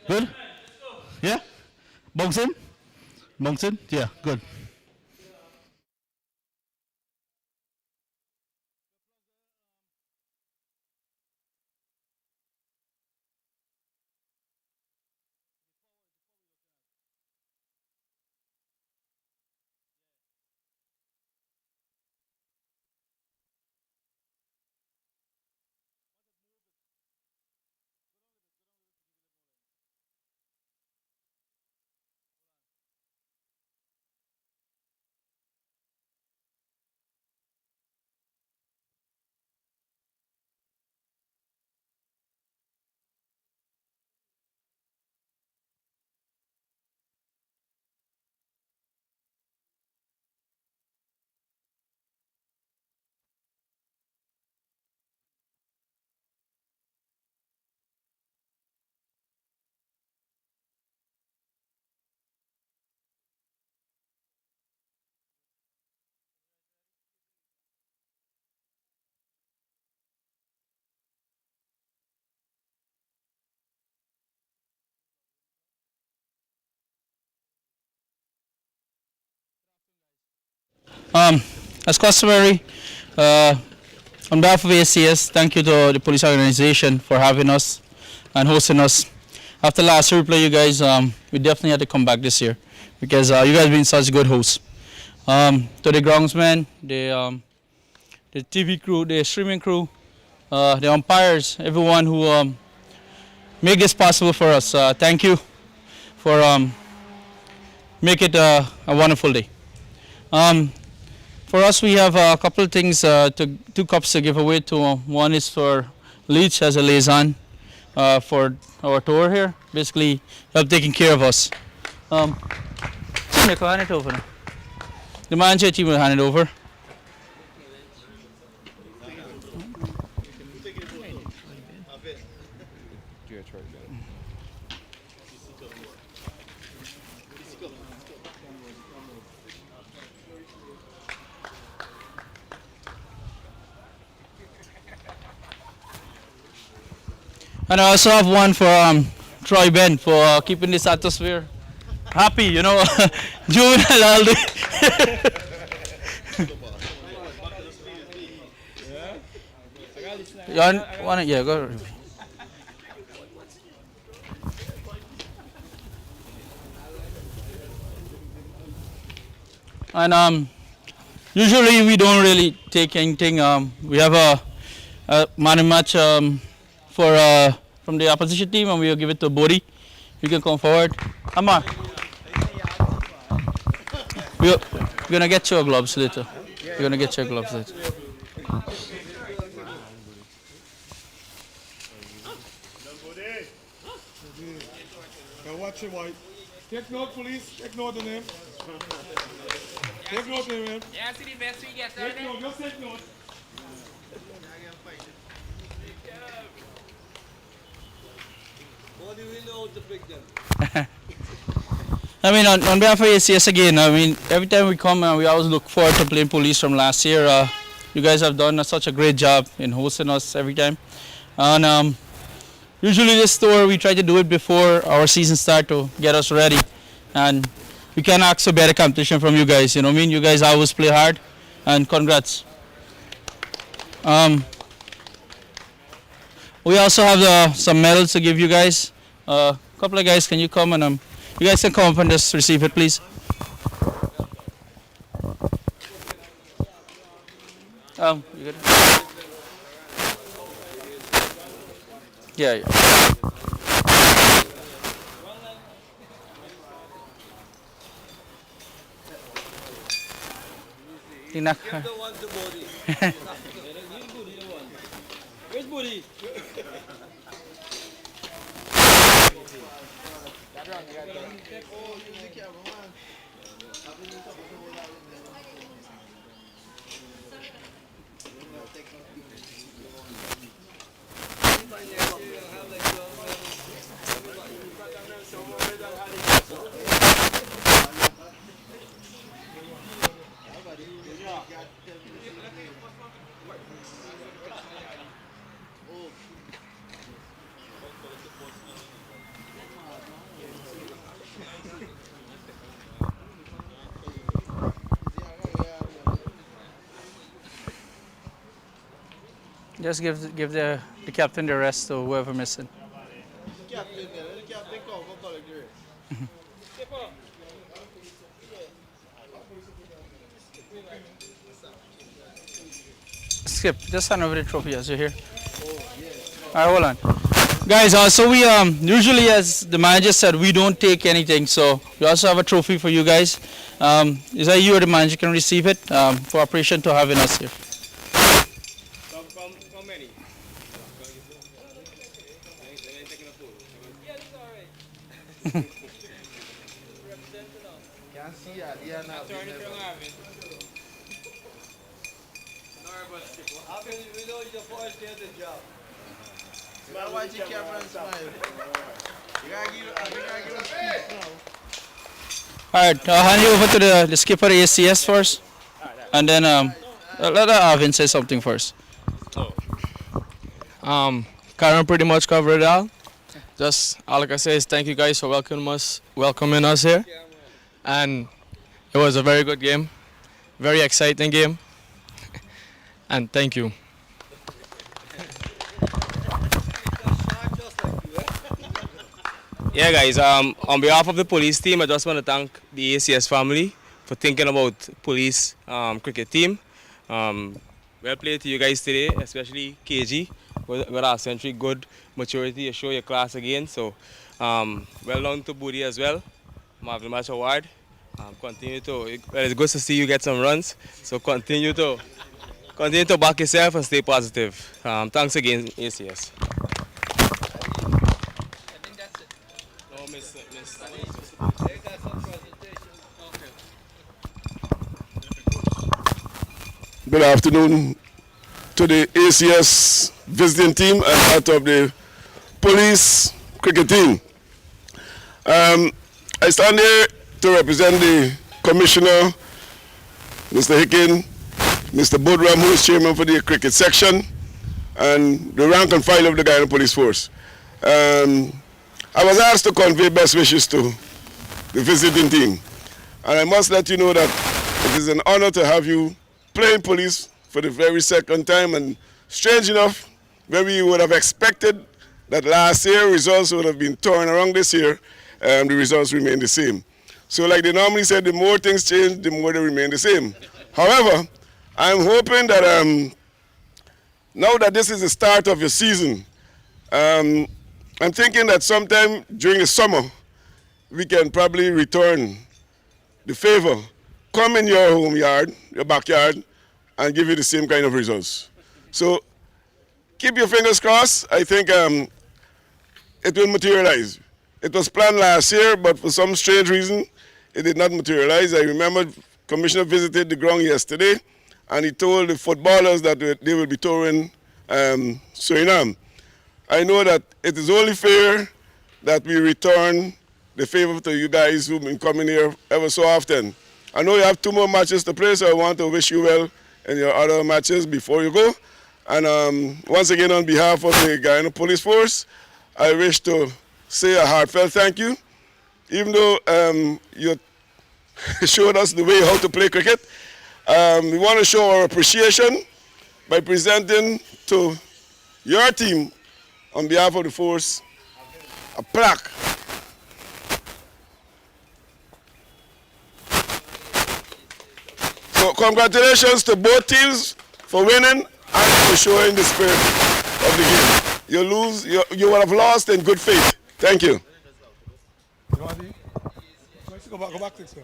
Good? Yeah? Bounce in? Bounce in? Yeah, good. Um, as customary, uh, on behalf of ACS, thank you to the police organization for having us and hosting us. After last replay, you guys, we definitely had to come back this year because you guys been such good hosts. To the groundsmen, the TV crew, the streaming crew, the umpires, everyone who make this possible for us. Thank you for make it a wonderful day. For us, we have a couple of things, two cups to give away to. One is for Leach as a liaison for our tour here. Basically, help taking care of us. Nick, hand it over now. The manager team will hand it over. And I also have one for Troy Ben for keeping this atmosphere happy, you know, juvenile all day. You want yeah, go. And usually we don't really take anything. We have a man and match for from the opposition team, and we'll give it to Bodhi. You can come forward. Amar. We're gonna get your gloves later. We're gonna get your gloves later. Watch it, White. Take note, police. Take note of him. Take note of him. Yeah, see the best we get. Take note. Just take note. What do we know to pick them? I mean, on behalf of ACS again, I mean, every time we come, we always look forward to playing police from last year. You guys have done such a great job in hosting us every time. And usually this tour, we try to do it before our season start to get us ready. And we can't ask for better competition from you guys, you know what I mean? You guys always play hard, and congrats. We also have some medals to give you guys. A couple of guys, can you come and you guys can come up and just receive it, please. You good? Yeah. Tingnan. The one to Body. Where's Body? Just give the captain the rest to whoever missing. Skip, just hand over the trophy as you're here. All right, hold on. Guys, so we usually, as the manager said, we don't take anything. So we also have a trophy for you guys. Is that you or the manager can receive it for appreciation to having us here. From many. Can't see that. Yeah, no. We know you're forced to do the job. Smile, watch your camera and smile. You gotta give us peace now. All right, I'll hand you over to the skipper of the ACS first. And then let Arvin say something first. Karen pretty much covered it all. Just all I can say is thank you guys for welcoming us here. And it was a very good game, very exciting game. And thank you. Yeah, guys. On behalf of the police team, I just want to thank the ACS family for thinking about police cricket team. Well played to you guys today, especially KG. With our century, good maturity, you show your class again. So, well done to Budi as well. Man of the match award. Continue to. Well, it's good to see you get some runs. So continue to back yourself and stay positive. Thanks again, ACS. Good afternoon to the ACS visiting team and part of the police cricket team. I stand here to represent the commissioner, Mr. Hicken, Mr. Bodram, who is chairman for the cricket section, and the rank and file of the Guyana Police Force. I was asked to convey best wishes to the visiting team. And I must let you know that it is an honor to have you playing police for the very second time. And strange enough, where we would have expected that last year results would have been torn around this year, the results remain the same. So like they normally said, the more things change, the more they remain the same. However, I'm hoping that now that this is the start of your season, I'm thinking that sometime during the summer, we can probably return the favor, come in your home yard, your backyard, and give you the same kind of results. So keep your fingers crossed. I think it will materialize. It was planned last year, but for some strange reason, it did not materialize. I remember Commissioner visited the ground yesterday, and he told the footballers that they will be touring Suriname. I know that it is only fair that we return the favor to you guys who've been coming here ever so often. I know you have 2 more matches to play, so I want to wish you well in your other matches before you go. And once again, on behalf of the Guyana Police Force, I wish to say a heartfelt thank you. Even though you showed us the way how to play cricket, we want to show our appreciation by presenting to your team, on behalf of the force, a plaque. So congratulations to both teams for winning and for showing the spirit of the game. You would have lost in good faith. Thank you. Go back, sir.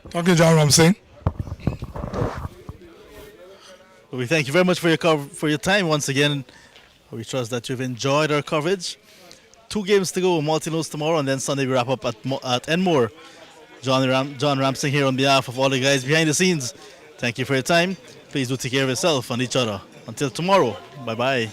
Thank you, John Ramsey. We thank you very much for your time once again. We trust that you've enjoyed our coverage. 2 games to go, Maltinos tomorrow, and then Sunday we wrap up at Enmore. John Ramsey here on behalf of all the guys behind the scenes. Thank you for your time. Please do take care of yourself and each other. Until tomorrow, bye-bye.